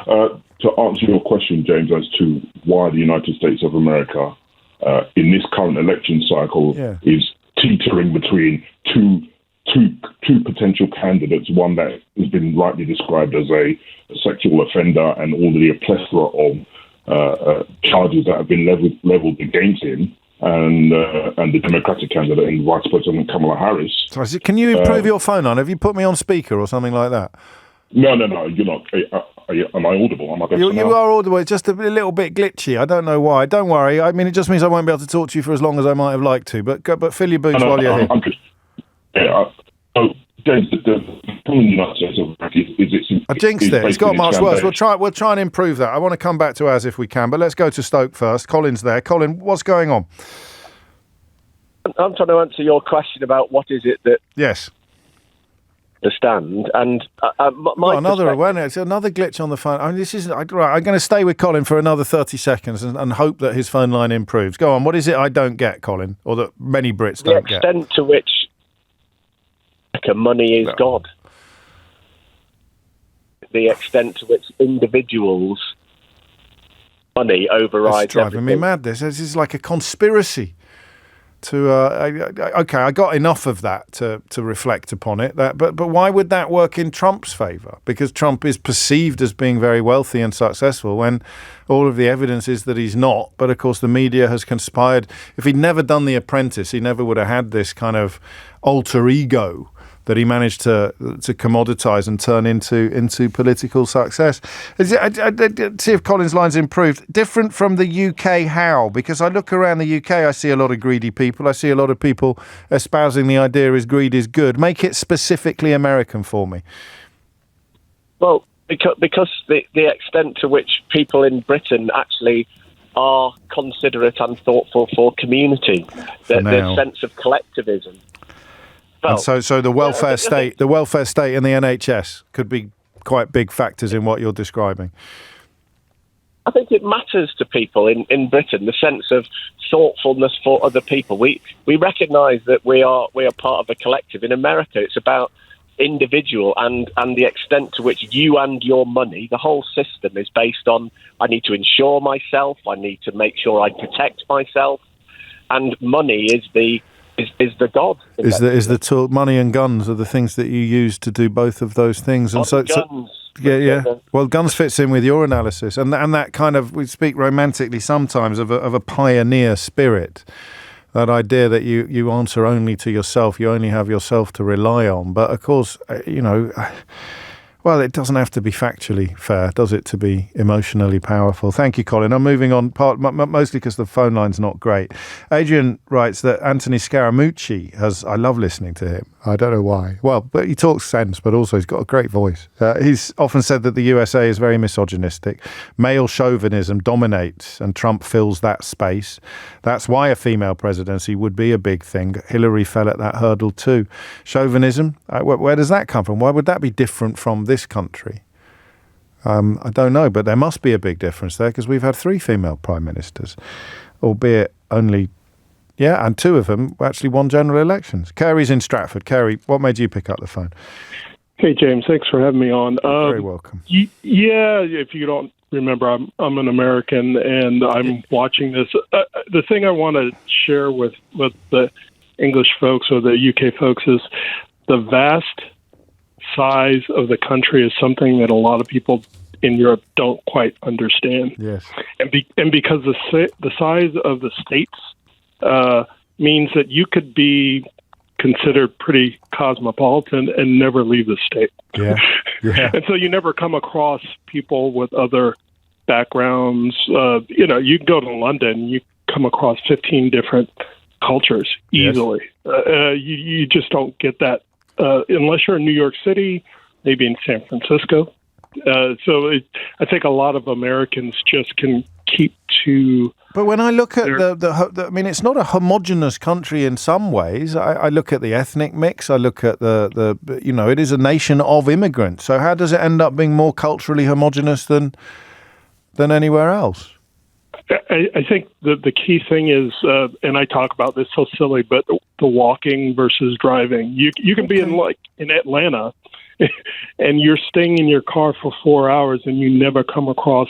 To answer your question, James, as to why the United States of America, in this current election cycle, is teetering between two potential candidates, one that has been rightly described as a sexual offender and all the plethora of charges that have been leveled against him, and the Democratic candidate in Vice President Kamala Harris. Sorry, can you improve your phone on? Have you put me on speaker or something like that? No, you're not. Am I audible? Am I better You now? are audible. It's just a little bit glitchy. I don't know why. Don't worry. I mean, it just means I won't be able to talk to you for as long as I might have liked to. But fill your boots while you're here. I'm just, James, the problem in the United States of America is I jinxed it. It's got much worse. We'll try and improve that. I want to come back to Az if we can, but let's go to Stoke first. Colin's there. Colin, what's going on? I'm trying to answer your question about what is it that... Yes. Understand, and another glitch on the phone. I mean, this isn't right. I'm going to stay with Colin for another 30 seconds and hope that his phone line improves. Go on. What is it I don't get, Colin, or that many Brits don't get? The extent to which money is God. The extent to which individuals' money overrides. It's driving me mad. This is like a conspiracy. Okay, I got enough of that to reflect upon it. But why would that work in Trump's favour? Because Trump is perceived as being very wealthy and successful when all of the evidence is that he's not. But of course, the media has conspired. If he'd never done The Apprentice, he never would have had this kind of alter ego that he managed to commoditize and turn into political success. See if Colin's line's improved. Different from the UK, how? Because I look around the UK, I see a lot of greedy people. I see a lot of people espousing the idea is greed is good. Make it specifically American for me. Well, because the extent to which people in Britain actually are considerate and thoughtful for community, their sense of collectivism. Well, and so the welfare state and the NHS could be quite big factors in what you're describing. I think it matters to people in Britain, the sense of thoughtfulness for other people. We recognise that we are part of a collective. In America, it's about individual and the extent to which you and your money, the whole system is based on, I need to insure myself, I need to make sure I protect myself, and money is the God. Is the tool, money and guns are the things that you use to do both of those things, and guns. Yeah. Well, guns fits in with your analysis, and that kind of, we speak romantically sometimes of a pioneer spirit. That idea that you answer only to yourself, you only have yourself to rely on. But of course, well, it doesn't have to be factually fair, does it, to be emotionally powerful? Thank you, Colin. I'm moving on, mostly because the phone line's not great. Adrian writes that Anthony Scaramucci I love listening to him. I don't know why. Well, but he talks sense, but also he's got a great voice. He's often said that the USA is very misogynistic. Male chauvinism dominates, and Trump fills that space. That's why a female presidency would be a big thing. Hillary fell at that hurdle too. Chauvinism, where does that come from? Why would that be different from this country? I don't know, but there must be a big difference there because we've had 3 female prime ministers, albeit only... Yeah, and 2 of them actually won general elections. Kerry's in Stratford. Kerry, what made you pick up the phone? Hey, James, thanks for having me on. You're very welcome. Yeah, if you don't remember, I'm an American, and I'm watching this. The thing I want to share with the English folks or the UK folks is the vast size of the country is something that a lot of people in Europe don't quite understand. Yes. And because the size of the states means that you could be considered pretty cosmopolitan and never leave the state. Yeah. And so you never come across people with other backgrounds. You can go to London, you come across 15 different cultures easily. Yes. You just don't get that unless you're in New York City, maybe in San Francisco. I think a lot of Americans just can keep to... But when I look at I mean, it's not a homogenous country in some ways. I look at the ethnic mix. I look at it is a nation of immigrants. So how does it end up being more culturally homogenous than anywhere else? I think the key thing is, and I talk about this so silly, but the walking versus driving. You can be in Atlanta, and you're staying in your car for 4 hours, and you never come across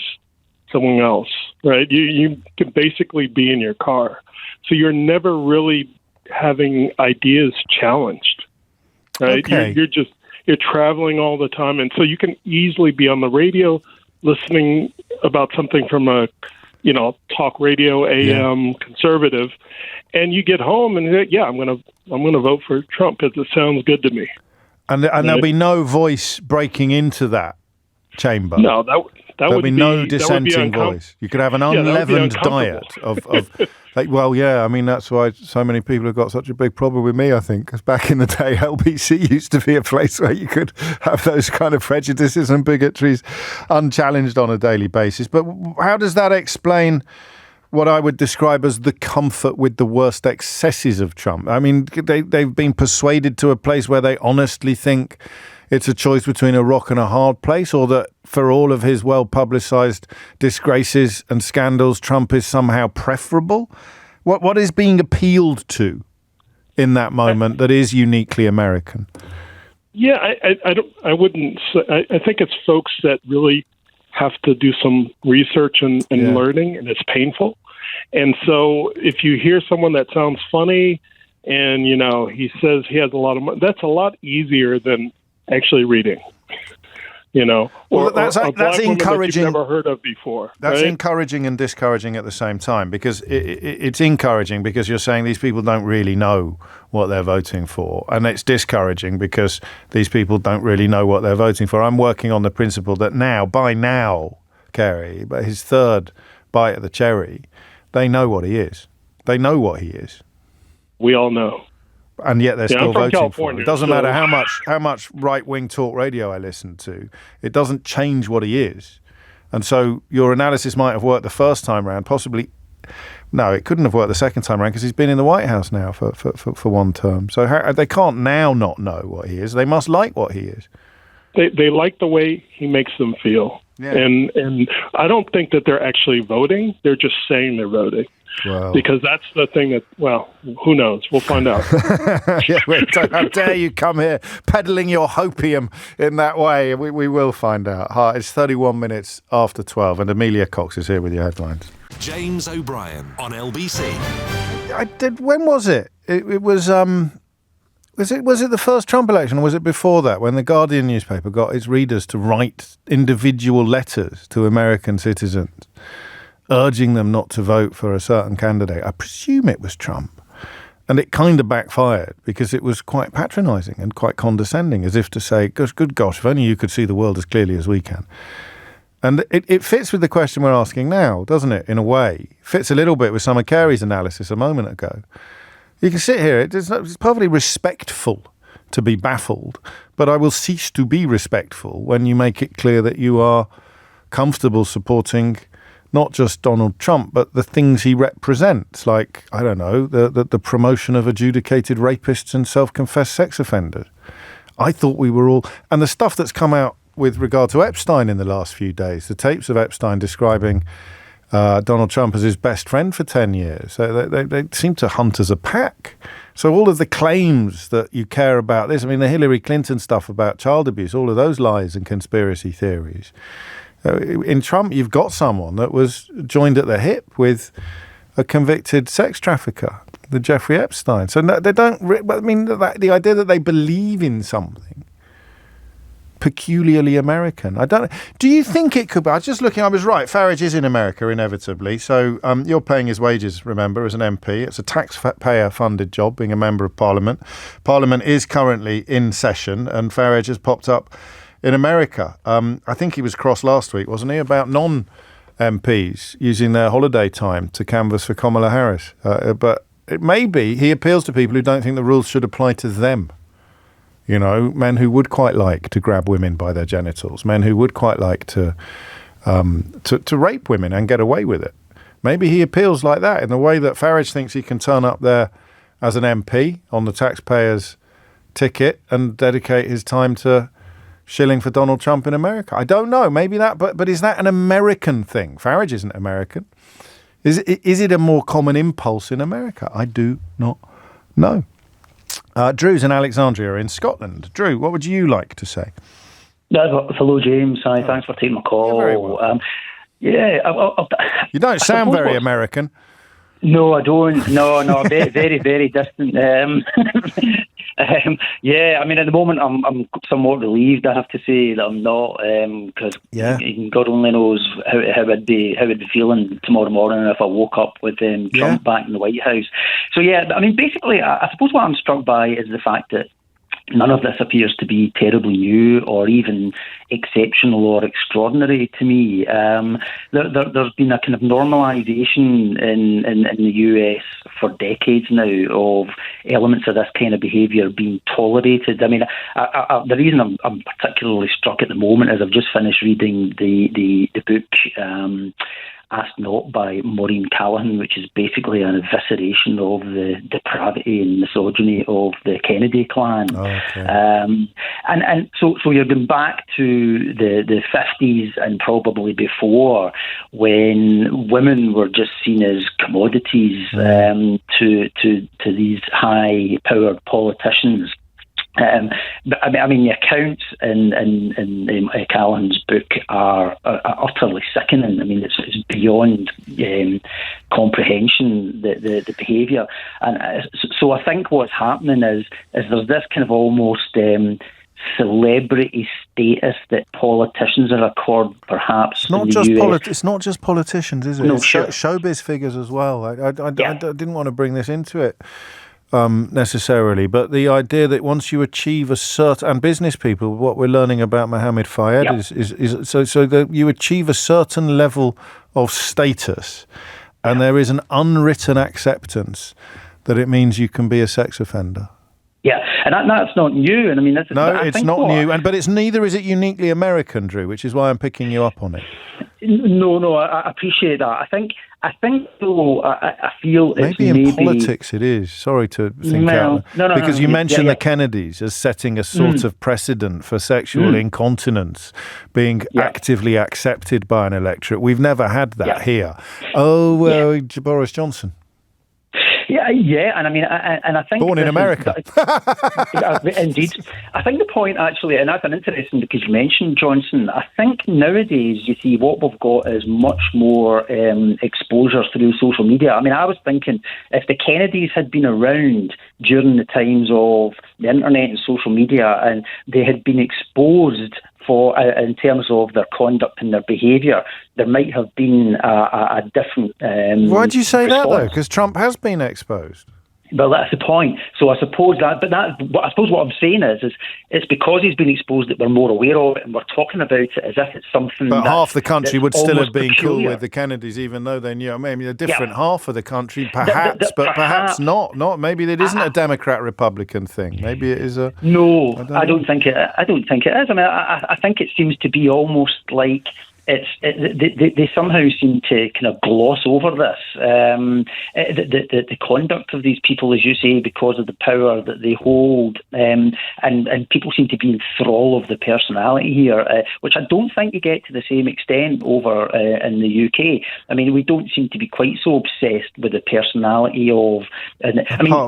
someone else, right? You can basically be in your car, so you're never really having ideas challenged, right? Okay. You're traveling all the time, and so you can easily be on the radio listening about something from a talk radio, AM, conservative, and you get home and I'm gonna vote for Trump because it sounds good to me. And there'll be no voice breaking into that chamber. No, there'll be no dissenting voice. You could have an unleavened diet of that's why so many people have got such a big problem with me, I think, because back in the day, LBC used to be a place where you could have those kind of prejudices and bigotries unchallenged on a daily basis. But how does that explain what I would describe as the comfort with the worst excesses of Trump? I mean, they've been persuaded to a place where they honestly think it's a choice between a rock and a hard place, or that for all of his well-publicised disgraces and scandals, Trump is somehow preferable? What is being appealed to in that moment that is uniquely American? Yeah, I wouldn't say. I think it's folks that really have to do some research and learning, and it's painful. And so if you hear someone that sounds funny and, he says he has a lot of money, that's a lot easier than actually reading, or that's encouraging. That you've never heard of before. That's right? encouraging and discouraging at the same time, because it's encouraging because you're saying these people don't really know what they're voting for, and it's discouraging because these people don't really know what they're voting for. I'm working on the principle that by now, Kerry, but his third bite of the cherry, they know what he is. They know what he is. We all know. And yet they're still voting California, for him. It doesn't matter how much right-wing talk radio I listen to. It doesn't change what he is. And so your analysis might have worked the first time round. Possibly, no, it couldn't have worked the second time round because he's been in the White House now for one term. So they can't now not know what he is. They must like what he is. They like the way he makes them feel. Yeah. And I don't think that they're actually voting. They're just saying they're voting. Wow. Because that's the thing that, who knows? We'll find out. How dare you come here peddling your hopium in that way? We will find out. It's 31 minutes after 12, and Amelia Cox is here with your headlines. James O'Brien on LBC. When was it? It was... Was it the first Trump election, or was it before that, when the Guardian newspaper got its readers to write individual letters to American citizens urging them not to vote for a certain candidate? I presume it was Trump. And it kind of backfired because it was quite patronising and quite condescending, as if to say, good gosh, if only you could see the world as clearly as we can. And it fits with the question we're asking now, doesn't it, in a way? It fits a little bit with some of Kerry's analysis a moment ago. You can sit here, it's perfectly respectful to be baffled, but I will cease to be respectful when you make it clear that you are comfortable supporting not just Donald Trump, but the things he represents, like, I don't know, the promotion of adjudicated rapists and self-confessed sex offenders. I thought we were all... And the stuff that's come out with regard to Epstein in the last few days, the tapes of Epstein describing Donald Trump as his best friend for 10 years. So they seem to hunt as a pack. So all of the claims that you care about this, I mean, the Hillary Clinton stuff about child abuse, all of those lies and conspiracy theories. In Trump, you've got someone that was joined at the hip with a convicted sex trafficker, the Jeffrey Epstein. So they don't, I mean, the idea that they believe in something peculiarly American. Do you think it could be? I was just looking, I was right. Farage is in America, inevitably. So you're paying his wages, remember, as an MP. It's a taxpayer-funded job, being a member of Parliament. Parliament is currently in session, and Farage has popped up in America. I think he was cross last week, wasn't he, about non-MPs using their holiday time to canvass for Kamala Harris. But it may be he appeals to people who don't think the rules should apply to them. You know, men who would quite like to grab women by their genitals, men who would quite like to rape women and get away with it. Maybe he appeals like that in the way that Farage thinks he can turn up there as an MP on the taxpayer's ticket and dedicate his time to shilling for Donald Trump in America. I don't know. Maybe that, but is that an American thing? Farage isn't American. Is it a more common impulse in America? I do not know. Drew's in Alexandria in Scotland. Drew, what would you like to say? Hello, James. Hi, thanks for taking my call. You're very welcome. You don't sound very American. No, I don't. No, very, very, very distant. Yeah, I mean, at the moment, I'm somewhat relieved. I have to say that I'm not, because God only knows how I'd be feeling tomorrow morning if I woke up with Trump back in the White House. So yeah, I mean, basically, I suppose what I'm struck by is the fact that none of this appears to be terribly new or even exceptional or extraordinary to me. There's been a kind of normalisation in the US for decades now of elements of this kind of behaviour being tolerated. I mean, the reason I'm particularly struck at the moment is I've just finished reading the book Asked Not by Maureen Callahan, which is basically an evisceration of the depravity and misogyny of the Kennedy clan. And so you're going back to the 50s and probably before, when women were just seen as commodities to these high-powered politicians. But I mean, the accounts in Callahan's book are utterly sickening. I mean, it's beyond comprehension, the behaviour, and so I think what's happening is there's this kind of almost celebrity status that politicians are accorded, perhaps. It's not just politicians, is it? No, it's showbiz figures as well. I didn't want to bring this into it. Necessarily, but the idea that once you achieve a certain, and business people, what we're learning about Mohammed Fayed is so that you achieve a certain level of status, and there is an unwritten acceptance that it means you can be a sex offender. Yeah, and that's not new. And I mean, it's not new, but it's neither is it uniquely American, Drew, which is why I'm picking you up on it. No, I appreciate that. I think though, I feel it's maybe in politics it is. Sorry to think out. Because you mentioned the Kennedys as setting a sort of precedent for sexual incontinence being actively accepted by an electorate. We've never had that here. Boris Johnson. Yeah, and I mean, and I think born in America. Indeed, I think the point actually, and that's an interesting because you mentioned Johnson. I think nowadays you see what we've got is much more exposure through social media. I mean, I was thinking if the Kennedys had been around during the times of the internet and social media, and they had been exposed in terms of their conduct and their behaviour, there might have been a different. Why do you say response. That though? Because Trump has been exposed. Well, that's the point. So I suppose I suppose what I'm saying is it's because he's been exposed that we're more aware of it, and we're talking about it as if it's something. But half the country would still have been cool with the Kennedys, even though they knew. I mean, a different half of the country, perhaps, but perhaps not. Maybe it isn't a Democrat-Republican thing. Maybe it is a. No, I don't think it is. I mean, I think it seems to be almost like. They somehow seem to kind of gloss over this. The conduct of these people, as you say, because of the power that they hold, and people seem to be in thrall of the personality here, which I don't think you get to the same extent over in the UK. I mean, we don't seem to be quite so obsessed with the personality of.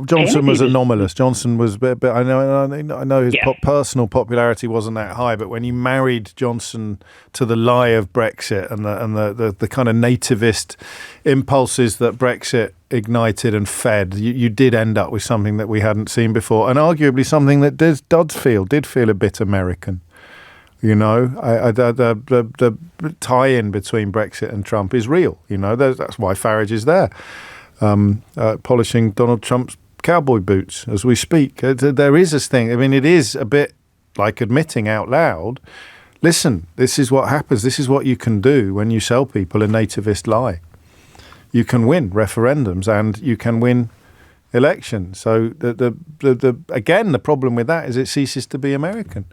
Johnson was anomalous. Johnson was, but I know his personal popularity wasn't that high. But when you married Johnson to the lie of Brexit and the kind of nativist impulses that Brexit ignited and fed, you did end up with something that we hadn't seen before, and arguably something that did feel a bit American. You know, the tie-in between Brexit and Trump is real. You know, that's why Farage is there, polishing Donald Trump's cowboy boots as we speak. There is this thing. I mean, it is a bit like admitting out loud, listen, this is what happens. This is what you can do when you sell people a nativist lie. You can win referendums and you can win elections. So the problem with that is it ceases to be American.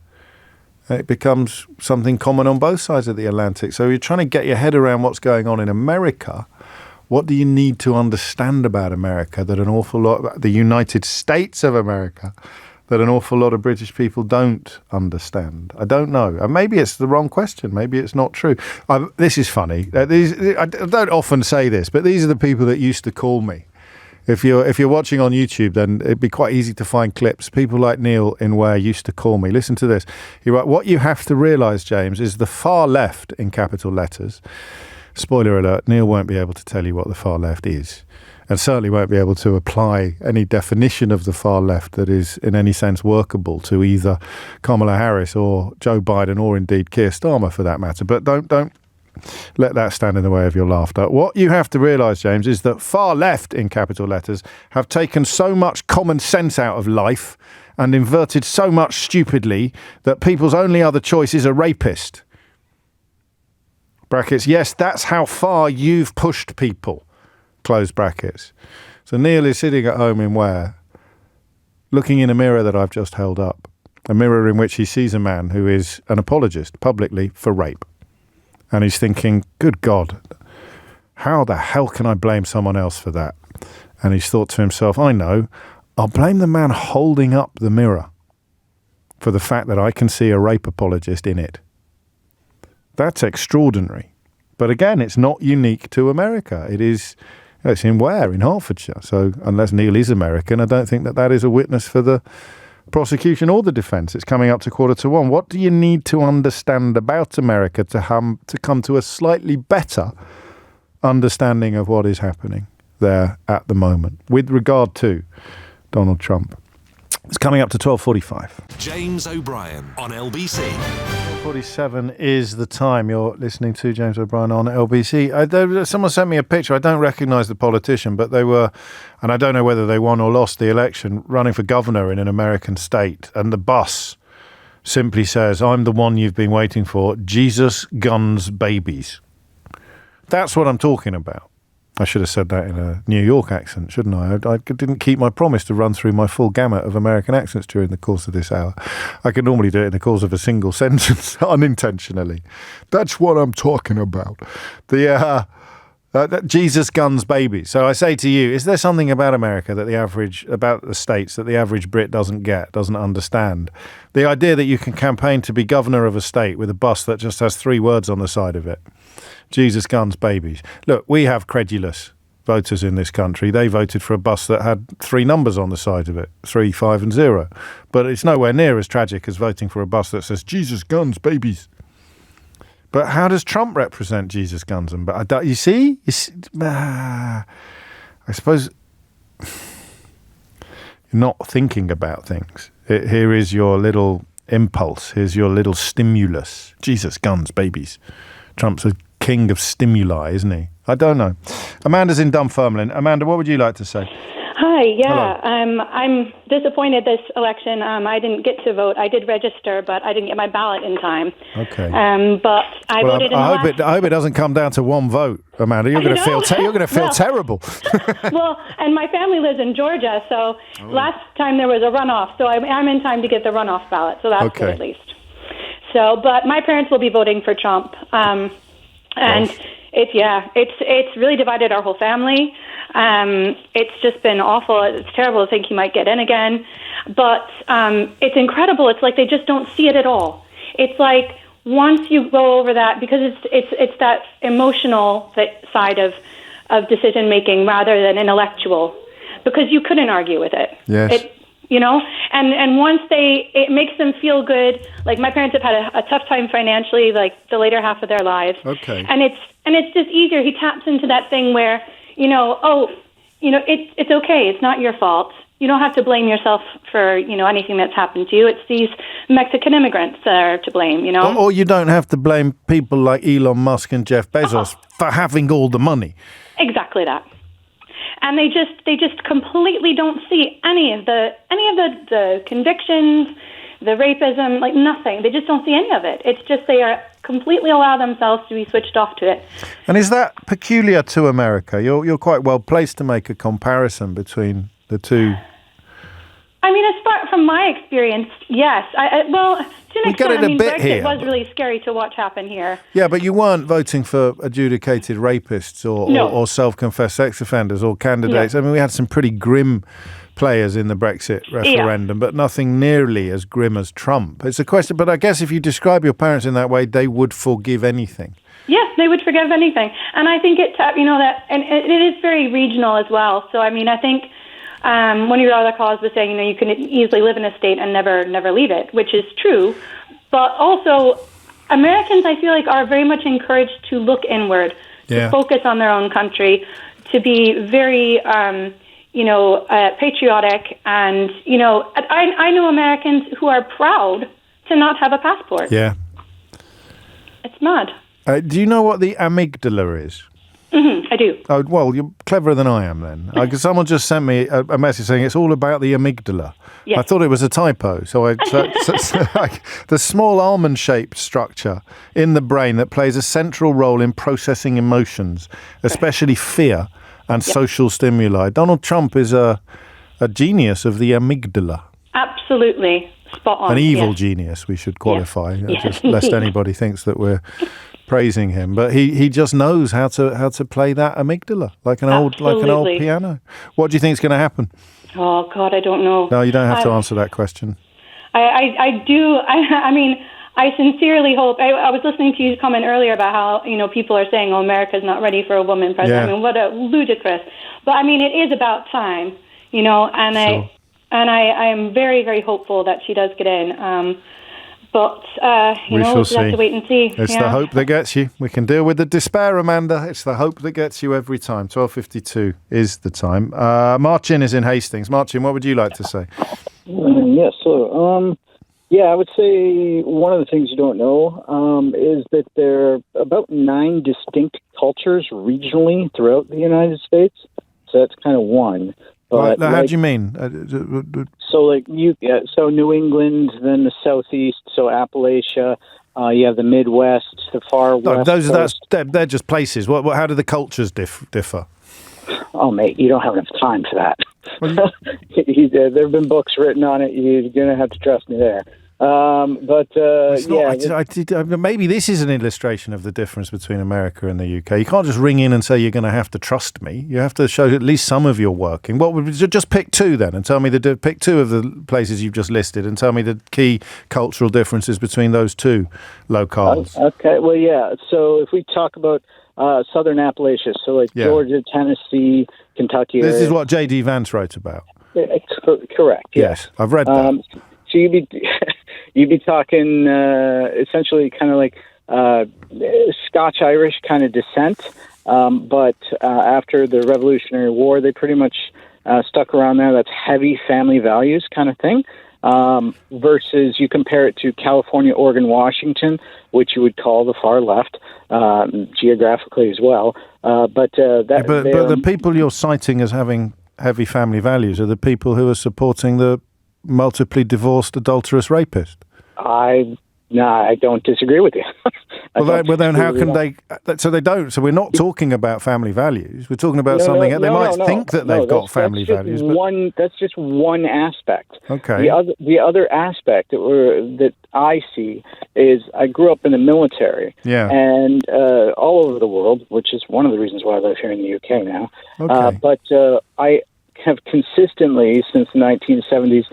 It becomes something common on both sides of the Atlantic. So you're trying to get your head around what's going on in America. What do you need to understand about America that an awful lot, the United States of America, that an awful lot of British people don't understand? I don't know. And maybe it's the wrong question. Maybe it's not true. This is funny. I don't often say this, but these are the people that used to call me. If you're watching on YouTube, then it'd be quite easy to find clips. People like Neil in Ware used to call me. Listen to this. He wrote, what you have to realise, James, is the far left, in capital letters. Spoiler alert, Neil won't be able to tell you what the far left is. and certainly won't be able to apply any definition of the far left that is in any sense workable to either Kamala Harris or Joe Biden or indeed Keir Starmer for that matter. But don't let that stand in the way of your laughter. What you have to realise, James, is that far left, in capital letters, have taken so much common sense out of life and inverted so much stupidly that people's only other choice is a rapist. Brackets, yes, that's how far you've pushed people. Close brackets. So Neil is sitting at home in Ware, looking in a mirror that I've just held up, a mirror in which he sees a man who is an apologist publicly for rape. And he's thinking, good God, how the hell can I blame someone else for that? And he's thought to himself, I know, I'll blame the man holding up the mirror for the fact that I can see a rape apologist in it. That's extraordinary. But again, it's not unique to America. It's in Ware, in Hertfordshire. So unless Neil is American, I don't think that is a witness for the prosecution or the defence. It's coming up to 1:45. What do you need to understand about America to come to a slightly better understanding of what is happening there at the moment with regard to Donald Trump? It's coming up to 12:45. James O'Brien on LBC. 47 is the time. You're listening to James O'Brien on LBC. Someone sent me a picture. I don't recognise the politician, but they were, and I don't know whether they won or lost the election, running for governor in an American state. And the bus simply says, I'm the one you've been waiting for, Jesus, guns, babies. That's what I'm talking about. I should have said that in a New York accent, shouldn't I? I didn't keep my promise to run through my full gamut of American accents during the course of this hour. I could normally do it in the course of a single sentence, unintentionally. That's what I'm talking about. Jesus, guns, babies. So I say to you, is there something about America that about the States that the average Brit doesn't get, doesn't understand? The idea that you can campaign to be governor of a state with a bus that just has 3 words on the side of it. Jesus, guns, babies. Look, we have credulous voters in this country. They voted for a bus that had 3 numbers on the side of it, 3, 5 and 0. But it's nowhere near as tragic as voting for a bus that says Jesus, guns, babies. But how does Trump represent Jesus, guns and babies? You see? I suppose you're not thinking about things. Here is your little impulse. Here's your little stimulus. Jesus, guns, babies. Trump's a king of stimuli, isn't he? I don't know. Amanda's in Dunfermline. Amanda, what would you like to say? Hi, yeah. Hello. I'm disappointed this election. I didn't get to vote. I did register, but I didn't get my ballot in time. Okay. But I voted I hope it doesn't come down to one vote, Amanda. You're going to feel terrible. Well, and my family lives in Georgia, so last time there was a runoff, so I'm in time to get the runoff ballot, so that's good at least. So, but my parents will be voting for Trump, and it's really divided our whole family. It's just been awful. It's terrible to think he might get in again, but it's incredible. It's like they just don't see it at all. It's like once you go over that, because it's that emotional side of decision making rather than intellectual, because you couldn't argue with it. Yes. And once it makes them feel good. Like my parents have had a tough time financially, like the later half of their lives. Okay. And it's just easier. He taps into that thing where, it's okay. It's not your fault. You don't have to blame yourself for, anything that's happened to you. It's these Mexican immigrants that are to blame, Or you don't have to blame people like Elon Musk and Jeff Bezos for having all the money. Exactly that. And they just completely don't see any of the convictions, the rapism, like nothing. They just don't see any of it. It's just they are completely allow themselves to be switched off to it. And is that peculiar to America? You're quite well placed to make a comparison between the two. I mean, as far from my experience, yes. To an extent, Brexit was really scary to watch happen here. Yeah, but you weren't voting for adjudicated rapists or self-confessed sex offenders or candidates. No. I mean, we had some pretty grim players in the Brexit referendum, but nothing nearly as grim as Trump. It's a question, but I guess if you describe your parents in that way, they would forgive anything. Yes, they would forgive anything. And I think it is very regional as well. So, I mean, I think one of your other callers was saying, you can easily live in a state and never leave it, which is true. But also, Americans, I feel like, are very much encouraged to look inward, to focus on their own country, to be very, patriotic. And, I know Americans who are proud to not have a passport. Yeah. It's mad. Do you know what the amygdala is? I do. Oh, well, you're cleverer than I am then. Because someone just sent me a message saying it's all about the amygdala. Yes. I thought it was a typo. So the small almond-shaped structure in the brain that plays a central role in processing emotions, especially fear and social stimuli. Donald Trump is a genius of the amygdala. Absolutely. Spot on. An evil genius, we should qualify, just lest anybody thinks that we're praising him. But he just knows how to play that amygdala like an old piano. What do you think is going to happen? Oh God, I don't know. No, you don't have to answer that question. I do. I mean, I sincerely hope. I was listening to you comment earlier about how people are saying, "Oh, America's not ready for a woman president." Yeah. I mean, what a ludicrous. But I mean, it is about time, and sure. I am very, very hopeful that she does get in. But we shall we'll see. have to wait and see. It's the hope that gets you. We can deal with the despair, Amanda. It's the hope that gets you every time. 12:52 is the time. Marcin is in Hastings. Marcin, what would you like to say? Yes. So, I would say one of the things you don't know is that there are about 9 distinct cultures regionally throughout the United States. So that's kind of one. But how do you mean? So New England, then the Southeast, so Appalachia. You have the Midwest, the far west. They're just places. How do the cultures differ? Oh, mate, you don't have enough time for that. There have been books written on it. You're going to have to trust me there. Maybe this is an illustration of the difference between America and the UK. You can't just ring in and say you're going to have to trust me. You have to show at least some of your working. What would just pick 2 then, and tell me pick 2 of the places you've just listed, and tell me the key cultural differences between those 2 locales. Okay. Well, yeah. So if we talk about Southern Appalachia, so Georgia, Tennessee, Kentucky. This is what J.D. Vance wrote about. Correct. Yes, I've read that. So you'd be talking essentially kind of like Scotch-Irish kind of descent, but after the Revolutionary War, they pretty much stuck around there. That's heavy family values kind of thing. Versus you compare it to California, Oregon, Washington, which you would call the far left geographically as well. But the people you're citing as having heavy family values are the people who are supporting the multiply divorced, adulterous rapist. I don't disagree with you. Then how can they? So they don't. So we're not talking about family values. We're talking about something that they might think that they've got family values. That's just one aspect. Okay. The other aspect that I see is I grew up in the military. Yeah. And all over the world, which is one of the reasons why I live here in the UK now. Okay. But I have consistently since the 1970s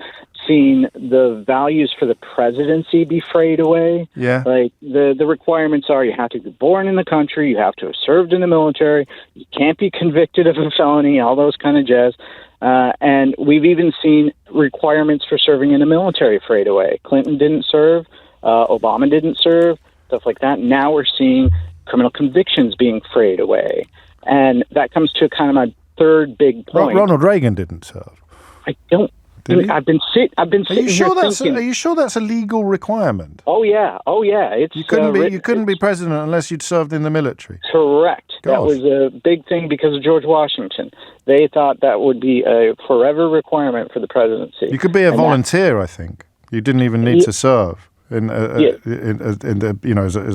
seen the values for the presidency be frayed away. Yeah. Like the requirements are you have to be born in the country, you have to have served in the military, you can't be convicted of a felony, all those kind of jazz. And we've even seen requirements for serving in the military frayed away. Clinton didn't serve, Obama didn't serve, stuff like that. Now we're seeing criminal convictions being frayed away. And that comes to kind of my third big point. Ronald Reagan didn't serve. I don't. I've been sitting. Are you sure that's a legal requirement? Oh yeah. It's you couldn't be president unless you'd served in the military. Correct. Gosh. That was a big thing because of George Washington. They thought that would be a forever requirement for the presidency. You could be a volunteer. I think you didn't even need to serve as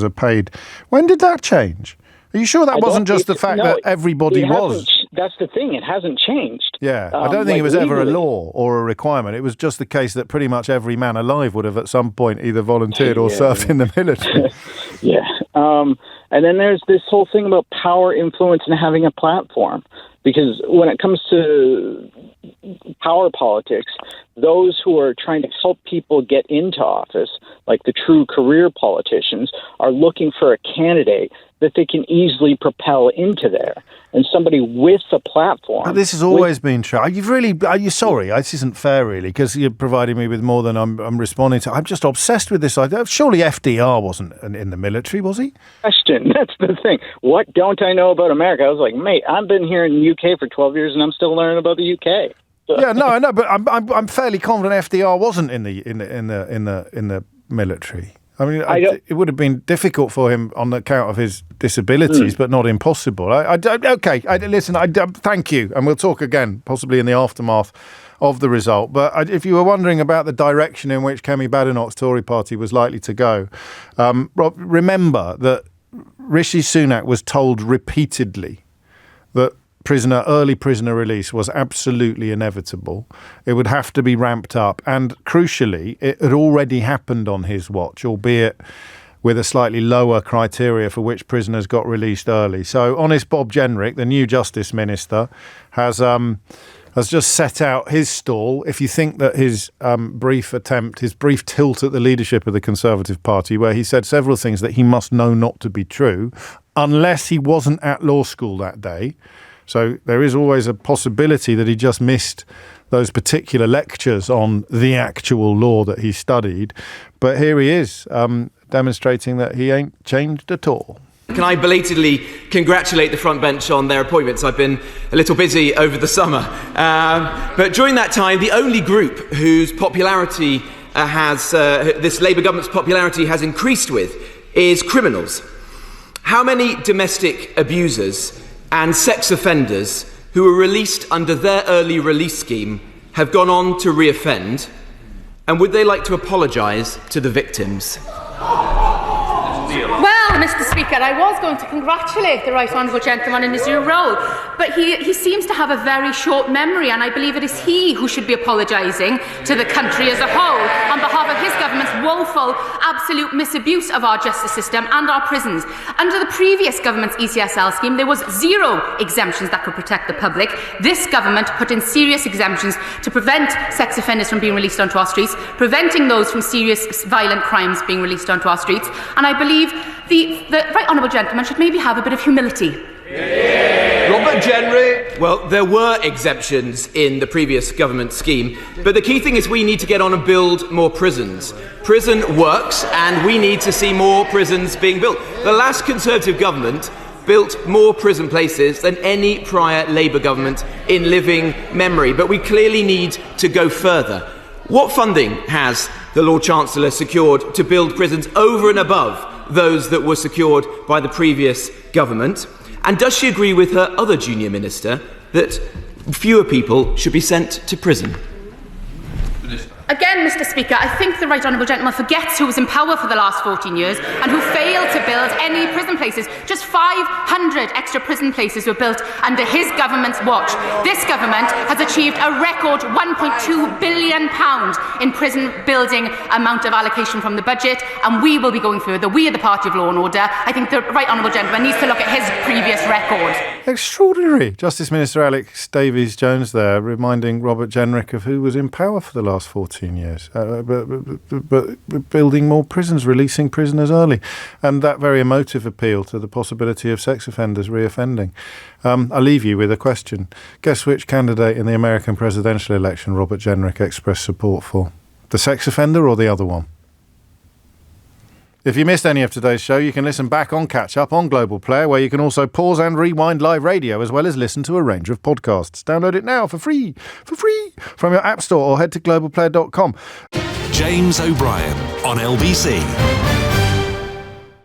a paid. When did that change? Are you sure that wasn't just the fact that everybody was? That's the thing. It hasn't changed. Yeah, I don't think it was ever a law or a requirement. It was just the case that pretty much every man alive would have at some point either volunteered or served in the military. Yeah. And then there's this whole thing about power, influence, and having a platform. Because when it comes to power politics, those who are trying to help people get into office, like the true career politicians, are looking for a candidate that they can easily propel into there. And somebody with a platform. But this has always been true. Are you sorry? This isn't fair, really, because you're providing me with more than I'm responding to. I'm just obsessed with this idea. Surely FDR wasn't in the military, was he? he? Question. That's the thing. What don't I know about America? I was like, mate, I've been here in the UK for 12 years and I'm still learning about the UK. Yeah, no, I know, but I'm fairly confident FDR wasn't in the military. I mean, it would have been difficult for him on account of his disabilities, but not impossible. Listen, thank you, and we'll talk again, possibly in the aftermath of the result. But if you were wondering about the direction in which Kemi Badenoch's Tory party was likely to go, remember that Rishi Sunak was told repeatedly that early prisoner release was absolutely inevitable. It would have to be ramped up. And crucially, it had already happened on his watch, albeit with a slightly lower criteria for which prisoners got released early. So honest Bob Jenrick, the new Justice Minister, has just set out his stall. If you think that his brief tilt at the leadership of the Conservative Party, where he said several things that he must know not to be true, unless he wasn't at law school that day. So there is always a possibility that he just missed those particular lectures on the actual law that he studied. But here he is, demonstrating that he ain't changed at all. Can I belatedly congratulate the front bench on their appointments? I've been a little busy over the summer. But during that time, the only group whose popularity this Labour government's popularity has increased with is criminals. How many domestic abusers and sex offenders who were released under their early release scheme have gone on to reoffend? And would they like to apologise to the victims? Well, Mr. Speaker, I was going to congratulate the Right Honourable Gentleman in his new role, but he seems to have a very short memory, and I believe it is he who should be apologising to the country as a whole on behalf of his government's woeful, absolute misabuse of our justice system and our prisons. Under the previous government's ECSL scheme, there was 0 exemptions that could protect the public. This government put in serious exemptions to prevent sex offenders from being released onto our streets, preventing those from serious violent crimes being released onto our streets, and I believe the Right Honourable Gentleman should maybe have a bit of humility. Robert Jenry. Well, there were exemptions in the previous government scheme, but the key thing is we need to get on and build more prisons. Prison works, and we need to see more prisons being built. The last Conservative government built more prison places than any prior Labour government in living memory, but we clearly need to go further. What funding has the Lord Chancellor secured to build prisons over and above those that were secured by the previous government? And does she agree with her other junior minister that fewer people should be sent to prison? Again, Mr. Speaker, I think the Right Honourable Gentleman forgets who was in power for the last 14 years and who failed to build any prison places. Just 500 extra prison places were built under his government's watch. This government has achieved a record £1.2 billion in prison building amount of allocation from the budget, and we will be going further. We are the party of law and order. I think the Right Honourable Gentleman needs to look at his previous record. Extraordinary. Justice Minister Alex Davies-Jones there, reminding Robert Jenrick of who was in power for the last 14 years, but building more prisons, releasing prisoners early, and that very emotive appeal to the possibility of sex offenders reoffending. I'll leave you with a question. Guess which candidate in the American presidential election Robert Jenrick expressed support for? The sex offender or the other one? If you missed any of today's show, you can listen back on Catch Up on Global Player, where you can also pause and rewind live radio, as well as listen to a range of podcasts. Download it now for free, from your app store, or head to globalplayer.com. James O'Brien on LBC.